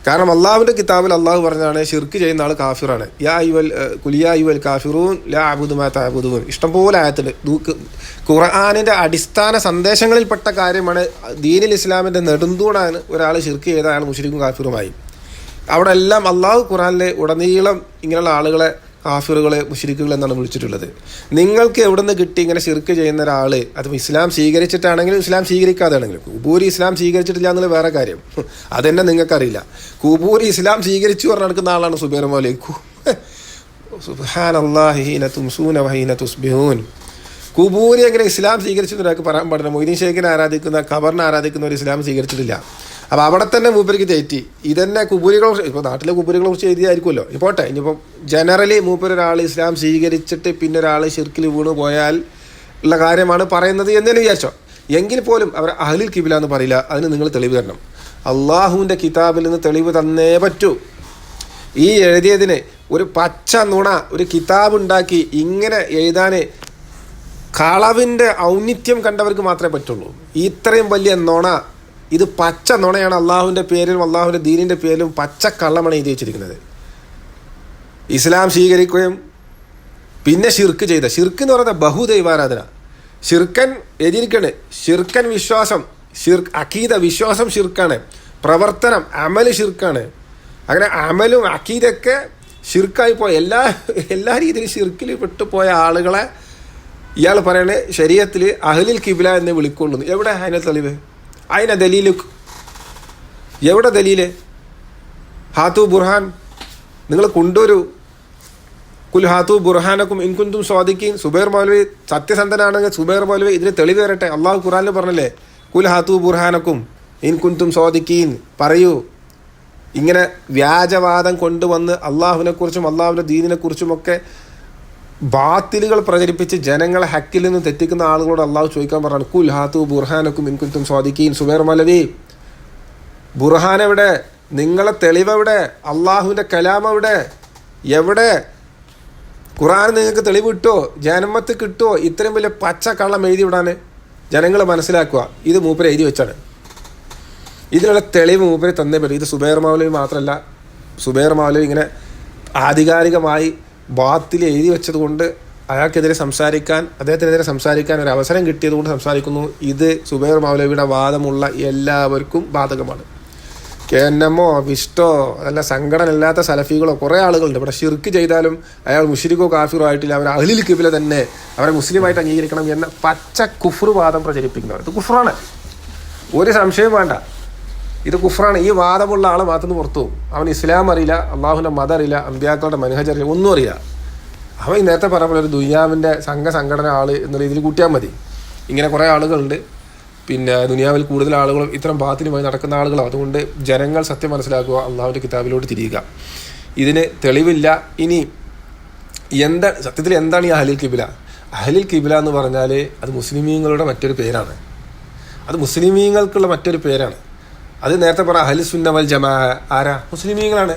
Speaker 1: കാരണം അള്ളാഹുവിൻ്റെ കിതാബിൽ അള്ളാഹു പറഞ്ഞാണ് ഷിർക്ക് ചെയ്യുന്ന ആൾ കാഫിറാണ്. കുലിയാ അയ്യുവൽ കാഫിറൂൻ ലാ അഅ്ബുദു മാ തഅ്ബുദൂൻ. ഇഷ്ടംപോലെ ആയത്തുണ്ട്. ഖുർആനിൻ്റെ അടിസ്ഥാന സന്ദേശങ്ങളിൽപ്പെട്ട കാര്യമാണ്. ദീനുൽ ഇസ്ലാമിൻ്റെ നെടുന്തൂണാണ്. ഒരാൾ ഷിർക്ക് ചെയ്ത അയാൾ മുശ്രിക്കും കാഫിറുമായി. അവിടെ എല്ലാം അള്ളാഹു ഖുർആനിലെ ഉടനീളം ഇങ്ങനെയുള്ള ആളുകളെ കാഫിറുകളെ മുശ്രിക്കുകൾ എന്നാണ് വിളിച്ചിട്ടുള്ളത്. നിങ്ങൾക്ക് എവിടെ നിന്ന് കിട്ടി ഇങ്ങനെ ഷിർക്ക് ചെയ്യുന്ന ഒരാൾ? അത് ഇസ്ലാം സ്വീകരിച്ചിട്ടാണെങ്കിലും ഇസ്ലാം സ്വീകരിക്കാതാണെങ്കിലും. കുബൂരി ഇസ്ലാം സ്വീകരിച്ചിട്ടില്ല എന്നുള്ള വേറെ കാര്യം, അതെന്നെ നിങ്ങൾക്കറിയില്ല. കുബൂരി ഇസ്ലാം സ്വീകരിച്ചു പറഞ്ഞ് നടക്കുന്ന ആളാണ് സുബൈർ മൗലവി. സുബ്ഹാനല്ലാഹി ഹീന തുംസൂന വഹീന തുസ്ബിഹൂൻ. കുബൂരി എങ്ങനെ ഇസ്ലാം സ്വീകരിച്ചു ഒരാൾക്ക് പറയാൻ പാടില്ല. മൊയ്തീൻ ഷേഖിനെ ആരാധിക്കുന്ന, ഖബറിനെ ആരാധിക്കുന്ന ഒരു ഇസ്ലാം സ്വീകരിച്ചിട്ടില്ല. അപ്പോൾ അവിടെ തന്നെ മൂപ്പർക്ക് തെറ്റി. ഇതന്നെ കുബൂരികളെ, ഇപ്പോൾ നാട്ടിലെ കുബൂരികളെ കുറിച്ച് എഴുതിയായിരിക്കുമല്ലോ. ഇപ്പോട്ടെ, ഇനിയിപ്പം ജനറലി മൂപ്പരൊരാൾ ഇസ്ലാം സ്വീകരിച്ചിട്ട് പിന്നെ ഒരാൾ ഷിർക്കിൽ വീണ് പോയാൽ ഉള്ള കാര്യമാണ് പറയുന്നത് എന്നതിന് വിചാരിച്ചോ. എങ്കിൽ പോലും അവർ അഹ്ലുൽ ഖിബ്ല എന്ന് പറയില്ല. അതിന് നിങ്ങൾ തെളിവ് തരണം. അള്ളാഹുവിൻ്റെ കിതാബിൽ നിന്ന് തെളിവ് തന്നേ പറ്റൂ. ഈ എഴുതിയതിന് ഒരു പച്ച നുണ ഒരു കിതാബ് ഉണ്ടാക്കി ഇങ്ങനെ എഴുതാൻ കളവിൻ്റെ ഔന്നിത്യം കണ്ടവർക്ക് മാത്രമേ പറ്റുള്ളൂ. ഇത്രയും വലിയ നുണ, ഇത് പച്ച നുണയാണ്. അള്ളാഹുവിൻ്റെ പേരിലും അള്ളാഹുവിൻ്റെ ദീനിൻ്റെ പേരിലും പച്ച കള്ളമാണ് എഴുതി വെച്ചിരിക്കുന്നത്. ഇസ്ലാം സ്വീകരിക്കുകയും പിന്നെ ഷിർക്ക് ചെയ്ത, ഷിർക്ക് എന്ന് പറയുന്നത് ബഹുദൈവാരാധന. ഷിർക്കൻ എഴുതിയിരിക്കണ്, ഷിർക്കൻ വിശ്വാസം, അഖീദ വിശ്വാസം ഷിർക്കാണ്, പ്രവർത്തനം അമല് ഷിർക്കാണ്. അങ്ങനെ അമലും അഖീദൊക്കെ ഷിർക്കായി പോയ എല്ലാ രീതിയിലും ഷിർക്കിൽ പെട്ടുപോയ ആളുകളെ ഇയാൾ പറയണേ ശരീഅത്തിൽ അഹ്ലുൽ ഖിബ്ല എന്ന് വിളിക്കൊള്ളുന്നു. എവിടെ അതിനെ തെളിവ്? അതിനെ ദലീല് എവിടെ? ദലീല് ഹാത്തു ബുർഹാൻ, നിങ്ങൾ കൊണ്ടുവരൂ. കുൽ ഹാത്തു ബുർഹാനക്കും ഇൻ കുന്തും സ്വാദിഖീൻ. സുബൈർ മൗലവി സത്യസന്ധനാണെങ്കിൽ സുബൈർ മൗലവി ഇതിന് തെളിവ് തരട്ടെ. അള്ളാഹു ഖുർആനിൽ പറഞ്ഞല്ലേ, കുൽ ഹാത്തു ബുർഹാനക്കും ഇൻ കുന്തും സ്വാദിഖീൻ. പറയൂ. ഇങ്ങനെ വ്യാജവാദം കൊണ്ടുവന്ന് അള്ളാഹുവിനെക്കുറിച്ചും അള്ളാഹുവിൻ്റെ ദീനിനെക്കുറിച്ചുമൊക്കെ ബാത്തിലുകൾ പ്രചരിപ്പിച്ച് ജനങ്ങളെ ഹക്കിൽ നിന്ന് തെറ്റിക്കുന്ന ആളുകളോട് അള്ളാഹു ചോദിക്കാൻ പറഞ്ഞാണ്, കുൽ ഹാത്തു ബുർഹാനക്കും ഇൻ കുന്തും സ്വാദിഖീൻ. സുബൈർ മൗലവി, ബുർഹാൻ എവിടെ? നിങ്ങളെ തെളിവെവിടെ? അള്ളാഹുവിൻ്റെ കലാം എവിടെ? ഖുർആൻ നിങ്ങൾക്ക് തെളിവ് കിട്ടുമോ? ജനമത്ത് കിട്ടുമോ? ഇത്രയും വലിയ പച്ച കള്ളം എഴുതി വിടാൻ ജനങ്ങൾ മനസ്സിലാക്കുക. ഇത് മൂപ്പര് എഴുതി വെച്ചാണ്. ഇതിനുള്ള തെളിവ് മൂപ്പര് തന്നേ പറ്റും. ഇത് സുബൈർ മൗലവി മാത്രമല്ല, സുബൈർ മൗലവി ഇങ്ങനെ ആധികാരികമായി ബാത്തിൽ എഴുതി വെച്ചത് കൊണ്ട് അയാൾക്കെതിരെ സംസാരിക്കാൻ, അദ്ദേഹത്തിനെതിരെ സംസാരിക്കാൻ ഒരു അവസരം കിട്ടിയത് കൊണ്ട് സംസാരിക്കുന്നു. ഇത് സുബൈർ മൗലവിയുടെ വാദമുള്ള എല്ലാവർക്കും ബാധകമാണ്. കേന്നമോ വിഷ്ടോ അതല്ല സംഘടനയില്ലാത്ത സലഫികളോ കുറേ ആളുകളുണ്ട്. ഇവിടെ ഷിർക്ക് ചെയ്താലും അയാൾ മുശ്രിക്കോ കാഫിറോ ആയിട്ടില്ല, അവർ അഹ്ലുൽ ഖിബ്ല തന്നെ, അവരെ മുസ്ലിമായിട്ട് അംഗീകരിക്കണം എന്ന പച്ച കുഫ്ർ വാദം പ്രചരിപ്പിക്കുന്നവർ. ഇത് കുഫ്റാണ്, ഒരു സംശയം വേണ്ട. ഇത് കുഫ്റാണ്. ഈ വാദമുള്ള ആളെ മാത്രം പുറത്തു പോകും. അവൻ ഇസ്ലാം അറിയില്ല, അള്ളാഹുവിൻ്റെ മതം അറിയില്ല, അമ്പിയാക്കളുടെ മനഹജ് അറിയില്ല, ഒന്നും അറിയില്ല. അവൻ ഈ നേരത്തെ പറഞ്ഞ പോലെ ഒരു ദുനിയാവിൻ്റെ സംഘടന ആൾ എന്ന രീതിയിൽ കൂട്ടിയാൽ മതി. ഇങ്ങനെ കുറേ ആളുകളുണ്ട്, പിന്നെ ദുനിയാവിൽ കൂടുതൽ ആളുകളും ഇത്തരം ഭാഗത്തിനുമായി നടക്കുന്ന ആളുകളും. അതുകൊണ്ട് ജനങ്ങൾ സത്യം മനസ്സിലാക്കുക, അള്ളാഹുവിൻ്റെ കിതാബിലോട്ട് തിരിയുക. ഇതിന് തെളിവില്ല. ഇനി സത്യത്തിൽ എന്താണ് ഈ അഹ്ലുൽ ഖിബ്ല? അഹ്ലുൽ ഖിബ്ല എന്ന് പറഞ്ഞാൽ അത് മുസ്ലിമീങ്ങളുടെ മറ്റൊരു പേരാണ്. അത് മുസ്ലിമീങ്ങൾക്കുള്ള മറ്റൊരു പേരാണ്. അത് നേരത്തെ പറഞ്ഞ അഹ്ലുസ് സുന്ന വൽ ജമാ ആരാ? മുസ്ലിമീങ്ങളാണ്.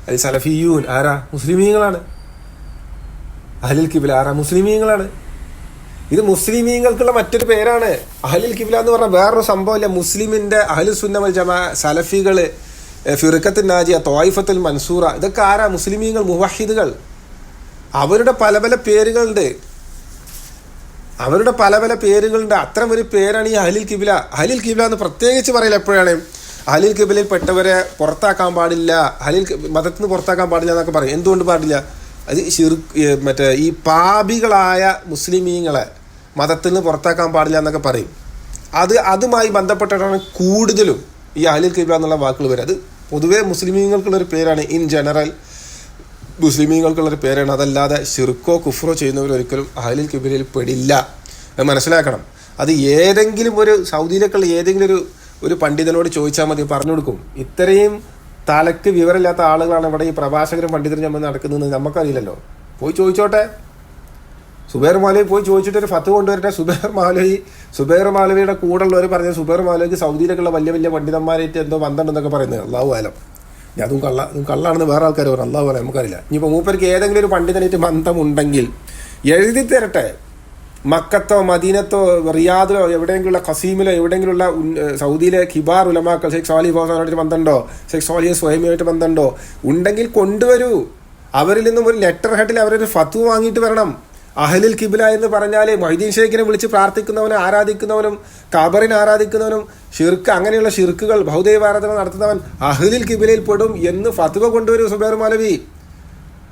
Speaker 1: അത് സലഫിയൂൻ ആരാ? മുസ്ലിമീങ്ങളാണ്. അഹ്ലുൽ ഖിബ്ല ആരാ? മുസ്ലിമീങ്ങളാണ്. ഇത് മുസ്ലിമീങ്ങൾക്കുള്ള മറ്റൊരു പേരാണ്. അഹ്ലുൽ ഖിബ്ല എന്ന് പറഞ്ഞാൽ വേറൊരു സംഭവമില്ല. മുസ്ലിമിൻ്റെ അഹ്ലുസ് സുന്ന വൽ ജമാ, സലഫികൾ, ഫിർഖത്തുൻ നാജിയ, ത്വായിഫത്തുൽ മൻസൂറ, ഇതൊക്കെ ആരാ? മുസ്ലിമീങ്ങൾ, മുവഹിദുകൾ. അവരുടെ പല പല പേരുകളുണ്ട്. അത്തരം ഒരു പേരാണ് ഈ അഹ്ലുൽ ഖിബ്ല. അഹ്ലുൽ ഖിബ്ല എന്ന് പ്രത്യേകിച്ച് പറയില്ല. എപ്പോഴാണ് അഹ്ലുൽ ഖിബ്ലയിൽ പെട്ടവരെ പുറത്താക്കാൻ പാടില്ല, മതത്തിൽ നിന്ന് പുറത്താക്കാൻ പാടില്ല എന്നൊക്കെ പറയും. എന്തുകൊണ്ട് പാടില്ല? അത് മറ്റേ ഈ പാപികളായ മുസ്ലിമീങ്ങളെ മതത്തിൽ നിന്ന് പുറത്താക്കാൻ പാടില്ല എന്നൊക്കെ പറയും. അതുമായി ബന്ധപ്പെട്ടിട്ടാണ് കൂടുതലും ഈ അഹ്ലുൽ ഖിബ്ല എന്നുള്ള വാക്കുകൾ വരും. അത് പൊതുവേ മുസ്ലിമീങ്ങൾക്കുള്ളൊരു പേരാണ്. ഇൻ ജനറൽ മുസ്ലിമീങ്ങൾക്കുള്ളൊരു പേരാണ്. അതല്ലാതെ ശിർക്കോ കുഫ്രോ ചെയ്യുന്നവരൊരിക്കലും അഹ്ലുൽ ഖിബ്ലയിൽ പെടില്ല. അത് മനസ്സിലാക്കണം. അത് ഏതെങ്കിലും ഒരു സൗദിയിലേക്കുള്ള ഏതെങ്കിലും ഒരു പണ്ഡിതനോട് ചോദിച്ചാൽ മതി, പറഞ്ഞു കൊടുക്കും. ഇത്രയും തലക്ക് വിവരമില്ലാത്ത ആളുകളാണ് ഇവിടെ ഈ പ്രഭാഷകരും പണ്ഡിതരും നമ്മൾ നടക്കുന്നത്, നമുക്കറിയില്ലല്ലോ. പോയി ചോദിച്ചോട്ടെ. സുബൈർ മൗലവി പോയി ചോദിച്ചിട്ട് ഒരു ഫത്ത് കൊണ്ടുവരട്ടെ. സുബൈർ മൗലവിയുടെ കൂടെ ഉള്ളവർ പറഞ്ഞത് സുബൈർ മൗലവിക്ക് സൗദിയിലേക്കുള്ള വലിയ വലിയ പണ്ഡിതന്മാരായിട്ട് എന്തോ ബന്ധമുണ്ടെന്നൊക്കെ പറയുന്നത്. അള്ളാഹു ആലം. അതും കള്ളാണെന്ന് വേറെ ആൾക്കാർ പറഞ്ഞു. അള്ളാഹു പറയാം, നമുക്കറിയില്ല. ഇനിയിപ്പോൾ മൂപ്പർക്ക് ഏതെങ്കിലും ഒരു പണ്ഡിതനായിട്ട് ബന്ധമുണ്ടെങ്കിൽ എഴുതി തരട്ടെ. മക്കത്തോ മദീനത്തോ റിയാദിലോ എവിടെയെങ്കിലുള്ള ഖസീമിലോ എവിടെയെങ്കിലുള്ള സൗദിയിലെ കിബാർ ഉലമാക്കൾ ഷെയ്ഖ് സ്വാലിഹ് ഫൗസാനായിട്ട് ബന്ധമുണ്ടോ, ഷെയ്ഖ് സ്വാലിഹ് സ്വഹൈമിയുമായിട്ട് ബന്ധമുണ്ടോ ഉണ്ടെങ്കിൽ കൊണ്ടുവരൂ. അവരിൽ നിന്നും ഒരു ലെറ്റർ ഹെഡിൽ അവരൊരു ഫത്വ വാങ്ങിയിട്ട് വരണം. അഹ്ലുൽ ഖിബ്ല എന്ന് പറഞ്ഞാൽ മൊയ്തീൻ ഷെയ്ഖിനെ വിളിച്ച് പ്രാർത്ഥിക്കുന്നവനും ആരാധിക്കുന്നവനും ഖബറിനെ ആരാധിക്കുന്നവനും ഷിർക്ക്, അങ്ങനെയുള്ള ഷിർക്കുകൾ ബഹുദൈവാരാധന നടത്തുന്നവൻ അഹ്ലുൽ ഖിബ്ലയിൽ പെടും എന്ന് ഫത്വ കൊണ്ടുവരൂ. സുബൈർ മൗലവി,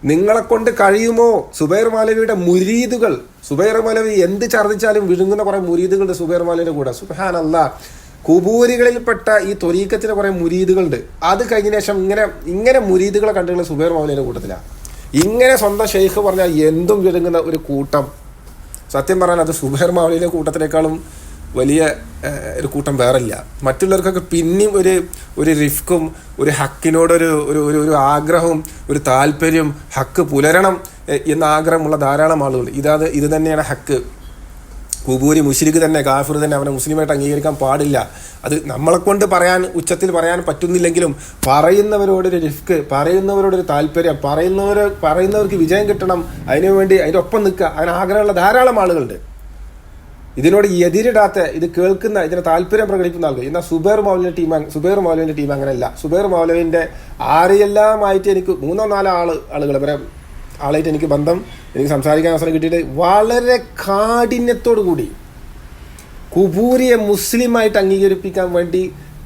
Speaker 1: നിങ്ങളെ കൊണ്ട് കഴിയുമോ? സുബൈർ മൗലവിയുടെ മുരീദുകൾ, സുബൈർ മൗലവി എന്ത് ഛർദ്ദിച്ചാലും വിഴുങ്ങുന്ന കുറെ മുരീദുകളുണ്ട് സുബൈർ മൗലവിയുടെ കൂടെ. സുബ്ഹാനല്ലാഹ്, കുബൂരികളിൽപ്പെട്ട ഈ ത്വരീഖത്തിന് കുറെ മുരീദുകളുണ്ട്. അത് കഴിഞ്ഞ ശേഷം ഇങ്ങനെ മുരീദുകളെ കണ്ടുള്ള സുബൈർ മൗലവിയുടെ കൂട്ടത്തിലാണ്. ഇങ്ങനെ സ്വന്തം ഷെയ്ഖ് പറഞ്ഞാൽ എന്തും വിഴുങ്ങുന്ന ഒരു കൂട്ടം, സത്യം പറഞ്ഞാൽ അത് സുബൈർ മൗലവിയുടെ കൂട്ടത്തിനേക്കാളും വലിയ ഒരു കൂട്ടം വേറില്ല. മറ്റുള്ളവർക്കൊക്കെ പിന്നെയും ഒരു റിഫ്ക്കും ഒരു ഹക്കിനോടൊരു ആഗ്രഹവും ഒരു താല്പര്യം, ഹക്ക് പുലരണം എന്ന ആഗ്രഹമുള്ള ധാരാളം ആളുകൾ. ഇത് തന്നെയാണ് ഹക്ക്. കുബൂരി മുശ്രിക്ക് തന്നെ, കാഫിർ തന്നെ അവനെ മുസ്ലിമായിട്ട് അംഗീകരിക്കാൻ പാടില്ല. അത് നമ്മളെ കൊണ്ട് ഉച്ചത്തിൽ പറയാൻ പറ്റുന്നില്ലെങ്കിലും പറയുന്നവരോടൊരു റിഫ്ക്ക്, പറയുന്നവരോടൊരു താല്പര്യം, പറയുന്നവർക്ക് വിജയം കിട്ടണം, അതിനുവേണ്ടി അതിൻ്റെ ഒപ്പം നിൽക്കുക, അങ്ങനെ ആഗ്രഹമുള്ള ധാരാളം ആളുകളുണ്ട്. ഇതിനോട് എതിരിടാത്ത, ഇത് കേൾക്കുന്ന, ഇതിന് താല്പര്യം പ്രകടിപ്പിക്കുന്ന ആളുകൾ. എന്നാൽ സുബൈർ മൗലവിന്റെ ടീം അങ്ങനെയല്ല. സുബൈർ മൗലവിന്റെ ആരെല്ലാമായിട്ട് എനിക്ക് 3-4 ആളുകൾ വരെ ആളായിട്ട് എനിക്ക് ബന്ധം, എനിക്ക് സംസാരിക്കാൻ അവസരം കിട്ടിയിട്ട് വളരെ കാഠിന്യത്തോടു കൂടി കുബൂരിയെ മുസ്ലിമായിട്ട് അംഗീകരിപ്പിക്കാൻ വേണ്ടി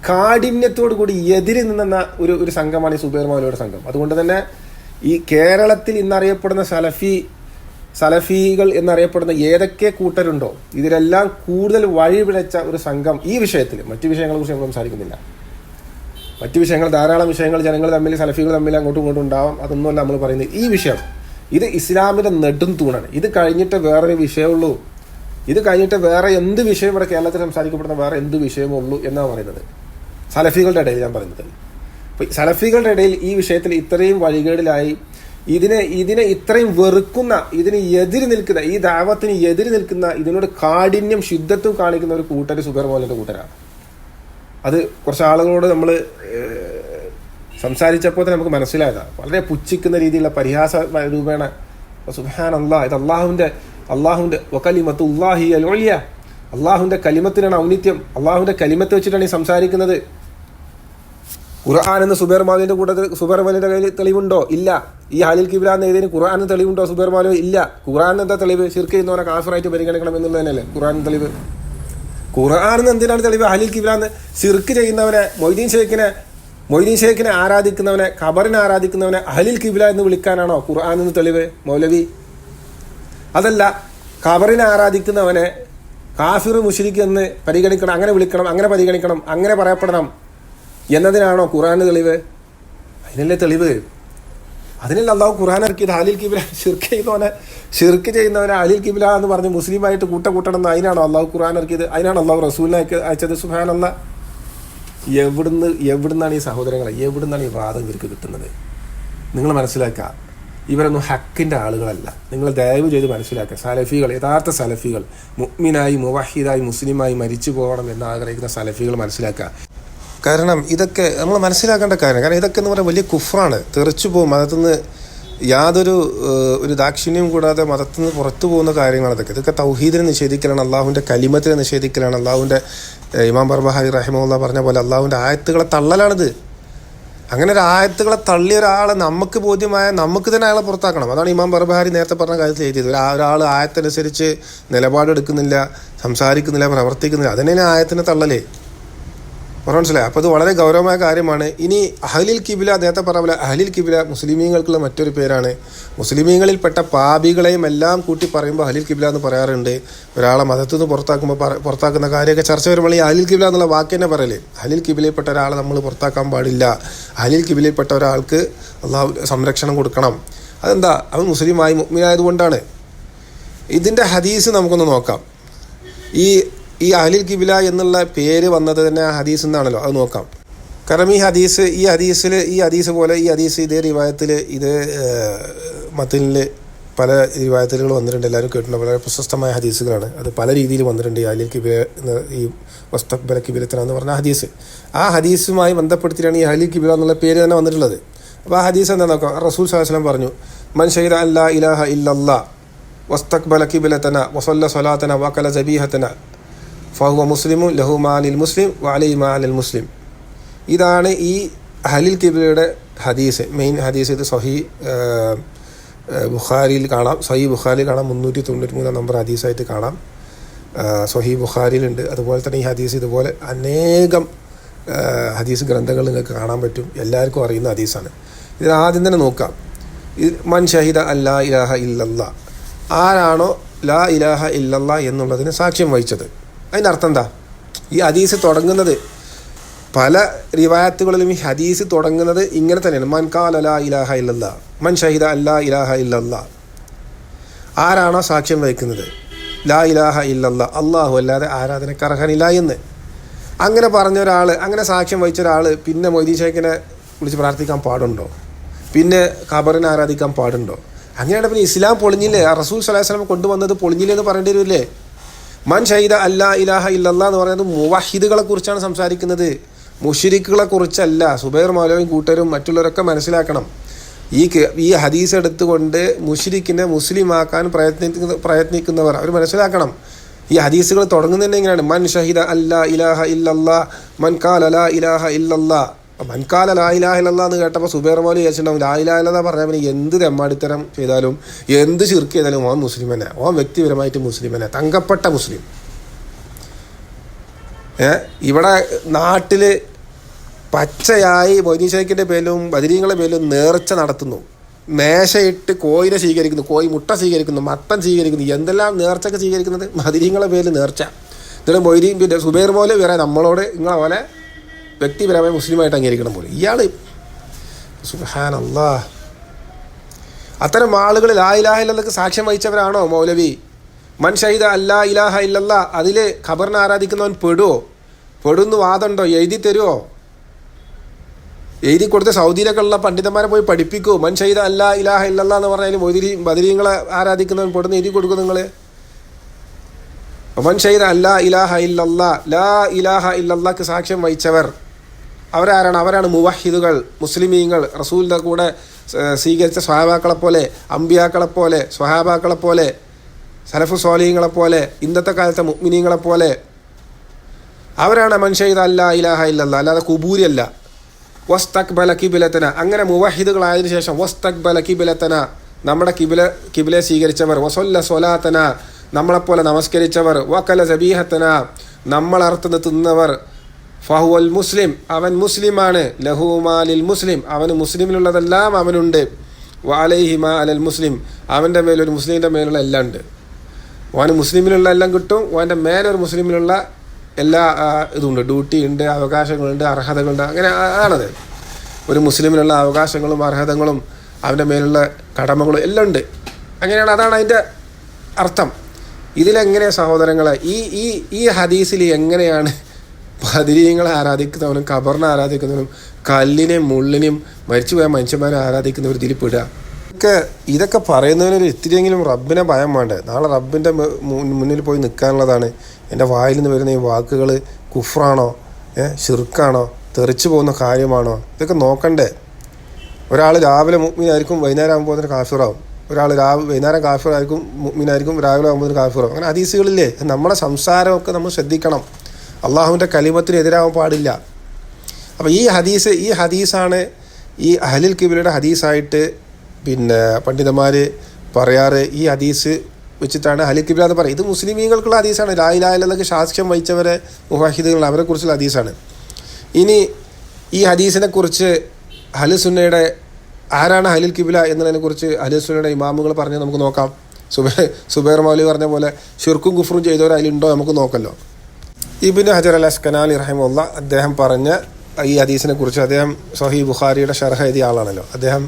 Speaker 1: കാഠിന്യത്തോടു കൂടി എതിരി നിന്ന ഒരു സംഘമാണ് ഈ സുബൈർ മൗലവിയുടെ സംഘം. അതുകൊണ്ട് തന്നെ ഈ കേരളത്തിൽ ഇന്നറിയപ്പെടുന്ന സലഫികൾ എന്നറിയപ്പെടുന്ന ഏതൊക്കെ കൂട്ടരുണ്ടോ ഇതിലെല്ലാം കൂടുതൽ വഴിപിഴച്ച ഒരു സംഘം ഈ വിഷയത്തിൽ. മറ്റു വിഷയങ്ങളെ കുറിച്ച് നമ്മൾ സംസാരിക്കുന്നില്ല. മറ്റു വിഷയങ്ങൾ, ധാരാളം വിഷയങ്ങൾ ജനങ്ങൾ തമ്മിൽ, സലഫികൾ തമ്മിൽ അങ്ങോട്ടും ഇങ്ങോട്ടും ഉണ്ടാവാം. അതൊന്നുമല്ല നമ്മൾ പറയുന്നത്. ഈ വിഷയം ഇത് ഇസ്ലാമിന്റെ നെടും തൂണാണ്. ഇത് കഴിഞ്ഞിട്ട് വേറൊരു വിഷയമുള്ളൂ. ഇത് കഴിഞ്ഞിട്ട് വേറെ എന്ത് വിഷയം ഇവിടെ കേരളത്തിൽ സംസാരിക്കപ്പെടുന്ന വേറെ എന്ത് വിഷയമുള്ളൂ എന്നാണ് പറയുന്നത്. സലഫികളുടെ ഇടയിൽ ഞാൻ പറയുന്നത്. അപ്പം സലഫികളുടെ ഇടയിൽ ഈ വിഷയത്തിൽ ഇത്രയും വഴികേടിലായി, ഇതിനെ ഇത്രയും വെറുക്കുന്ന, ഇതിന് എതിര് നിൽക്കുന്ന, ഈ ദാവത്തിന് എതിര് നിൽക്കുന്ന, ഇതിനോട് കാഠിന്യം ശുദ്ധത്വം കാണിക്കുന്ന ഒരു കൂട്ടർ സുബൈർ മൗലവിന്റെ കൂട്ടരാണ്. അത് കുറച്ച് ആളുകളോട് നമ്മൾ സംസാരിച്ചപ്പോൾ തന്നെ നമുക്ക് മനസ്സിലായതാണ്. വളരെ പുച്ഛിക്കുന്ന രീതിയിലുള്ള പരിഹാസ രൂപേണ. സുബ്ഹാനല്ലാഹ്, ഇത് അള്ളാഹുവിന്റെ വകലിമത്തുല്ലാഹി അൽ ഉലിയ, അള്ളാഹുവിന്റെ കലിമത്തിനാണ് ഔന്നിത്യം. അള്ളാഹുവിന്റെ കലിമത്ത് വെച്ചിട്ടാണ് ഈ സംസാരിക്കുന്നത്. ഖുർആൻ എന്ന് സുബൈർ മൗലവിന്റെ കയ്യിൽ തെളിവുണ്ടോ? ഇല്ല. ഈ അഹ്ലുൽ ഖിബ്ല എന്ന് എഴുതിയതിന് ഖുർആന് തെളിവുണ്ടോ സുബൈർ മൗലവി? ഇല്ല. ഖുർആൻ എന്താ തെളിവ്? ശിർക്ക് ചെയ്യുന്നവനെ കാഫിറായിട്ട് പരിഗണിക്കണം എന്നുള്ളത് തന്നെയല്ലേ ഖുർആൻ തെളിവ്. ഖുർആനിന് എന്തിനാണ് തെളിവ്? അഹ്ലുൽ ഖിബ്ല എന്ന് ശിർക്ക് ചെയ്യുന്നവനെ, മൊയ്തീൻ ഷെയ്ഖിനെ ആരാധിക്കുന്നവനെ, ഖബറിനെ ആരാധിക്കുന്നവനെ അഹ്ലുൽ ഖിബ്ല എന്ന് വിളിക്കാനാണോ ഖുർആൻ എന്ന് തെളിവ് മൗലവി? അതല്ല, ഖബറിനെ ആരാധിക്കുന്നവനെ കാഫിർ മുശ്രിക്ക് എന്ന് പരിഗണിക്കണം, അങ്ങനെ വിളിക്കണം, അങ്ങനെ പരിഗണിക്കണം, അങ്ങനെ പറയപ്പെടണം എന്നതിനാണോ ഖുർആന് തെളിവ്? അതിനല്ലേ തെളിവ്. അതിനല്ല അള്ളാഹു ഖുർആൻ ഇറക്കിയത്. അഹ്ലുൽ കിബ്ല ഷിർക്ക് ചെയ്യുന്നവനെ അഹ്ലുൽ കിബ്ല എന്ന് പറഞ്ഞ് മുസ്ലിമായിട്ട് കൂട്ടണം എന്ന്. അതിനാണോ അള്ളാഹു ഖുർആൻ ഇറക്കിയത്? അതിനാണ് അള്ളാഹു റസൂലിനെ അയച്ചത്? സുബ്ഹാനല്ലാഹ്. എവിടുന്നാണ് ഈ സഹോദരങ്ങളെ, എവിടുന്നാണ് ഈ വാദം ഇവർക്ക് കിട്ടുന്നത്? നിങ്ങൾ മനസ്സിലാക്കുക, ഇവരൊന്നും ഹക്കിൻ്റെ ആളുകളല്ല. നിങ്ങൾ ദയവ് ചെയ്ത് മനസ്സിലാക്കുക. സലഫികൾ, യഥാർത്ഥ സലഫികൾ, മുഅ്മിനായി മുവഹിദായി മുസ്ലിമായി മരിച്ചു പോകണം എന്ന് ആഗ്രഹിക്കുന്ന സലഫികൾ മനസ്സിലാക്കുക. കാരണം ഇതൊക്കെ നമ്മൾ മനസ്സിലാക്കേണ്ട കാര്യം. കാരണം ഇതൊക്കെ എന്ന് പറയുന്നത് വലിയ കുഫ്റാണ്. തെറിച്ചു പോകും മതത്തിൽ നിന്ന്. യാതൊരു ദാക്ഷിണ്യം കൂടാതെ മതത്തിൽ നിന്ന് പുറത്തു പോകുന്ന കാര്യങ്ങളാണ് ഇതൊക്കെ. ഇതൊക്കെ തൗഹീദിനെ നിഷേധിക്കലാണ്, അള്ളാഹുവിൻ്റെ കലിമത്തിനെ നിഷേധിക്കലാണ്, അള്ളാഹുവിൻ്റെ ഇമാം ബർബഹാരി റഹിമഹുല്ലാ പറഞ്ഞ പോലെ അള്ളാഹുവിൻ്റെ ആയത്തുകളെ തള്ളലാണിത്. അങ്ങനെ ഒരു ആയത്തുകളെ തള്ളിയ ഒരാളെ നമുക്ക് ബോധ്യമായ നമുക്ക് തന്നെ അയാളെ പുറത്താക്കണം. അതാണ് ഇമാം ബർബഹാരി നേരത്തെ പറഞ്ഞ കാര്യത്തിൽ എഴുതിയത്. ഒരാൾ ആയത്തനുസരിച്ച് നിലപാടെടുക്കുന്നില്ല, സംസാരിക്കുന്നില്ല, പ്രവർത്തിക്കുന്നില്ല, അതിനെ ആയത്തിനെ തള്ളലേ. മനസ്സിലായി? അപ്പോൾ അത് വളരെ ഗൗരവമായ കാര്യമാണ്. ഇനി അഹ്ലുൽ കിബ്ല, നേരത്തെ പറഞ്ഞ പോലെ അഹ്ലുൽ കിബ്ല മുസ്ലിമീങ്ങൾക്കുള്ള മറ്റൊരു പേരാണ്. മുസ്ലിമീങ്ങളിൽപ്പെട്ട പാപികളെയും എല്ലാം കൂട്ടി പറയുമ്പോൾ അഹ്ലുൽ കിബ്ല എന്ന് പറയാറുണ്ട്. ഒരാളെ മതത്തിൽ നിന്ന് പുറത്താക്കുന്ന കാര്യമൊക്കെ ചർച്ച വരുമ്പോൾ ഈ അഹ്ലുൽ കിബ്ല എന്നുള്ള വാക്ക് തന്നെ പറയലേ. അഹ്ലുൽ കിബ്ലയിൽപ്പെട്ട ഒരാളെ നമ്മൾ പുറത്താക്കാൻ പാടില്ല. അഹ്ലുൽ കിബ്ലയിൽപ്പെട്ട ഒരാൾക്ക് അള്ളാഹു സംരക്ഷണം കൊടുക്കണം. അതെന്താ? അവൻ മുസ്ലിമായി മുഅ്മിനായതുകൊണ്ടാണ്. ഇതിൻ്റെ ഹദീസ് നമുക്കൊന്ന് നോക്കാം. ഈ അഹ്ലുൽ കിബ്ല എന്നുള്ള പേര് വന്നത് തന്നെ ആ ഹദീസ് എന്നാണല്ലോ. അത് നോക്കാം. കാരണം ഈ ഹദീസ് പോലെ ഇതേ റിവായത്തിൽ മത്തിനിൽ പല റിവായത്തുകൾ വന്നിട്ടുണ്ട്. എല്ലാവരും കേട്ടിട്ടുണ്ട്. വളരെ പ്രശസ്തമായ ഹദീസുകളാണ്. അത് പല രീതിയിൽ വന്നിട്ടുണ്ട്. ഈ അഹ്ലുൽ കിബ്ല ഈ വസ്തഖ്ബല കിബ്ലതന എന്ന് പറഞ്ഞ ഹദീസ്, ആ ഹദീസുമായി ബന്ധപ്പെടുത്തിയാണ് ഈ അഹ്ലുൽ കിബ്ല എന്നുള്ള പേര് തന്നെ വന്നിട്ടുള്ളത്. അപ്പോൾ ആ ഹദീസ് എന്താ നോക്കാം. റസൂൽ സ്വല്ലല്ലാഹു അലൈഹി വസല്ലം പറഞ്ഞു, മൻ ഷഹിദ അല്ലാ ഇലാഹ ഇല്ലല്ലാഹ് വസ്തഖ്ബല കിബ്ലതന വസല്ല സ്വലാതന വഅകല സബീഹതന ഫഹുവ മുസ്ലിമുൻ ലഹു മാലിൽ മുസ്ലിം വഅലൈഹി മാലിൽ മുസ്ലിം. ഇതാണ് ഈ അഹ്ലുൽ കിബ്ലയുടെ ഹദീസ്, മെയിൻ ഹദീസ്. ഇത് ബുഖാരിയിൽ കാണാം. സഹീഹ് ബുഖാരിയിൽ കാണാം. 393 നമ്പർ ഹദീസായിട്ട് കാണാം. സഹീഹ് ബുഖാരിയിലുണ്ട്. അതുപോലെ തന്നെ ഈ ഹദീസ് ഇതുപോലെ അനേകം ഹദീസ് ഗ്രന്ഥങ്ങൾ നിങ്ങൾക്ക് കാണാൻ പറ്റും. എല്ലാവർക്കും അറിയുന്ന ഹദീസാണ്. ഇതിന് ആദ്യം തന്നെ നോക്കാം. മൻ ഷഹിദ അല്ലാ ഇലാഹ ഇല്ലല്ലാ, ആരാണോ ലാ ഇലാഹ ഇല്ലല്ലാ എന്നുള്ളതിന് സാക്ഷ്യം വഹിച്ചത്. അതിൻ്റെ അർത്ഥം എന്താ? ഈ ഹദീസ് തുടങ്ങുന്നത് പല റിവായത്തുകളിലും ഈ ഹദീസ് തുടങ്ങുന്നത് ഇങ്ങനെ തന്നെയാണ്. മൻ ഖാല ലാ ഇലാഹ ഇല്ലല്ലാ മൻ ഷഹിദ അല്ലാ ഇലാഹ ഇല്ലല്ലാ. ആരാണോ സാക്ഷ്യം വഹിക്കുന്നത് ലാ ഇലാഹ ഇല്ലല്ലാ, അള്ളാഹു അല്ലാതെ ആരാധനയ്ക്ക് അർഹനില്ല എന്ന്. അങ്ങനെ പറഞ്ഞ ഒരാൾ, അങ്ങനെ സാക്ഷ്യം വഹിച്ച ഒരാൾ പിന്നെ മൊയ്തീൻ ശൈഖിനെ വിളിച്ച് പ്രാർത്ഥിക്കാൻ പാടുണ്ടോ? പിന്നെ ഖബറിനെ ആരാധിക്കാൻ പാടുണ്ടോ? അങ്ങനെയാണ് പിന്നെ ഇസ്ലാം പൊളിഞ്ഞില്ലേ? റസൂൽ സ്വല്ലല്ലാഹു അലൈഹി വസല്ലം കൊണ്ടുവന്നത് പൊളിഞ്ഞില്ലേ എന്ന് പറയേണ്ടി വരില്ലേ? മൻ ഷഹിദ അല്ലാ ഇലാഹ ഇല്ലല്ലാ എന്ന് പറയുന്നത് മുവഹിദുകളെ കുറിച്ചാണ് സംസാരിക്കുന്നത്, മുശ്രിക്കുകളെ കുറിച്ചല്ല. സുബൈർ മൗലവിയും കൂട്ടരും മറ്റുള്ളവരൊക്കെ മനസ്സിലാക്കണം. ഈ ഹദീസ് എടുത്തുകൊണ്ട് മുശ്രിക്കിനെ മുസ്ലിമാക്കാൻ പ്രയത്നിക്കുന്നവർ അവർ മനസ്സിലാക്കണം. ഈ ഹദീസുകൾ തുടങ്ങുന്നതന്നെ എങ്ങനെയാണ്? മൻ ഷഹിദ അല്ലാ ഇലാഹ ഇല്ലല്ലാ മൻ ഖാല ലാ ഇലാഹ ഇല്ലല്ലാ. മൻ ഖാല ലാ ഇലാഹ ഇല്ലല്ലാ എന്ന് കേട്ടപ്പോൾ സുബൈർ മൗലവി വിചാരിച്ചിട്ടുണ്ടാവും ലാ ഇലാഹ ഇല്ലല്ലാ പറഞ്ഞാൽ പിന്നെ എന്ത് തെമ്മാടിത്തരം ചെയ്താലും എന്ത് ശിർക്ക് ചെയ്താലും ഓൻ മുസ്ലിമനെ, ഓൻ വ്യക്തിപരമായിട്ട് മുസ്ലിമനെ, തങ്കപ്പെട്ട മുസ്ലിം. ഇവിടെ നാട്ടിൽ പച്ചയായി മൊയ്തീൻ ശൈഖിൻ്റെ പേരിലും ബദരീങ്ങളുടെ പേരിലും നേർച്ച നടത്തുന്നു. മേശയിട്ട് കോയിനെ സ്വീകരിക്കുന്നു, കോയി മുട്ട സ്വീകരിക്കുന്നു, മട്ടൻ സ്വീകരിക്കുന്നു, എന്തെല്ലാം നേർച്ചയൊക്കെ സ്വീകരിക്കുന്നത് ബദരീങ്ങളുടെ പേരിൽ നേർച്ച. എന്നിട്ട് മൊയ്തീൻ പിന്നെ സുബൈർ പോലെ വേറെ നമ്മളോട് നിങ്ങളെ പോലെ വ്യക്തിപരമായി മുസ്ലിമായിട്ട് അംഗീകരിക്കണം പോലെ. ഇയാൾ സുബ്ഹാനല്ലാഹ്, അത്തരം ആളുകൾ ലാ ഇലാഹ ഇല്ലല്ലാഹ് സാക്ഷ്യം വഹിച്ചവരാണോ മൗലവി? മൻ ഷഹിദ അല്ലാ ഇലാഹ ഇല്ലല്ലാ, അതിൽ ഖബറിനെ ആരാധിക്കുന്നവൻ പെടുന്നു വാദമുണ്ടോ? എഴുതി തരുമോ? എഴുതി കൊടുത്ത് സൗദിയിലൊക്കെ ഉള്ള പണ്ഡിതന്മാരെ പോയി പഠിപ്പിക്കുമോ? മൻ ഷഹിദ അല്ലാ ഇലാഹ ഇല്ലല്ലാ എന്ന് പറഞ്ഞാൽ ബദരീങ്ങളെ ആരാധിക്കുന്നവൻ പെടുന്ന എഴുതി കൊടുക്കും നിങ്ങൾ. മൻ ഷഹിദ അല്ലാ ഇലാഹ ഇല്ലല്ലാ, ലാ ഇലാഹ ഇല്ലല്ലാക്ക് സാക്ഷ്യം വഹിച്ചവർ അവരാരാണ്? അവരാണ് മുവഹിദുകൾ, മുസ്ലിമീങ്ങൾ, റസൂലിൻ്റെ കൂടെ സ്വീകരിച്ച സ്വഹാബാക്കളെപ്പോലെ, അമ്പിയാക്കളെപ്പോലെ, സ്വഹാബാക്കളെപ്പോലെ, സലഫു സ്വാലിഹീങ്ങളെപ്പോലെ, ഇന്നത്തെ കാലത്തെ മുഅ്മിനീങ്ങളെപ്പോലെ അവരാണ് മൻ ഷഹിദ അല്ലാ ഇലാഹ ഇല്ലല്ലാ, അല്ലാതെ കുബൂരിയല്ല. വസ്തഖ്ബല കിബ്ലതന, അങ്ങനെ മുവഹിദുകളായതിനു ശേഷം വസ്തഖ്ബല കിബ്ലതന, നമ്മുടെ കിബ്ലയെ സ്വീകരിച്ചവർ, വസല്ല സ്വലാതന, നമ്മളെപ്പോലെ നമസ്കരിച്ചവർ, വകല സബീഹത്തന, നമ്മളർത്തുന്ന തിന്നവർ, ഫഹുവൽ മുസ്ലിം, അവൻ മുസ്ലിമാണ്, ലഹു മാലിൽ മുസ്ലിം, അവന് മുസ്ലിമിനുള്ളതെല്ലാം അവനുണ്ട്, വഅലൈഹി മാ അലൽ മുസ്ലിം, അവൻ്റെ മേലൊരു മുസ്ലിമിൻ്റെ മേലുള്ള എല്ലാം ഉണ്ട്. അവന് മുസ്ലിമിനുള്ള എല്ലാം കിട്ടും, അവൻ്റെ മേലൊരു മുസ്ലിമിനുള്ള എല്ലാ ഇതുണ്ട്, ഡ്യൂട്ടി ഉണ്ട്, അവകാശങ്ങളുണ്ട്, അർഹതകളുണ്ട്. അങ്ങനെ ആണത്. ഒരു മുസ്ലിമിനുള്ള അവകാശങ്ങളും അർഹതകളും അവൻ്റെ മേലുള്ള കടമകളും എല്ലാം ഉണ്ട്. അങ്ങനെയാണ്, അതാണ് അതിൻ്റെ അർത്ഥം. ഇതിലെങ്ങനെ സഹോദരങ്ങളെ ഈ ഹദീസിൽ എങ്ങനെയാണ് ബദരീങ്ങളെ ആരാധിക്കുന്നവനും ഖബറിനെ ആരാധിക്കുന്നവനും കല്ലിനെയും മുള്ളിനെയും മരിച്ചുപോയ മനുഷ്യന്മാരെ ആരാധിക്കുന്നവർ ഇതിൽ പെടുക? ഇതൊക്കെ പറയുന്നതിനൊരു ഇത്തിരിയെങ്കിലും റബ്ബിനെ ഭയം വേണ്ടേ? നാളെ റബ്ബിൻ്റെ മുന്നിൽ പോയി നിൽക്കാനുള്ളതാണ്. എൻ്റെ വായിൽ നിന്ന് വരുന്ന ഈ വാക്കുകൾ കുഫ്രാണോ, ഷിർക്കാണോ, തെറിച്ചു പോകുന്ന കാര്യമാണോ? ഇതൊക്കെ നോക്കണ്ടേ? ഒരാൾ രാവിലെ മുഅ്മിനായിരിക്കും, വൈകുന്നേരം ആകുമ്പോൾ തന്നെ കാഫിറാവും. ഒരാൾ വൈകുന്നേരം കാഫിറായിരിക്കും, മുഅ്മിനായിരിക്കും, രാവിലെ ആകുമ്പോൾ കാഫിറാവും. അങ്ങനെ ഹദീസുകളില്ലേ? നമ്മുടെ സംസാരമൊക്കെ നമ്മൾ ശ്രദ്ധിക്കണം. അള്ളാഹുവിൻ്റെ കലിമത്തിന് എതിരാവാൻ പാടില്ല. അപ്പോൾ ഈ ഹദീസാണ് ഈ അഹ്ലുൽ ഖിബ്ലയുടെ ഹദീസായിട്ട് പണ്ഡിതന്മാർ പറയാറ്. ഈ ഹദീസ് വെച്ചിട്ടാണ് അഹ്ലുൽ ഖിബ്ല എന്ന് പറയുന്നത്. ഇത് മുസ്ലിമീങ്ങൾക്കുള്ള ഹദീസാണ്. ലാ ഇലാഹ ഇല്ലല്ലാഹ് സാക്ഷ്യം വഹിച്ചവരെ മുവാഹിദുകൾ, അവരെ കുറിച്ചുള്ള ഹദീസാണ്. ഇനി ഈ ഹദീസിനെ കുറിച്ച് അഹ്ലുസുന്നയുടെ ആരാണ് അഹ്ലുൽ ഖിബ്ല എന്നതിനെക്കുറിച്ച് അഹ്ലുസുന്നയുടെ ഇമാമുകൾ പറഞ്ഞ് നമുക്ക് നോക്കാം. സുബൈർ മൗലവി പറഞ്ഞ പോലെ ഷിർക്കും കുഫ്റും ചെയ്തവർ അതിലുണ്ടോ നമുക്ക് നോക്കല്ലോ. ഇബ്നു ഹജർ അൽ അസ്ഖലാനി റഹിമഹുല്ലാഹ് അദ്ദേഹം പറഞ്ഞ ഈ ഹദീസിനെ കുറിച്ച്, അദ്ദേഹം സ്വഹീഹ് ബുഖാരിയുടെ ഷർഹ് എഴുതിയ ആളാണല്ലോ, അദ്ദേഹം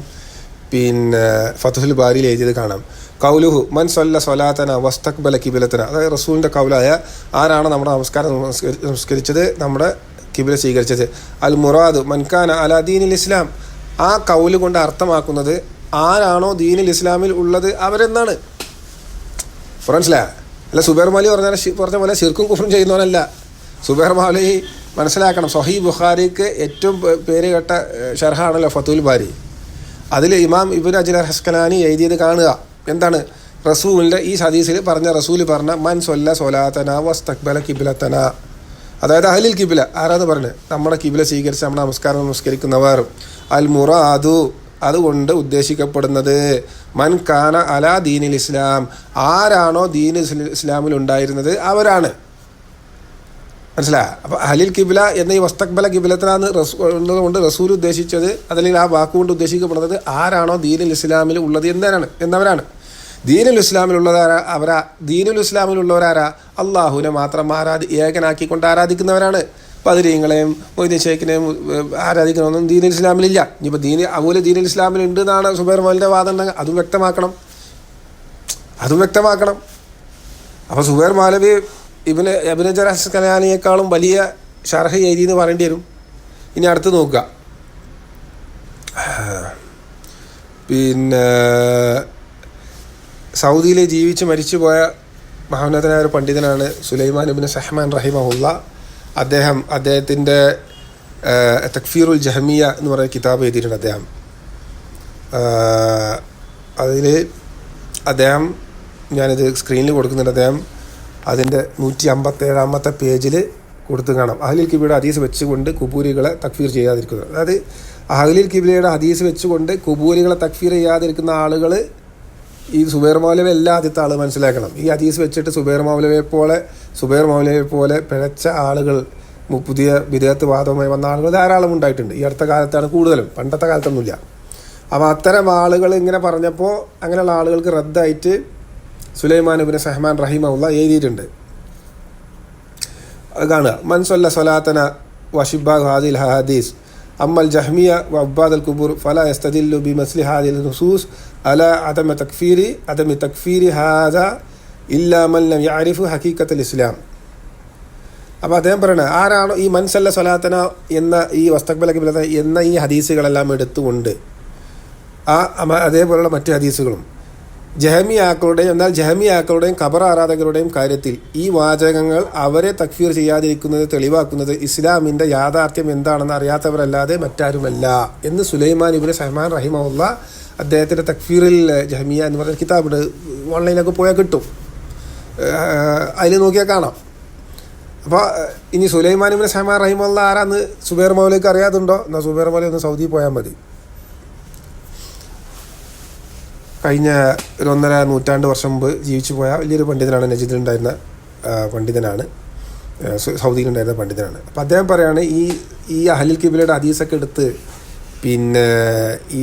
Speaker 1: ഫത്ഹുൽ ബാരിയിൽ എഴുതിയത് കാണാം. കൗലുഹു മൻ സല്ല സ്വലാത്തന വസ്തഖ്ബല കിബിലത്തന, അതായത് റസൂലിൻ്റെ കൗലായ ആരാണ് നമ്മുടെ നമസ്കരിച്ചത്, നമ്മുടെ കിബില സ്വീകരിച്ചത്. അൽ മുറാദ് മൻകാന അലാ ദീനിൽ ഇസ്ലാം, ആ കൗല് കൊണ്ട് അർത്ഥമാക്കുന്നത് ആരാണോ ദീനിൽ ഇസ്ലാമിൽ ഉള്ളത് അവരെന്നാണ്. മനസ്സിലായ? അല്ല സുബൈർ മൗലവി പറഞ്ഞ പോലെ ശിർക്കും കുഫ്റും ചെയ്യുന്നവനല്ല. സുബൈർ മൗലവി മനസ്സിലാക്കണം, സ്വഹീഹ് ബുഖാരിക്ക് ഏറ്റവും പേര് കേട്ട ഷർഹാണല്ലോ ഫത്ഹുൽ ബാരി. അതിൽ ഇമാം ഇബ്നു ഹജർ അൽ അസ്ഖലാനി എഴുതിയത് കാണുക. എന്താണ്? റസൂലിൻ്റെ ഈ ഹദീസിൽ റസൂൽ പറഞ്ഞ മൻ സല്ല സ്വലാത്തന വസ്തഖ്ബല കിബ്ലത്തന, അതായത് അഹ്ലുൽ ഖിബ്ല ആരാന്ന് പറഞ്ഞത്? നമ്മുടെ കിബ്ല സ്വീകരിച്ച് നമ്മുടെ നമസ്കരിക്കുന്നവർ. അൽ മുറാദു, അതുകൊണ്ട് ഉദ്ദേശിക്കപ്പെടുന്നത് മൻ കാന അലാ ദീനിൽ ഇസ്ലാം, ആരാണോ ദീൻ ഇസ്ലാമിൽ ഉണ്ടായിരുന്നത് അവരാണ്. മനസ്സിലായ? അപ്പോൾ അഹ്ലുൽ ഖിബ്ല എന്ന ഈ വസ്തഖ്ബല കിബ്ലത്തനാന്ന് കൊണ്ട് റസൂൽ ഉദ്ദേശിച്ചത്, അതല്ലെങ്കിൽ ആ വാക്കുകൊണ്ട് ഉദ്ദേശിക്കപ്പെടുന്നത് ആരാണോ ദീനുൽ ഇസ്ലാമിൽ ഉള്ളത് എന്നവരാണ്. ദീനുൽ ഇസ്ലാമിലുള്ളവരാ ദീനുൽ ഇസ്ലാമിലുള്ളവരാരാ? അള്ളാഹുവിനെ മാത്രം ഏകനാക്കിക്കൊണ്ട് ആരാധിക്കുന്നവരാണ്. ബദരീങ്ങളെയും മൊയ്തീൻ ഷേഖിനെയും ആരാധിക്കണമെന്നും ദീനുൽ ഇസ്ലാമിലില്ല. ഇനിയിപ്പോൾ അതുപോലെ ദീനുൽ ഇസ്ലാമിൽ ഉണ്ട് എന്നാണ് സുബൈർ മൗലവിയുടെ വാദം ഉണ്ടെങ്കിൽ അതും വ്യക്തമാക്കണം. അപ്പോൾ സുബൈർ മൗലവി ഇബ്നു ഹജർ അൽ അസ്ഖലാനിയേക്കാളും വലിയ ഷർഹ് എഴുതി എന്ന് പറയേണ്ടി വരും. ഇനി അടുത്ത് നോക്കുക. സൗദിയിൽ ജീവിച്ച് മരിച്ചുപോയ മഹോന്നതനായ ഒരു പണ്ഡിതനാണ് സുലൈമാൻ ഇബ്നു സഹ്മാൻ റഹിമഹുല്ലാഹ്. അദ്ദേഹത്തിൻ്റെ തക്ഫീറുൽ ജഹ്മിയ എന്ന് പറയുന്ന കിതാബ് എഴുതിയിട്ടുണ്ട് അദ്ദേഹം. അദ്ദേഹം ഞാനിത് സ്ക്രീനിൽ കൊടുക്കുന്നുണ്ട്. അദ്ദേഹം അതിൻ്റെ 157 പേജിൽ കൊടുത്ത് കാണാം. അഹ്ലുൽ ഖിബ്ലയുടെ ഹദീസ് വെച്ചുകൊണ്ട് കുബൂരികളെ തക്ഫീർ ചെയ്യാതിരിക്കുന്നത്. അതായത് അഹ്ലുൽ ഖിബ്ലയുടെ ഹദീസ് വെച്ചുകൊണ്ട് കുബൂരികളെ തക്ഫീർ ചെയ്യാതിരിക്കുന്ന ആളുകൾ ഈ സുബൈർ മൗലവി എല്ലാ ആദ്യത്തെ ആൾ മനസ്സിലാക്കണം. ഈ ഹദീസ് വെച്ചിട്ട് സുബൈർ മൗലവിയെ പോലെ പിഴച്ച ആളുകൾ, പുതിയ ബിദഅത്ത് വാദവുമായി വന്ന ആളുകൾ ധാരാളം ഉണ്ടായിട്ടുണ്ട്. ഈ അടുത്ത കാലത്താണ് കൂടുതലും, പണ്ടത്തെ കാലത്തൊന്നുമില്ല. അപ്പോൾ അത്തരം ആളുകൾ ഇങ്ങനെ പറഞ്ഞപ്പോൾ അങ്ങനെയുള്ള ആളുകൾക്ക് റദ്ദായിട്ട് സുലൈമാൻ ഇബ്നു സഹ്മാൻ റഹിമഹുല്ലാഹ് എഴുതിയിട്ടുണ്ട്. അത് കാണുക. മൻ സല്ല സ്വലാത്തന വഷിബാ ഹാദിൽ ഹദീസ് അമ്മൽ ജഹ്മിയ വഅബ്ബാദ് അൽ ഖുബൂർ ഫലാ യസ്തദില്ലു ബിമസ്ലി ഹാദിൽ നുസൂസ് അലാ അദമി തക്ഫീരി ഹാദാ ഇല്ലാ മൻ ലം യഅരിഫു ഹഖീഖത്തുൽ ഇസ്ലാം. അപ്പോൾ അദ്ദേഹം പറയുന്നത് ആരാണോ ഈ മൻ സല്ല സ്വലാത്തന എന്ന ഈ വസ്തഖ്ബല ഖിബ്ലത എന്ന ഈ ഹദീസുകളെല്ലാം എടുത്തുകൊണ്ട് അതേപോലുള്ള മറ്റ് ഹദീസുകളും ജഹമിയാക്കളുടെയും ഖബർ ആരാധകരുടെയും കാര്യത്തിൽ ഈ വാചകങ്ങൾ അവരെ തക്ഫീർ ചെയ്യാതിരിക്കുന്നത് തെളിവാക്കുന്നത് ഇസ്ലാമിൻ്റെ യാഥാർത്ഥ്യം എന്താണെന്ന് അറിയാത്തവരല്ലാതെ മറ്റാരുമല്ല എന്ന് സുലൈമാൻ ഇബ്നു സഹ്മാൻ റഹിമഹുല്ലാഹ് അദ്ദേഹത്തിൻ്റെ തക്ഫീറുൽ ജഹ്മിയ എന്ന് പറയുന്ന കിതാബുണ്ട്. ഓൺലൈനിലൊക്കെ പോയാൽ കിട്ടും, അതിൽ നോക്കിയാൽ കാണാം. അപ്പോൾ ഇനി സുലൈമാൻ ഇബ്നു സഹ്മാൻ റഹിമഹുല്ലാഹ് ആരാന്ന് സുബൈർ മൗലവിക്ക് അറിയാതുണ്ടോ? എന്നാൽ സുബൈർ മൗലവി ഒന്ന് സൗദി പോയാൽ മതി. കഴിഞ്ഞ 1.5 നൂറ്റാണ്ട് വർഷം മുമ്പ് ജീവിച്ചു പോയ വലിയൊരു പണ്ഡിതനാണ്. നജിദിലുണ്ടായിരുന്ന പണ്ഡിതനാണ്, സൗദിയിലുണ്ടായിരുന്ന പണ്ഡിതനാണ്. അപ്പോൾ അദ്ദേഹം പറയുകയാണ് ഈ അഹ്ലുൽ ഖിബ്ലയുടെ ഹദീസൊക്കെ എടുത്ത്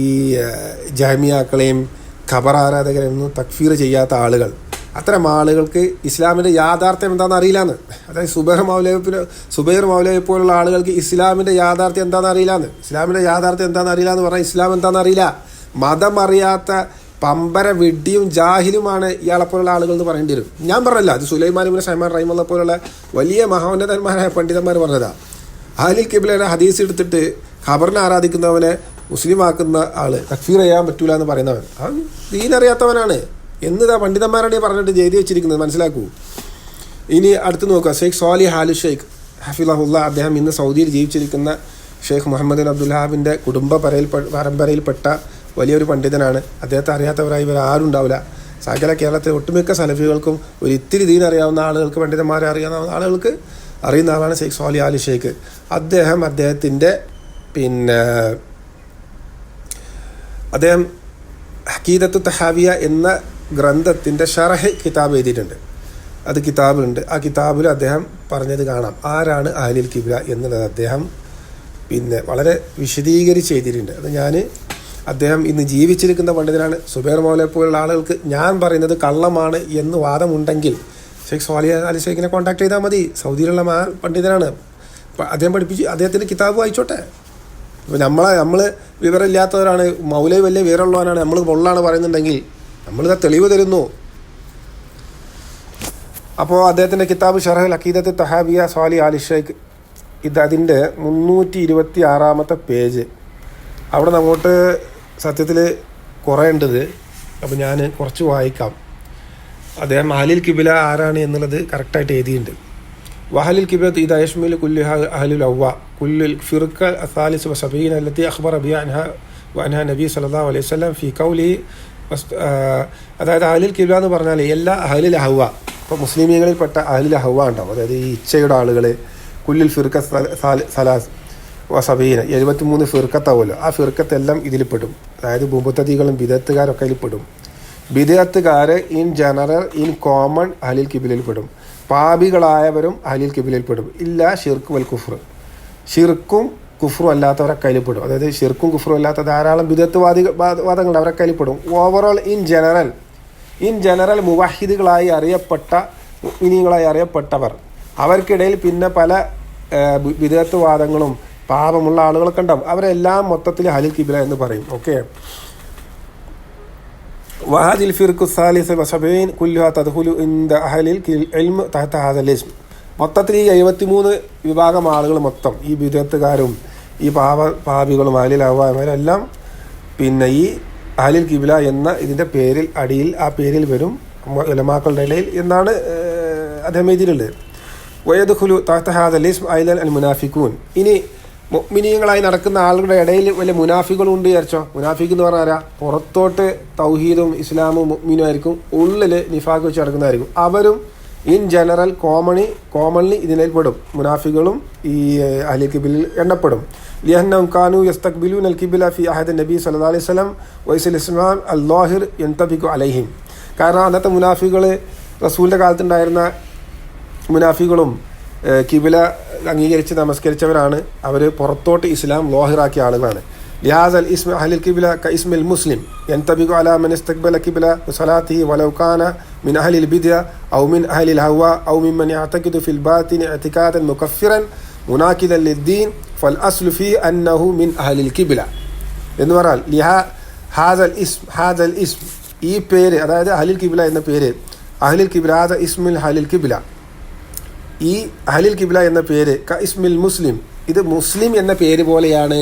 Speaker 1: ഈ ജഹ്മിയാക്കളെയും ഖബർ ആരാധകരെയൊന്നും തക്ഫീർ ചെയ്യാത്ത ആളുകൾ, അത്തരം ആളുകൾക്ക് ഇസ്ലാമിൻ്റെ യാഥാർത്ഥ്യം എന്താണെന്ന് അറിയില്ലാന്ന്. അതായത് സുബൈർ മൗലവി പോലുള്ള ആളുകൾക്ക് ഇസ്ലാമിൻ്റെ യാഥാർത്ഥ്യം എന്താണെന്ന് അറിയില്ലാന്ന്. ഇസ്ലാമിൻ്റെ യാഥാർത്ഥ്യം എന്താണെന്ന് അറിയില്ല എന്ന് പറഞ്ഞാൽ ഇസ്ലാം എന്താണെന്ന് അറിയില്ല. മതമറിയാത്ത പമ്പര വെഡ്ഡിയും ജാഹിലുമാണ് ഇയാളെപ്പോലുള്ള ആളുകൾ എന്ന് പറയേണ്ടി വരും. ഞാൻ പറഞ്ഞല്ല, അത് സുലൈമാൻ ഇബ്നു സൈമാൻ റഹിമഹുല്ലാഹ് പോലുള്ള വലിയ മഹോന്നതന്മാരായ പണ്ഡിതന്മാർ പറഞ്ഞതാണ്. അഹ്ലുൽ ഖിബ്ലയുടെ ഹദീസ് എടുത്തിട്ട് ഖബറിനെ ആരാധിക്കുന്നവനെ മുസ്ലിമാക്കുന്ന ആള് തക്ഫീർ ചെയ്യാൻ പറ്റൂല എന്ന് പറയുന്നവൻ അവൻ ദീനറിയാത്തവനാണ് എന്നതാ പണ്ഡിതന്മാരാണ് പറഞ്ഞിട്ട് എഴുതി വെച്ചിരിക്കുന്നത്, മനസ്സിലാക്കൂ. ഇനി അടുത്ത് നോക്കുക, ഷെയ്ഖ് സ്വാലിഹ് ആലു ഷെയ്ഖ് ഹഫിളഹുല്ല. അദ്ദേഹം ഇന്ന് സൗദിയിൽ ജീവിച്ചിരിക്കുന്ന ഷെയ്ഖ് മുഹമ്മദ് ബിൻ അബ്ദുൽഹാബിൻ്റെ പരമ്പരയിൽപ്പെട്ട വലിയൊരു പണ്ഡിതനാണ്. അദ്ദേഹത്തെ അറിയാത്തവരായി ഇവർ ആരും ഉണ്ടാവില്ല. സകല കേരളത്തിലെ ഒട്ടുമിക്ക സലഫികൾക്കും ഒരു ഇത്തിരി ദീൻ അറിയാവുന്ന ആളുകൾക്ക്, പണ്ഡിതന്മാരെ അറിയാവുന്ന ആളുകൾക്ക് അറിയുന്ന ആളാണ് ഷെയ്ഖ് സ്വാലിഹ് ആലു ഷെയ്ഖ്. അദ്ദേഹത്തിൻ്റെ അദ്ദേഹം അഖീദത്തു തഹാവിയ എന്ന ഗ്രന്ഥത്തിൻ്റെ ഷറഹ് കിതാബ് എഴുതിയിട്ടുണ്ട്. അത് കിതാബിലുണ്ട്. ആ കിതാബിൽ അദ്ദേഹം പറഞ്ഞത് കാണാം, ആരാണ് അഹ്ലുൽ ഖിബ്ല എന്നുള്ളത് അദ്ദേഹം വളരെ വിശദീകരിച്ച് എഴുതിയിട്ടുണ്ട്. അത് അദ്ദേഹം ഇന്ന് ജീവിച്ചിരിക്കുന്ന പണ്ഡിതനാണ്. സുബൈർ മൗലയെ പോലുള്ള ആളുകൾക്ക് ഞാൻ പറയുന്നത് കള്ളമാണ് എന്ന് വാദമുണ്ടെങ്കിൽ ഷെയ്ഖ് സ്വാലിഹ് ആലു ഷെയ്ഖിനെ കോൺടാക്ട് ചെയ്താൽ മതി. സൗദിയിലുള്ള പണ്ഡിതനാണ്. അദ്ദേഹം പഠിപ്പിച്ച് അദ്ദേഹത്തിൻ്റെ കിതാബ് വായിച്ചോട്ടെ. ഇപ്പോൾ നമ്മൾ വിവരമില്ലാത്തവരാണ്, മൗലവി വലിയ വിവരമുള്ളവനാണ്, നമ്മൾ പൊള്ളാണ് പറയുന്നുണ്ടെങ്കിൽ നമ്മളിത് തെളിവ് തരുന്നു. അപ്പോൾ അദ്ദേഹത്തിൻ്റെ കിതാബ് ഷറഹുൽ അഖീദത്ത് തഹാവിയ സ്വാലിഹ് ആലു ഷെയ്ഖ്, അതിൻ്റെ 326 പേജ്. അവിടെ അങ്ങോട്ട് സത്യത്തിൽ കുറേ ഉണ്ടത്. അപ്പോൾ ഞാൻ കുറച്ച് വായിക്കാം. അദ്ദേഹം അഹ്ലുൽ ഖിബ്ല ആരാണ് എന്നുള്ളത് കറക്റ്റായിട്ട് എഴുതിയിട്ടുണ്ട്. വഅഹ്ലുൽ ഖിബ്ല ഇദാ യശ്മിലു കുല്ലു അഹ്ലുൽ അവ്വ കുല്ലുൽ ഫിർഖ അസാലിസ് വസബീന അല്ലത്തി അഖ്ബറ ബിഹാ അൻഹാ നബി സല്ലല്ലാഹു അലൈഹി വസല്ലം ഫീ ഖൗലിഹി. അതായത് അഹ്ലുൽ ഖിബ്ല എന്ന് പറഞ്ഞാൽ എല്ലാ അഹ്ലുൽ ഹവ്വ, ഇപ്പോൾ മുസ്ലിമീങ്ങളിൽപ്പെട്ട അഹ്ലുൽ ഹവ്വ ഉണ്ടാവും, അതായത് ഈ ഇച്ഛയുടെ ആളുകൾ. കുല്ലുൽ ഫിർഖ സലാസ് വസബീന 73 ഫിർഖത്താവുമല്ലോ, ആ ഫിർഖത്തെല്ലാം ഇതിൽപ്പെടും. അതായത് മുബത്തദികളും ബിദഅത്തുകാരൊക്കെ ഇതിൽപ്പെടും. ബിദഅത്തുകാർ ഇൻ ജനറൽ ഇൻ കോമൺ അഹ്ലുൽ ഖിബ്ലയിൽപ്പെടും. പാപികളായവരും അഹ്ലുൽ ഖിബ്ലയിൽപ്പെടും. ഇല്ല ഷിർക്ക് വൽ കുഫ്ർ, ഷിർക്കും കുഫ്റും അല്ലാത്തവരൊക്കെ അതിൽപ്പെടും. അതായത് ഷിർക്കും കുഫ്റും അല്ലാത്ത ധാരാളം ബിദഅത്ത് വാദങ്ങളുണ്ട്, അവരൊക്കെ അതിൽപ്പെടും. ഓവറോൾ ഇൻ ജനറൽ മുവഹിദുകളായി അറിയപ്പെട്ട മുഅ്മിനീങ്ങളായി അറിയപ്പെട്ടവർ, അവർക്കിടയിൽ പിന്നെ പല ബിദഅത്ത് വാദങ്ങളും പാപമുള്ള ആളുകളൊക്കെ ഉണ്ടാവും. അവരെല്ലാം മൊത്തത്തിൽ അഹ്ലുൽ ഖിബ്ല എന്ന് പറയും. ഓക്കെ. വഹാദിൽ ഫിർഖു സാലിസ വസബീൻ കുല്ലുഹാ തദ്ഖുലു ഇൻദ അഹ്ലിൽ ഇൽമ് തഹത ഹാദൽ ഇസ്ം. മൊത്തത്തിൽ ഈ 73 വിഭാഗം ആളുകൾ മൊത്തം, ഈ ബിദഅത്തുകാരും ഈ പാപികളും അഹ്ലുൽ അവരെല്ലാം ഈ അഹ്ലുൽ ഖിബ്ല എന്ന ഇതിൻ്റെ പേരിൽ അടിയിൽ ആ പേരിൽ വരും ഉലമാക്കളുടെ ഇടയിൽ എന്നാണ് അദ്ദേഹം എഴുതിയിട്ടുള്ളത്. വയദ്ഖുലു തഹത ഹാദൽ ഇസ്ം അയ്ലൻ അൽ മുനാഫിഖൂൻ. ഇനി മുഅ്മിനീങ്ങളായി നടക്കുന്ന ആളുകളുടെ ഇടയിൽ വലിയ മുനാഫികളുണ്ട് വിചാരിച്ചോ. മുനാഫിക്ക് എന്ന് പറഞ്ഞാൽ പുറത്തോട്ട് തൗഹീദും ഇസ്ലാമും മുഅ്മിനും ആയിരിക്കും, ഉള്ളിൽ നിഫാഖ് വെച്ച് നടക്കുന്നതായിരിക്കും. അവരും ഇൻ ജനറൽ കോമൺലി ഇതിൽപ്പെടും. മുനാഫികളും ഈ അഹ്ലുൽ ഖിബ്ലയിൽ എണ്ണപ്പെടും. ലിഅന്നഹും കാനൂ യസ്തഖ്ബിലൂന അൽ ഖിബ്ല ഫി അഹദി നബി സല്ലല്ലാഹു അലൈഹി വസല്ലം വഇസ്ൽ ഇസ്ലാം അൽ-ലാഹിർ യൻതബിഖു അലൈഹിം. കാരണം അന്നത്തെ മുനാഫികൾ, റസൂലിൻ്റെ കാലത്തുണ്ടായിരുന്ന മുനാഫികളും കിബില അംഗീകരിച്ച് നമസ്കരിച്ചവരാണ്. അവർ പുറത്തോട്ട് ഇസ്ലാം ലോഹിറാക്കിയ ആളുകളാണ്. ലിഹാസൽ ഇസ്മ അഹ്ലുൽ ഖിബ്ല ക ഇസ്മിൽ മുസ്ലിം യൻതബിഖു അലാ മൻ ഇസ്തഖ്ബല ഖിബ്ല ബിസലാത്തിഹി വലൗ കാന മിൻ അഹ്ലിൽ ബിദ്അ ഔ മിൻ അഹ്ലിൽ ഹവ ഔ മിമ്മൻ യഅതഖിദു ഫിൽ ബാത്തിൻ ഇഅ്തിഖാദൻ മുകഫിറൻ മുനാഖിദൻ ലിദ്ദീൻ ഫൽ അസ്ലു ഫീ അന്നഹു മിൻ അഹ്ലിൽ ഖിബ്ല എന്ന് പറഞ്ഞാൽ ഹാദൽ ഇസ്ം, ഈ പേര്, അതായത് അഹ്ലുൽ ഖിബ്ല എന്ന പേര്, അഹ്ലുൽ ഖിബ്ല ഹാദ ഇസ്മുൽ അഹ്ലുൽ ഖിബ്ല, ഈ അഹ്ലുൽ ഖിബ്ല എന്ന പേര് ക ഇസ്മിൽ മുസ്ലിം, ഇത് മുസ്ലിം എന്ന പേര് പോലെയാണ്.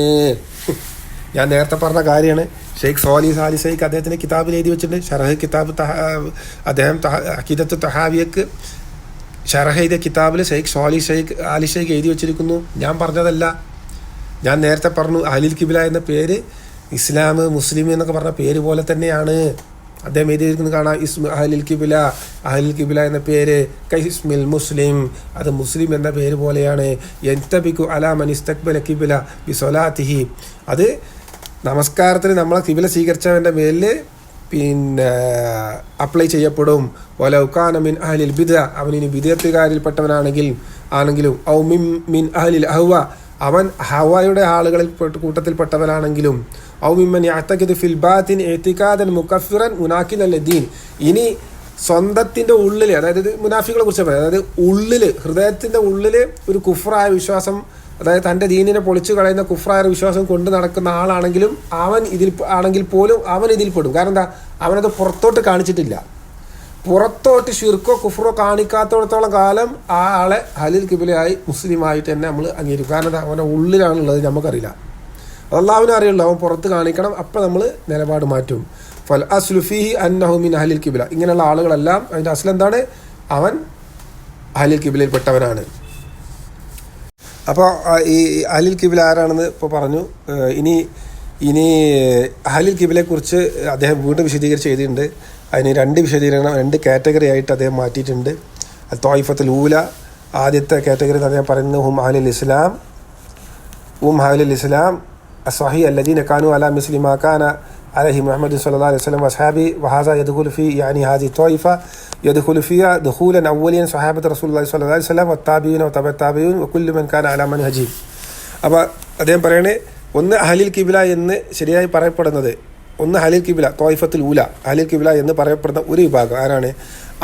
Speaker 1: ഞാൻ നേരത്തെ പറഞ്ഞ കാര്യമാണ്. ഷെയ്ഖ് സ്വാലിഹ് ആലു ഷെയ്ഖ് അദ്ദേഹത്തിൻ്റെ കിതാബിൽ എഴുതി വെച്ചിട്ടുണ്ട്. ഷറഹ് കിതാബ് അദ്ദേഹം അഖീദത്തു തഹാവിയക്ക് ഷറഹ് എഴുതിയ കിതാബിൽ ഷെയ്ഖ് സ്വാലിഹ് ആലു ഷെയ്ഖ് എഴുതി വെച്ചിരിക്കുന്നു. ഞാൻ പറഞ്ഞതല്ല. ഞാൻ നേരത്തെ പറഞ്ഞു അഹ്ലുൽ ഖിബ്ല എന്ന പേര് ഇസ്ലാം മുസ്ലിം എന്നൊക്കെ പറഞ്ഞ പേര് പോലെ തന്നെയാണ്. അദ്ദേഹം എഴുതിയിരിക്കുന്നത് കാണാം, ഇസ്മ അഹ്ലുൽ ഖിബ്ല എന്ന പേര് ക ഇസ്മിൽ മുസ്ലിം, അത് മുസ്ലിം എന്ന പേര് പോലെയാണ്. യൻതബിഖു അലാ മൻ ഇസ്തഖ്ബല ഖിബ്ല ബിസലാത്തിഹി, അത് നമസ്കാരത്തിന് നമ്മളെ ഖിബ്ല സ്വീകരിച്ചവൻ്റെ മേലിൽ അപ്ലൈ ചെയ്യപ്പെടും. വലൗ കാന മിൻ അഹ്ലിൽ ബിദ്അ, അവനിനി ബിദ്അത്തുകാരിൽപ്പെട്ടവനാണെങ്കിലും ഔ മിൻ അഹ്ലിൽ അഹ്വ, അവൻ ഹവയുടെ ആളുകളിൽ കൂട്ടത്തിൽപ്പെട്ടവനാണെങ്കിലും ഔ മിമ്മൻ യഅ്തഖിദു ഫിൽ ബാത്തിൻ ഇഅ്തിഖാദൻ മുകഫിറൻ മുനാഖിദൻ ലിദ്ദീൻ, ഇനി സ്വന്തത്തിൻ്റെ ഉള്ളിൽ, അതായത് മുനാഫികളെ കുറിച്ച് പറയാം, അതായത് ഉള്ളിൽ, ഹൃദയത്തിൻ്റെ ഉള്ളിൽ ഒരു കുഫ്റായ വിശ്വാസം അതായത് തൻ്റെ ദീനിനെ പൊളിച്ചു കളയുന്ന കുഫ്രായ വിശ്വാസം കൊണ്ട് നടക്കുന്ന ആളാണെങ്കിലും അവൻ ഇതിൽ ആണെങ്കിൽ പോലും അവൻ ഇതിൽ പെടും. കാരണം എന്താ, അവനത് പുറത്തോട്ട് കാണിച്ചിട്ടില്ല. പുറത്തോട്ട് ഷിർക്കോ കുഫ്രോ കാണിക്കാത്തോടത്തോളം കാലം ആ ആളെ ഹലിൽ കിബിലയായി മുസ്ലിമായിട്ട് തന്നെ നമ്മൾ അംഗീകരിക്കും. കാരണം എന്താ, അവൻ്റെ ഉള്ളിലാണുള്ളത് നമുക്കറിയില്ല, അല്ലാഹുവിനെ അറിയുള്ളൂ. അവൻ പുറത്ത് കാണിക്കണം, അപ്പം നമ്മൾ നിലപാട് മാറ്റും. ഫൽ അസ്ലുഫിഹി അന്നഹു മിൻ അഹ്ലിൽ കിബില. ഇങ്ങനെയുള്ള ആളുകളെല്ലാം അതിൻ്റെ അസ്ലെന്താണ്, അവൻ അഹ്ലിൽ കിബിലയിൽപ്പെട്ടവനാണ്. അപ്പോൾ ഈ അഹ്ലിൽ കിബില ആരാണെന്ന് ഇപ്പോൾ പറഞ്ഞു. ഇനി അഹ്ലിൽ കിബിലയെക്കുറിച്ച് അദ്ദേഹം വീണ്ടും വിശദീകരിച്ച് എഴുതിയിട്ടുണ്ട്. അതിന് 2 വിശദീകരണം 2 കാറ്റഗറി ആയിട്ട് അദ്ദേഹം മാറ്റിയിട്ടുണ്ട്. ത്വായിഫത്തുൽ ഊല, ആദ്യത്തെ കാറ്റഗറി അദ്ദേഹം പറയുന്നത് ഹും അഹ്ലുൽ ഇസ്ലാം അസ്വഹി അല്ലദീന കാനു അലാ മിസ്ലി മാ കാന അലൈഹി മുഹമ്മദ് സ്വല്ലല്ലാഹു അലൈഹി വസല്ലം വസ്ഹാബി വഹാസ യദ്ഖുലു ഫീ യാനി ഹാദി ത്വായിഫ യദ്ഖുലു ഫിയ ദഖൂലൻ അവ്വലിയൻ സ്വഹാബത്ത് റസൂലുള്ളാഹി സ്വല്ലല്ലാഹു അലൈഹി വസല്ലം വത്താബിഈന വതബത്താബിഈൻ വകുല്ലു മൻ കാന അലാ മൻഹജി. അപ്പോൾ അദ്ദേഹം പറയണേ, ഒന്ന് അഹ്ലുൽ കിബില എന്ന് ശരിയായി പറയപ്പെടുന്നത്, ഒന്ന് അഹ്ലുൽ കിബില ത്വായിഫത്തുൽ ഊല, അഹ്ലുൽ കിബില എന്ന് പറയപ്പെടുന്ന ഒരു വിഭാഗം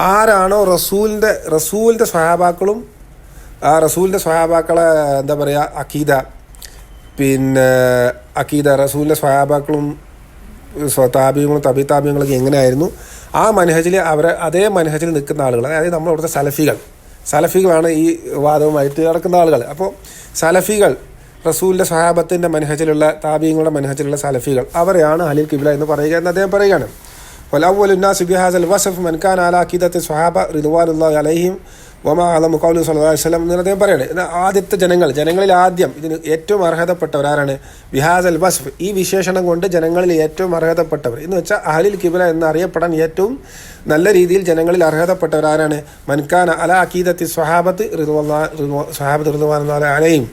Speaker 1: ആരാണോ റസൂലിൻ്റെ സ്വഹാബാക്കളും ആ റസൂലിൻ്റെ സ്വഹാബാക്കളെ എന്താ പറയുക അക്കീദ റസൂലിൻ്റെ സ്വഹാബാക്കളും താബിയങ്ങളും താബിയങ്ങളൊക്കെ എങ്ങനെയായിരുന്നു ആ മനഹജിൽ അതേ മനഹജിൽ നിൽക്കുന്ന ആളുകൾ, അതായത് നമ്മളിവിടുത്തെ സലഫികളാണ് ഈ വാദവുമായിട്ട് നടക്കുന്ന ആളുകൾ. അപ്പോൾ സലഫികൾ, റസൂലിൻ്റെ സ്വഹാബത്തിൻ്റെ മനഹജിലുള്ള താബിയങ്ങളുടെ മനഹജിലുള്ള സലഫികൾ, അവരെയാണ് അഹ്ലുൽ കിബില എന്ന് പറയുക എന്ന് അദ്ദേഹം പറയുകയാണ്. വലൗവലുന്നാസി ബിഹാസൽ വസഫ് മൻ കാന അലാ അഖീദത്തി സ്വഹാബ റിദ്വാനുല്ലാഹി അലൈഹിം വമാ അലമു ഖൗലു സ്വല്ലല്ലാഹു അലൈഹി വസല്ലം എന്ന് അദ്ദേഹം പറയുന്നത്. ആദ്യത്തെ ജനങ്ങളിൽ ആദ്യം ഇതിന് ഏറ്റവും അർഹതപ്പെട്ടവരാരാണ്? ബിഹാസൽ വസ്ഫ്, ഈ വിശേഷണം കൊണ്ട് ജനങ്ങളിൽ ഏറ്റവും അർഹതപ്പെട്ടവർ എന്ന് വെച്ചാൽ അഹ്ലുൽ കിബില എന്നറിയപ്പെടാൻ ഏറ്റവും നല്ല രീതിയിൽ ജനങ്ങളിൽ അർഹതപ്പെട്ടവരാരാണ്? മൻ കാന അലാ അഖീദത്തി സ്വഹാബത്ത് റിദ്വാനുല്ലാഹി അലൈഹിം,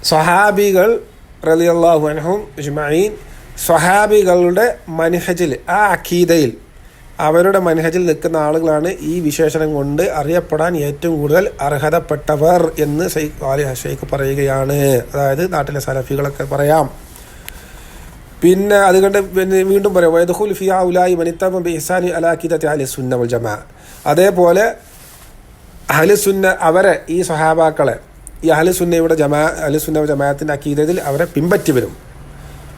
Speaker 1: സ്വഹാബികൾ റളിയല്ലാഹു അൻഹും അജ്മഈൻ, സ്വഹാബികളുടെ മനഹജിൽ, ആ അഖീദയിൽ അവരുടെ മനഹജിൽ നിൽക്കുന്ന ആളുകളാണ് ഈ വിശേഷണം കൊണ്ട് അറിയപ്പെടാൻ ഏറ്റവും കൂടുതൽ അർഹതപ്പെട്ടവർ എന്ന് ഷെയ്ഖ് പറയുകയാണ്. അതായത് നാട്ടിലെ സലഫികളൊക്കെ പറയാം. പിന്നെ അതുകൊണ്ട് വീണ്ടും പറയാം, വയദ്ഖുലു ഫീ ഹൗലാഇ മൻ ഇത്തബഅ ബിഇഹ്സാനി അലാ അഖീദത്തി അഹ്ലിസ് സുന്ന വൽ ജമാഅ. അതേപോലെ അഹ്ലുസ് സുന്ന അവരെ, ഈ സ്വഹാബാക്കളെ, ഈ അഹ്ലുസ് സുന്നയുടെ അഹ്ലുസ് സുന്ന ജമാഅത്തിൻ്റെ അഖീദയിൽ അവരെ പിൻപറ്റി വരും.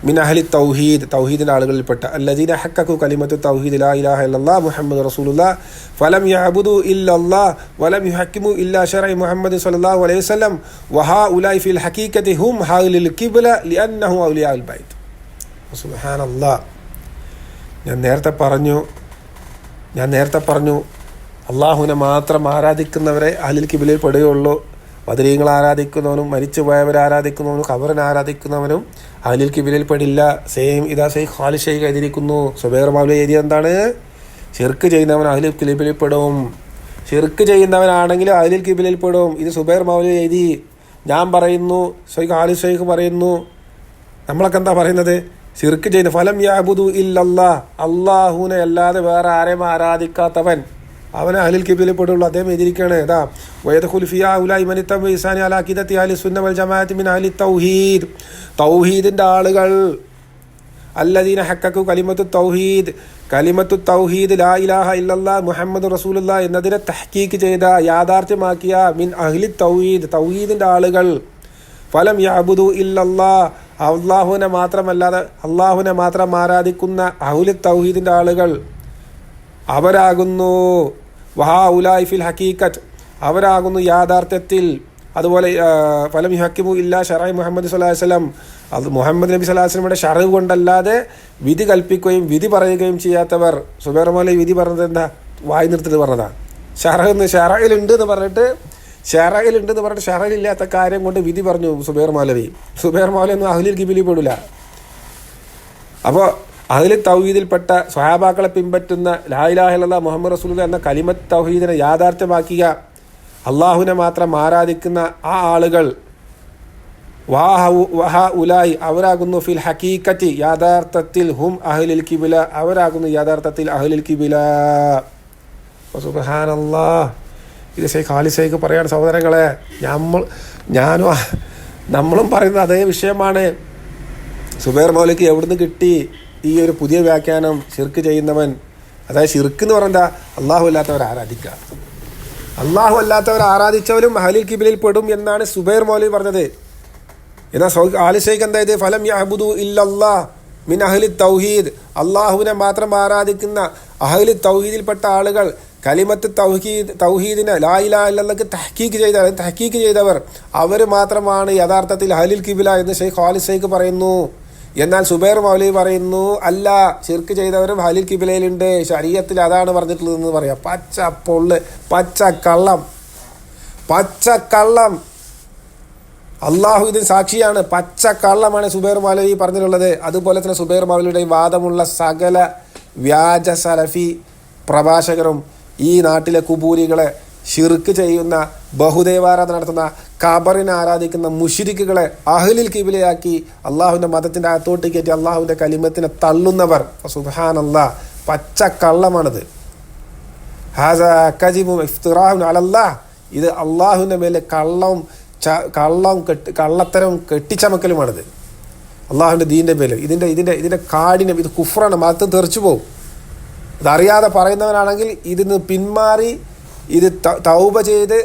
Speaker 1: മിൻ അഹ്ലി തൗഹീദ്, തൗഹീദിൻ്റെ ആളുകളിൽപ്പെട്ട അല്ലദീന ഹഖഖു കലിമത്തു തൗഹീദ് ലാ ഇലാഹ ഇല്ലല്ലാഹ് മുഹമ്മദ് റസൂലുള്ളാഹ് ഫലം യഅബുദു ഇല്ലല്ലാഹ് വലം യുഹക്കിമു ഇല്ലാ ശറഇ മുഹമ്മദ് സ്വല്ലല്ലാഹു അലൈഹി വസല്ലം വഹഉലായി ഫിൽ ഹഖീഖത്തി ഹും അഹ്ലുൽ ഖിബ്ല ലിഅന്നഹു ഔലിയാഉൽ ബൈത്ത്. സുബ്ഹാനല്ലാഹ്. ഞാൻ നേരത്തെ പറഞ്ഞു അള്ളാഹുവിനെ മാത്രം ആരാധിക്കുന്നവരെ അഹ്ലുൽ ഖിബ്ലയിൽ പെടുകയുള്ളൂ. ബദരീങ്ങൾ ആരാധിക്കുന്നവനും മരിച്ചു പോയവരെ ആരാധിക്കുന്നവനും ഖബറിനെ ആരാധിക്കുന്നവനും അഹ്ലുൽ ഖിബ്ലയിൽ പെടില്ല. ഇതാ ഖാലിദ് ഷെയ്ഖ് എഴുതിയിരിക്കുന്നു. സുബൈർ മൗലവി എഴുതിയത് എന്താണ്? ഷിർക്ക് ചെയ്യുന്നവൻ അഹ്ലുൽ ഖിബ്ലയിൽ പെടും. ഷിർക്ക് ചെയ്യുന്നവനാണെങ്കിൽ അഹ്ലുൽ ഖിബ്ലയിൽ പെടും. ഇത് സുബൈർ മൗലവി എഴുതി. ഞാൻ പറയുന്നു, ഖാലിദ് ഷെയ്ഖ് പറയുന്നു. നമ്മളൊക്കെ എന്താ പറയുന്നത്? ഷിർക്ക് ചെയ്യുന്ന ഫലം യഅബുദു ഇല്ലല്ലാഹ്, അള്ളാഹുവിനെ അല്ലാതെ വേറെ ആരെയും ആരാധിക്കാത്തവൻ അവനെ അഹ്ലുൽ ഖിബ്ലയിൽ പെടുള്ളൂ. അദ്ദേഹം എഴുതിയിരിക്കുകയാണ്. ഇതാ വയദ്ഖുലു ഫീ ഹൗലാഇ മൻ ഇത്തബഅ ബിഇഹ്സാനി അലാ അഖീദത്തി അഹ്ലിസ് സുന്ന വൽ ജമാഅത്തി മിൻ അഹ്ലി തൗഹീദ്, തൗഹീദിൻ്റെ ആളുകൾ, അല്ലദീന ഹഖഖു കലിമത്തു തൗഹീദ് ലാ ഇലാഹ ഇല്ലല്ലാഹ് മുഹമ്മദ് റസൂലുള്ളാഹ് എന്നതിനെ തഹ്ഖീഖ് ചെയ്ത, യാഥാർത്ഥ്യമാക്കിയ മിൻ അഹ്ലി തൗഹീദ്, തൗഹീദിൻ്റെ ആളുകൾ, ഫലം യഅബുദു ഇല്ലല്ലാഹ്, അള്ളാഹുവിനെ മാത്രം ആരാധിക്കുന്ന അഹ്ലു തൗഹീദിൻ്റെ ആളുകൾ അവരാകുന്നു. വഹഉലായി ഫിൽ ഹഖീഖത്ത്, അവരാകുന്നു യാഥാർത്ഥ്യത്തിൽ. അതുപോലെ ഫലം യുഹക്കിമു ഇല്ലാ ശറഇ മുഹമ്മദ് സ്വല്ലല്ലാഹു അലൈഹി വസല്ലം, അത് മുഹമ്മദ് നബി സ്വല്ലല്ലാഹു അലൈഹി വസല്ലമയുടെ ഷറഅ് കൊണ്ടല്ലാതെ വിധി കൽപ്പിക്കുകയും വിധി പറയുകയും ചെയ്യാത്തവർ. സുബൈർ മൗലവി വിധി പറഞ്ഞത് എന്താ? വായി നിർത്തിട്ട് പറഞ്ഞതാണ്. ഷറഇലുണ്ടെന്ന് പറഞ്ഞിട്ട് ഷറഇലില്ലാത്ത കാര്യം കൊണ്ട് വിധി പറഞ്ഞു സുബൈർ മൗലവി ഒന്നും അഹ്ലുൽ ഖിബ്ലയിൽ പെടില്ല. അപ്പോൾ അതിൽ തൗഹീദിൽപ്പെട്ട സ്വഹാബാക്കളെ പിൻപറ്റുന്ന ലാ ഇലാഹ ഇല്ലല്ലാഹ് മുഹമ്മദ് റസൂലുള്ളാഹി എന്ന കലിമത്ത് തൗഹീദിനെ യാഥാർത്ഥ്യമാക്കിയ, അള്ളാഹുവിനെ മാത്രം ആരാധിക്കുന്ന ആ ആളുകൾ, വഹഉലായി അവരാകുന്നു ഫിൽ ഹഖീഖത്തി യാഥാർത്ഥത്തിൽ ഹും അഹ്ലുൽ ഖിബ്ല, അവരാകുന്നു യാഥാർത്ഥത്തിൽ അഹ്ലുൽ ഖിബ്ല. സുബ്ഹാനല്ലാഹ്. ഇത് ഖാലിദ് ഷെയ്ഖ് പറയാണ്. സഹോദരങ്ങളെ, നമ്മളും പറയുന്നത് അതേ വിഷയമാണ്. സുബൈർ മൗലവിക്ക് എവിടുന്ന് കിട്ടി ഈ ഒരു പുതിയ വ്യാഖ്യാനം? ഷിർക്ക് ചെയ്യുന്നവൻ, അതായത് ഷിർക്ക് എന്ന് പറഞ്ഞാൽ അള്ളാഹു അല്ലാത്തവർ ആരാധിക്കുക. അള്ളാഹു അല്ലാത്തവർ ആരാധിച്ചവരും അഹ്ലുൽ കിബിലയിൽ പെടും എന്നാണ് സുബൈർ മൗലവി പറഞ്ഞത്. എന്നാൽ ആലി ഷൈഖ് എന്തായത്, ഫലം യഅ്ബുദു ഇല്ലല്ലാഹ് മിൻ അഹ്ലി തൗഹീദ്, അള്ളാഹുവിനെ മാത്രം ആരാധിക്കുന്ന അഹ്ലി തൗഹീദിൽപ്പെട്ട ആളുകൾ, കലിമത്ത് തൗഹീദിനെ ലാ ഇലാഹ ഇല്ലല്ലാഹ് തഹ്കീക്ക് ചെയ്തവർ, അവർ മാത്രമാണ് യഥാർത്ഥത്തിൽ അഹ്ലുൽ കിബില എന്ന് ഷെയ്ഖ് ആലി ഷൈഖ് പറയുന്നു. എന്നാൽ സുബൈർ മൗലവി പറയുന്നു അല്ല, ശിർക്ക് ചെയ്തവരും അഹ്ലുൽ കിബിലയിലുണ്ട്, ശരീഅത്തിൽ അതാണ് പറഞ്ഞിട്ടുള്ളതെന്ന് പറയാം. പച്ചക്കള്ളം. അള്ളാഹു ഇതിന് സാക്ഷിയാണ്. പച്ചക്കള്ളമാണ് സുബൈർ മൗലവി പറഞ്ഞിട്ടുള്ളത്. അതുപോലെ തന്നെ സുബൈർ മൗലവിയുടെ വാദമുള്ള സകല വ്യാജ സലഫി പ്രഭാഷകരും ഈ നാട്ടിലെ കുബൂരികളെ, ഷിർക്ക് ചെയ്യുന്ന, ബഹുദൈവാരാധന നടത്തുന്ന, ഖബറിനെ ആരാധിക്കുന്ന മുശ്രിക്കുകളെ അഹ്ലുൽ കിബിലയാക്കി അള്ളാഹുവിൻ്റെ മതത്തിൻ്റെ അകത്തോട്ട് കയറ്റി അള്ളാഹുവിൻ്റെ കലിമത്തിനെ തള്ളുന്നവർ, സുബ്ഹാനല്ലാഹ്, പച്ചക്കള്ളമാണിത്. ഹാസാ കജിബും ഇഫ്തിറാഉൻ അലല്ലാഹ്, ഇത് അള്ളാഹുവിൻ്റെ മേലെ കള്ളത്തരവും കെട്ടിച്ചമക്കലുമാണിത്. അള്ളാഹുവിൻ്റെ ദീൻ്റെ മേലെ ഇതിൻ്റെ കാഠിന്യം, ഇത് കുഫ്റാണ്, മതത്തിൽ തെറിച്ചു പോകും. ഇതറിയാതെ പറയുന്നവനാണെങ്കിൽ ഇതിന് പിന്മാറി ഇത് തൗബ ചെയ്ത്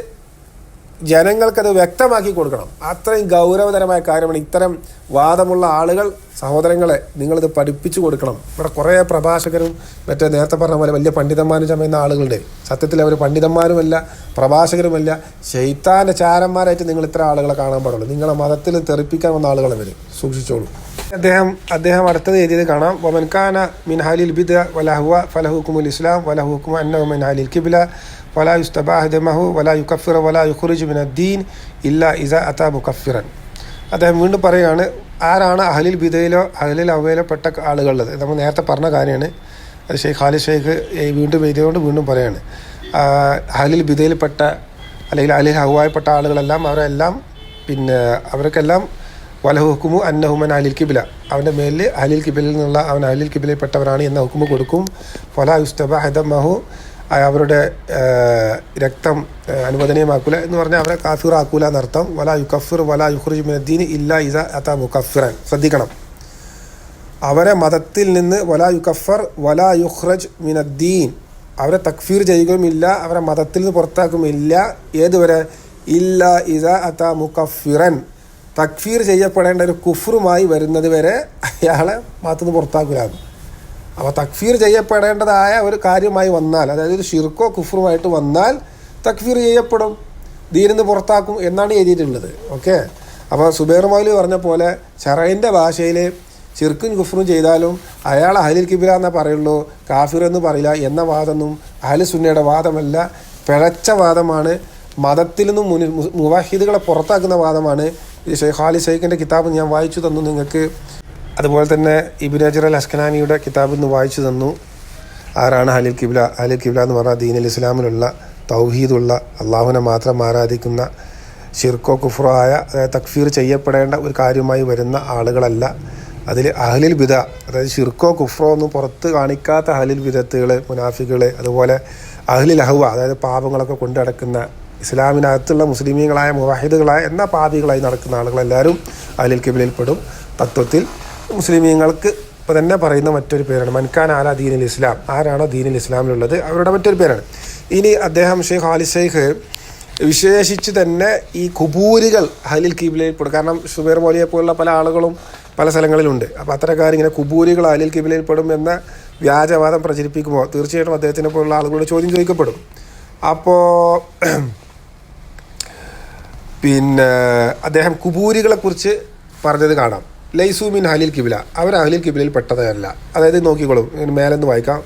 Speaker 1: ജനങ്ങൾക്കത് വ്യക്തമാക്കി കൊടുക്കണം. അത്രയും ഗൗരവതരമായ കാര്യമാണ്. ഇത്തരം വാദമുള്ള ആളുകൾ, സഹോദരങ്ങളെ, നിങ്ങളിത് പഠിപ്പിച്ചു കൊടുക്കണം. ഇവിടെ കുറേ പ്രഭാഷകരും മറ്റേ നേരത്തെ പറഞ്ഞ പോലെ വലിയ പണ്ഡിതന്മാരും ചമയുന്ന ആളുകളുണ്ട്. സത്യത്തിൽ അവർ പണ്ഡിതന്മാരുമല്ല, പ്രഭാഷകരുമല്ല, ശൈത്താൻ്റെ ചാരന്മാരായിട്ട് നിങ്ങൾ ഇത്ര ആളുകളെ കാണാൻ പാടുള്ളൂ. നിങ്ങളെ മതത്തിൽ തെറിപ്പിക്കാൻ വന്ന ആളുകളെ വരും, സൂക്ഷിച്ചോളൂ. അദ്ദേഹം അടുത്തത് എഴുതിയത് കാണാം, വമൻ കാന മിൻ അഹ്ലിൽ ബിദ്അ വലഹുവ ഫലഹു ഹുക്മുൽ ഇസ്ലാം വലഹു ഹുക്മു അന്നഹു മിൻ അഹ്ലിൽ ഖിബ്ല വലാ യുസ്തബാഹു ദമഹു വലാ യുകഫിറു വലാ യുഖ്റിജു മിനദ്ദീൻ ഇല്ലാ ഇസാ അതാ മുകഫിറൻ. അദ്ദേഹം വീണ്ടും പറയുകയാണ്, ആരാണ് അഹ്ലുൽ ബിദ്അയിലോ അഹ്ലുൽ അവയിലോ പെട്ട ആളുകളുള്ളത്. നമ്മൾ നേരത്തെ പറഞ്ഞ കാര്യമാണ്. അത് ഷെയ്ഖ് ആലി ഷൈഖ് വീണ്ടും എഴുതിയതുകൊണ്ട് വീണ്ടും പറയാണ്, അഹ്ലുൽ ബിദ്അയിൽപ്പെട്ട അല്ലെങ്കിൽ അഹ്ലുൽ ഹവായിൽപ്പെട്ട ആളുകളെല്ലാം അവരെല്ലാം അവർക്കെല്ലാം വലഹു ഹുക്കുമു അന്നഹു മിൻ അഹ്ലിൽ ഖിബ്ല, അവൻ്റെ മേലിൽ അഹ്ലുൽ ഖിബ്ലയിൽ നിന്നുള്ള അവൻ അഹ്ലുൽ ഖിബ്ലയിൽപ്പെട്ടവരാണ് എന്ന ഹുക്കുമ് കൊടുക്കും. ഫലാ യുസ്തബാഹു ദമഹു, അവരുടെ രക്തം അനുവദനീയമാക്കൂല എന്ന് പറഞ്ഞാൽ അവരെ കാഫിറാക്കൂല എന്നർത്ഥം. വലാ യുകഫിർ വലാ യുഖ്റിജു മിനദ്ദീൻ ഇല്ലാ ഇസാ അതാ മുകഫിറൻ. ശ്രദ്ധിക്കണം, അവരെ മതത്തിൽ നിന്ന് വലാ യുകഫർ വലാ യുഖ്റജ് മിനദ്ദീൻ, അവരെ തക്ഫീർ ചെയ്യുകയുമില്ല, അവരെ മതത്തിൽ നിന്ന് പുറത്താക്കുമില്ല. ഏതുവരെ? ഇല്ലാ ഇസാ അതാ മുകഫിറൻ, തക്ഫീർ ചെയ്യപ്പെടേണ്ട ഒരു കുഫ്റുമായി വരുന്നത് വരെ അയാളെ മതത്തിൽ നിന്ന് പുറത്താക്കില്ലാകും. അപ്പോൾ തക്ഫീർ ചെയ്യപ്പെടേണ്ടതായ ഒരു കാര്യമായി വന്നാൽ, അതായത് ഒരു ഷിർക്കോ കുഫ്റുമായിട്ട് വന്നാൽ തക്ഫീർ ചെയ്യപ്പെടും, ദീനിൽ നിന്ന് പുറത്താക്കും എന്നാണ് എഴുതിയിട്ടുള്ളത്. ഓക്കെ. അപ്പോൾ സുബൈർ മൗലവി പറഞ്ഞ പോലെ ശറഈൻ്റെ ഭാഷയിൽ ഷിർക്കും കുഫ്റും ചെയ്താലും അയാൾ അഹ്ലുൽ ഖിബ്ല എന്നേ പറയുള്ളൂ, കാഫിർ എന്ന് പറയില്ല എന്ന വാദമൊന്നും അഹ്ലു സുന്നയുടെ വാദമല്ല, പിഴച്ച വാദമാണ്. മതത്തിൽ നിന്നും മുവാഹിദുകളെ പുറത്താക്കുന്ന വാദമാണ്. ഇത് ഷെയ്ഖ് ആലി ഷൈഖിൻ്റെ കിതാബ് ഞാൻ വായിച്ചു തന്നു നിങ്ങൾക്ക്. അതുപോലെ തന്നെ ഇബ്നു ഹജർ അൽ അസ്ഖലാനിയുടെ കിതാബിൽ നിന്ന് വായിച്ചു തന്നു. ആരാണ് അഹ്ലുൽ ഖിബ്ല? അഹ്ലുൽ ഖിബ്ല എന്ന് പറഞ്ഞാൽ ദീനുൽ ഇസ്ലാമിലുള്ള തൗഹീദുള്ള, അള്ളാഹുവിനെ മാത്രം ആരാധിക്കുന്ന, ഷിർക്കോ കുഫ്റോ ആയ, അതായത് തക്ഫീർ ചെയ്യപ്പെടേണ്ട ഒരു കാര്യമായി വരുന്ന ആളുകളല്ല. അതിൽ അഹ്ലുൽ ബിദഅ, അതായത് ഷിർക്കോ കുഫ്റോ ഒന്നും പുറത്ത് കാണിക്കാത്ത അഹ്ലുൽ ബിദഅത്തുകൾ, മുനാഫിക്കുകൾ, അതുപോലെ അഹ്ലുൽ അഹ്വ, അതായത് പാപങ്ങളൊക്കെ കൊണ്ടു നടക്കുന്ന, ഇസ്ലാമിനകത്തുള്ള മുസ്ലിമീങ്ങളായ മുവാഹിദുകളായ എന്നാൽ പാപികളായി നടക്കുന്ന ആളുകളെല്ലാവരും അഹ്ലുൽ ഖിബ്ലയിൽ പെടും. തത്വത്തിൽ മുസ്ലിമീങ്ങൾക്ക് ഇപ്പോൾ തന്നെ പറയുന്ന മറ്റൊരു പേരാണ് മൻകാൻ ആല ദീനുൽ ഇസ്ലാം, ആരാണോ ദീനുൽ ഇസ്ലാമിലുള്ളത് അവരുടെ മറ്റൊരു പേരാണ്. ഇനി അദ്ദേഹം ഷെയ്ഖ് ആലി ഷൈഖ് വിശേഷിച്ച് തന്നെ ഈ കുബൂരികൾ അഹ്ലുൽ ഖിബ്ലയിൽ പെടും. കാരണം സുബൈർ മൗലവിയെ പോലുള്ള പല ആളുകളും പല സ്ഥലങ്ങളിലുണ്ട്. അപ്പോൾ അത്തരക്കാർ ഇങ്ങനെ കുബൂരികൾ അഹ്ലുൽ ഖിബ്ലയിൽ പെടും എന്ന വ്യാജവാദം പ്രചരിപ്പിക്കുമ്പോൾ തീർച്ചയായിട്ടും അദ്ദേഹത്തിനെ പോലുള്ള ആളുകളുടെ ചോദ്യം ചോദിക്കപ്പെടും. അപ്പോൾ അദ്ദേഹം കുബൂരികളെക്കുറിച്ച് പറഞ്ഞത് കാണാം. ലൈസു മിൻ അഹ്ലിൽ ഖിബ്ല, അവർ അഹ്ലുൽ ഖിബ്ലയിൽ പെട്ടതല്ല. അതായത് നോക്കിക്കോളും, മേലെന്ന് വായിക്കാം.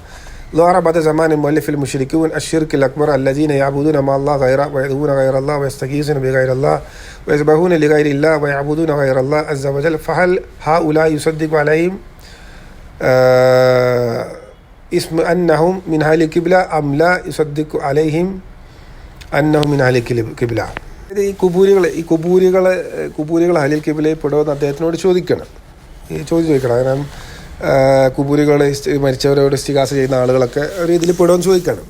Speaker 1: ظهر بعد زمان المؤلف المشركون الشرك الأكبر الذين يعبدون مع الله غيره ويدعون غير الله ويستغيثون بغير الله ويذبحون لغير الله ويعبدون غير الله عز وجل. فهل هؤلاء يصدق عليهم اسم أنهم من أهل القبلة أم لا يصدق عليهم أنهم من أهل القبلة? ഈ കുബൂരികൾ അഹ്ലുൽ ഖിബ്ലയിൽ പെടുമെന്ന് അദ്ദേഹത്തിനോട് ചോദിക്കണം. കാരണം കുബൂരികൾ മരിച്ചവരോട് ഇസ്തിഗാസ ചെയ്യുന്ന ആളുകളൊക്കെ ഒരു ഇതിൽ പെടുമെന്ന് ചോദിക്കണം.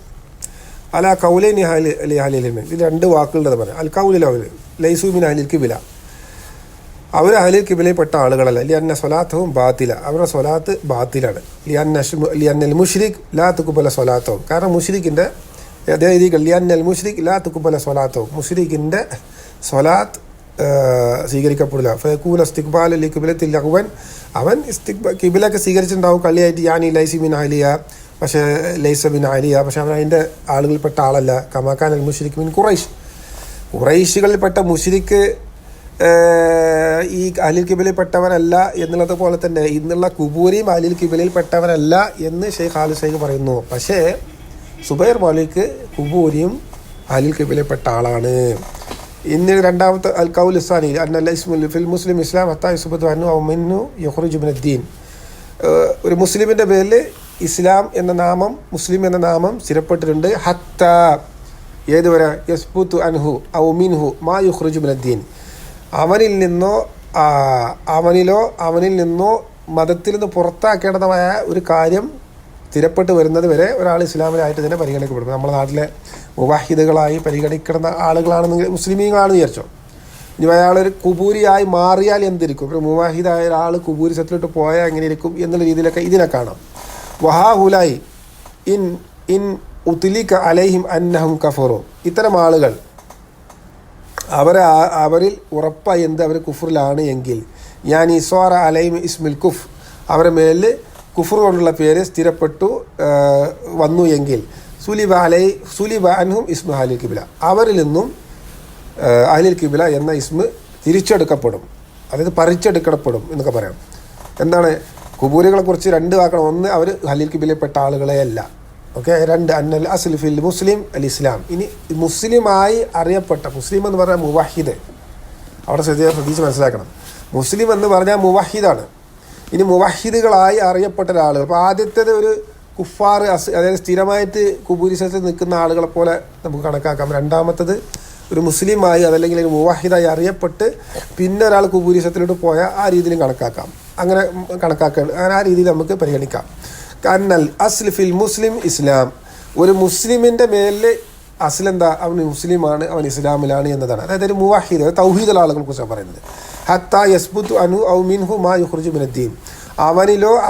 Speaker 1: അല കൗലൈനി അഹ്ലിൽ, ഇത് രണ്ട് വാക്കുകളുടെ പറയാം. അൽ കൗലിൽ ലൈസു മിൻ അഹ്ലിൽ ഖിബ്ല, അവർ അഹ്ലുൽ ഖിബ്ലയിൽ പെട്ട ആളുകളല്ല. ലിഅന്ന സ്വലാത്തഹും ബാത്തില, അവരുടെ സ്വലാത്ത് ബാത്തിലാണ്. ലിഅന്നൽ മുശ്രിക് ലാ തുഖ്ബല സ്വലാത്തഹും, കാരണം മുശ്രിക്കിൻ്റെ അതായത് ഈ കല്യാൺ അൽ മുഷ്രിഖ് ലാ തുഖ്ബല സ്വലാത്തോ, മുഷ്രിഖിൻ്റെ സ്വലാത്ത് സ്വീകരിക്കപ്പെടില്ല. ഫയക്കൂൻ ഇസ്തിഖ്ബാൽ അലി കിബിലത്തിൽ ലഹ്വൻ, അവൻ കിബിലൊക്കെ സ്വീകരിച്ചിട്ടുണ്ടാവും കളിയായിട്ട്, യാനി ലൈസി ബിൻ ആലിയ, പക്ഷേ ലൈസ ബിൻ ആലിയ, പക്ഷെ അവൻ അതിൻ്റെ ആളുകളിൽപ്പെട്ട ആളല്ല. കമാക്കാൻ അൽ മുഷ്രിഖ് ബിൻ ഖുറൈഷ്, ഖുറൈശികളിൽപ്പെട്ട മുഷ്രിഖ് ഈ അഹ്ലുൽ കിബിലയിൽപ്പെട്ടവരല്ല എന്നുള്ളത് പോലെ തന്നെ ഇന്നുള്ള കുബൂരിയും അഹ്ലുൽ കിബിലയിൽപ്പെട്ടവരല്ല എന്ന് ഷെയ്ഖ് ഖാലിദ് ഷെയ്ഖ് പറയുന്നു. പക്ഷേ സുബൈർ മൗലവിക്ക് കുബൂരിയും അഹ്ലുൽ കിബിലയിൽപ്പെട്ട ആളാണ്. ഇന്ന് രണ്ടാമത്തെ അൽ ഖൗൽ ഇസ്സാനി അന്നൽ ഇസ്മുൽ ഫിൽ മുസ്ലിം ഇസ്ലാം ഹത്താ യുസ്ബതു അൻഹു ഔ മിൻഹു യഖ്റുജു മിനദ്ദീൻ. ഒരു മുസ്ലിമിൻ്റെ പേരിൽ ഇസ്ലാം എന്ന നാമം, മുസ്ലിം എന്ന നാമം സ്ഥിരപ്പെട്ടിട്ടുണ്ട്. ഹത്ത ഏതുവരെ? യസ്ബുതു അൻഹു ഔ മിൻഹു മാ യുഖ്റുജു മിനദ്ദീൻ, അവനിൽ നിന്നോ മതത്തിൽ നിന്ന് പുറത്താക്കേണ്ടതായ ഒരു കാര്യം സ്ഥിരപ്പെട്ട് വരുന്നത് വരെ ഒരാൾ ഇസ്ലാമിലായിട്ട് തന്നെ പരിഗണിക്കപ്പെടും. നമ്മുടെ നാട്ടിലെ മുവാഹിദുകളായി പരിഗണിക്കുന്ന ആളുകളാണെന്നെങ്കിൽ മുസ്ലിമീങ്ങളാണെന്ന് വിചാരിച്ചോ. ഇനി അയാളൊരു കുബൂരിയായി മാറിയാൽ എന്തിരിക്കും? ഒരു മുവാഹിദായ ഒരാൾ കുബൂരിസത്തിലോട്ട് പോയാൽ എങ്ങനെ ഇരിക്കും എന്നുള്ള രീതിയിലൊക്കെ ഇതിനെ കാണാം. വഹാഹുലായി ഇൻ ഉത്ലിക അലൈഹിം അന്നഹും കഫറു, ഇത്തരം ആളുകൾ അവരിൽ ഉറപ്പായി അവർ കുഫറിലാണ് എങ്കിൽ, ഞാൻ ഇസ്വാറ അലൈഹിം ഇസ്മിൽ കുഫ്, അവരുടെ മേലിൽ കുഫർ കൊണ്ടുള്ള പേര് സ്ഥിരപ്പെട്ടു വന്നു എങ്കിൽ, സുലിബ അൻഹും ഇസ്മു അഹ്ലുൽ കിബ്ല, അവരിൽ നിന്നും അഹ്ലുൽ കിബ്ല എന്ന ഇസ്മ് തിരിച്ചെടുക്കപ്പെടും, അതായത് പറിച്ചെടുക്കപ്പെടും എന്നൊക്കെ പറയാം. എന്താണ് കുബൂരികളെ കുറിച്ച് രണ്ട് വാക്കണം. ഒന്ന്, അവർ അഹ്ലുൽ കിബ്ലയിൽപ്പെട്ട ആളുകളെ അല്ല. ഓക്കെ. രണ്ട്, അന്നൽ അസ്ലു ഫിൽ മുസ്ലിം അൽ ഇസ്ലാം. ഇനി മുസ്ലിമായി അറിയപ്പെട്ട, മുസ്ലിം എന്ന് പറഞ്ഞാൽ മുവാഹിദ്, അവിടെ ശ്രദ്ധിച്ച് മനസ്സിലാക്കണം. മുസ്ലിം എന്ന് പറഞ്ഞാൽ മുവാഹിദാണ്. ഇനി മുവാഹിദുകളായി അറിയപ്പെട്ട ആളുകൾ, അപ്പോൾ ആദ്യത്തേത് ഒരു കുഫാർ, അതായത് സ്ഥിരമായിട്ട് കുബൂരിസത്തിൽ നിൽക്കുന്ന ആളുകളെ പോലെ നമുക്ക് കണക്കാക്കാം. രണ്ടാമത്തത് ഒരു മുസ്ലിമായി അതല്ലെങ്കിൽ ഒരു മുവാഹിദായി അറിയപ്പെട്ട് പിന്നെ ഒരാൾ കുബൂരിസത്തിലോട്ട് പോയാൽ ആ രീതിയിലും കണക്കാക്കാം. അങ്ങനെ ആ രീതിയിൽ നമുക്ക് പരിഗണിക്കാം. കന്നൽ അസ്ൽ ഫിൽ മുസ്ലിം ഇസ്ലാം, ഒരു മുസ്ലിമിൻ്റെ മേലിൽ അസ്ലെന്താ? അവൻ മുസ്ലിമാണ്, അവൻ ഇസ്ലാമിലാണ് എന്നതാണ്. അതായത് ഒരു മുവാഹിദ്, തൗഹീദുള്ള ആളുകളെ കുറിച്ചാണ് പറയുന്നത്. ഹത്താ യസ്ബുതു അൻഹു ഔ മിൻഹു മാ യുഖ്റുജു മിനദ്ദീൻ,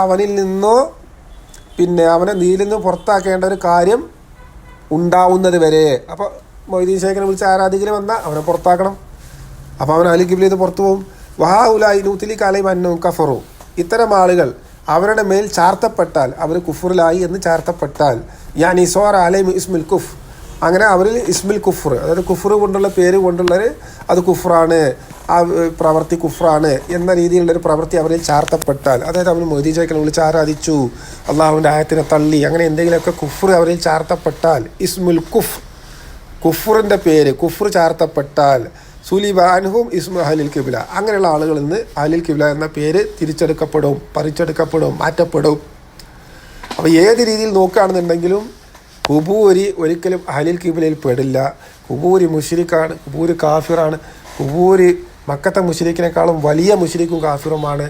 Speaker 1: അവനിൽ നിന്നോ പിന്നെ അവനെ നീയിൽ നിന്ന് പുറത്താക്കേണ്ട ഒരു കാര്യം ഉണ്ടാവുന്നത് വരെ. അപ്പോൾ മൊയ്തീൻ ശേഖരനെ വിളിച്ച് ആരാധികന് വന്നാൽ അവനെ പുറത്താക്കണം. അപ്പോൾ അവൻ അഹ്ലുൽ കിബ്ലയിൽ നിന്ന് പുറത്തു പോകും. വഹാ ഉലായി നൂത്തിലി കാലയും അന്നും കഫറു, ഇത്തരം ആളുകൾ അവരുടെ മേൽ ചാർത്തപ്പെട്ടാൽ, അവർ കുഫറിലായി എന്ന് ചാർത്തപ്പെട്ടാൽ, ഞാൻ ഇസ്വാറ അലൈഹിം ഇസ്മുൽ കുഫ്, അങ്ങനെ അവരിൽ ഇസ്മുൽ കുഫർ, അതായത് കുഫർ കൊണ്ടുള്ള പേര് കൊണ്ടുള്ളൊരു അത് കുഫറാണ്, ആ പ്രവൃത്തി കുഫറാണ് എന്ന രീതിയിലുള്ളൊരു പ്രവൃത്തി അവരിൽ ചാർത്തപ്പെട്ടാൽ, അതായത് അവന് മൊയ്തീൻ ശേഖരനെ വിളിച്ച് ആരാധിച്ചു, അള്ളാഹുവിൻ്റെ ആയത്തിനെ തള്ളി, അങ്ങനെ എന്തെങ്കിലുമൊക്കെ കുഫർ അവരിൽ ചാർത്തപ്പെട്ടാൽ, ഇസ്മുൽ കുഫറിൻ്റെ പേര് കുഫർ ചാർത്തപ്പെട്ടാൽ, സുലിബ അൻഹും ഇസ്മു അഹ്ലുൽ കിബ്ല, അങ്ങനെയുള്ള ആളുകളിൽ നിന്ന് അഹ്ലുൽ കിബ്ല എന്ന പേര് തിരിച്ചെടുക്കപ്പെടും, പറിച്ചെടുക്കപ്പെടും, മാറ്റപ്പെടും. അപ്പോൾ ഏത് രീതിയിൽ നോക്കുകയാണെന്നുണ്ടെങ്കിലും കുബൂരി ഒരിക്കലും അഹ്ലുൽ കിബ്ലയിൽ പെടില്ല. കുബൂരി മുശ്രിക്കാണ്, കുബൂരി കാഫിറാണ്. കുബൂരി മക്കത്തെ മുശ്രിക്കിനേക്കാളും വലിയ മുശ്രിക്കും കാഫിറുമാണ്,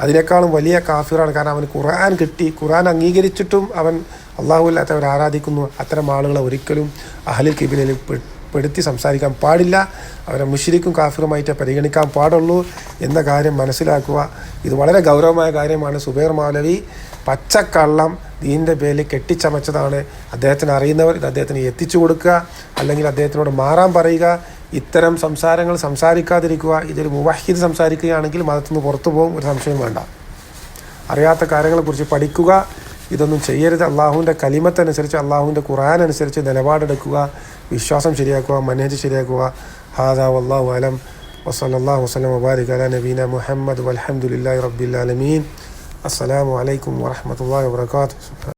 Speaker 1: അതിനേക്കാളും വലിയ കാഫിറാണ്. കാരണം അവന് ഖുർആൻ കിട്ടി, ഖുർആൻ അംഗീകരിച്ചിട്ടും അവൻ അള്ളാഹുവില്ലാത്തവർ ആരാധിക്കുന്നു. അത്തരം ആളുകളെ ഒരിക്കലും അഹ്ലുൽ കിബ്ലയിൽ പെടുത്തി സംസാരിക്കാൻ പാടില്ല. അവരെ മുശ്രിക്കും കാഫിറുമായിട്ടേ പരിഗണിക്കാൻ പാടുള്ളൂ എന്ന കാര്യം മനസ്സിലാക്കുക. ഇത് വളരെ ഗൗരവമായ കാര്യമാണ്. സുബൈർ മൗലവി പച്ചക്കള്ളം ദീനിൻ്റെ പേരിൽ കെട്ടിച്ചമച്ചതാണ്. അദ്ദേഹത്തിന് അറിയുന്നവർ ഇത് അദ്ദേഹത്തിന് എത്തിച്ചു കൊടുക്കുക, അല്ലെങ്കിൽ അദ്ദേഹത്തിനോട് മാറാൻ പറയുക. ഇത്തരം സംസാരങ്ങൾ സംസാരിക്കാതിരിക്കുക. ഇതൊരു മുവഹിദ് സംസാരിക്കുകയാണെങ്കിൽ മതത്തിൽ നിന്ന് പുറത്തു പോകും, ഒരു സംശയം വേണ്ട. അറിയാത്ത കാര്യങ്ങളെക്കുറിച്ച് പഠിക്കുക, ഇതൊന്നും ചെയ്യരുത്. അള്ളാഹുവിൻ്റെ കലിമത്തനുസരിച്ച്, അള്ളാഹുവിൻ്റെ ഖുർആൻ അനുസരിച്ച് നിലപാടെടുക്കുക, വിശ്വാസം ശരിയാക്കുക, മനഹജ് ശരിയാക്കുക. ഹാദാ വല്ലാഹു അലം വസല്ലല്ലാഹു വസല്ലം വബാരിക അലാ നബീന മുഹമ്മദ് വൽഹംദുലില്ലാഹി റബ്ബിൽ ആലമീൻ. അസ്സലാമു അലൈക്കും വറഹ്മത്തുള്ളാഹി വബറകാതുഹു.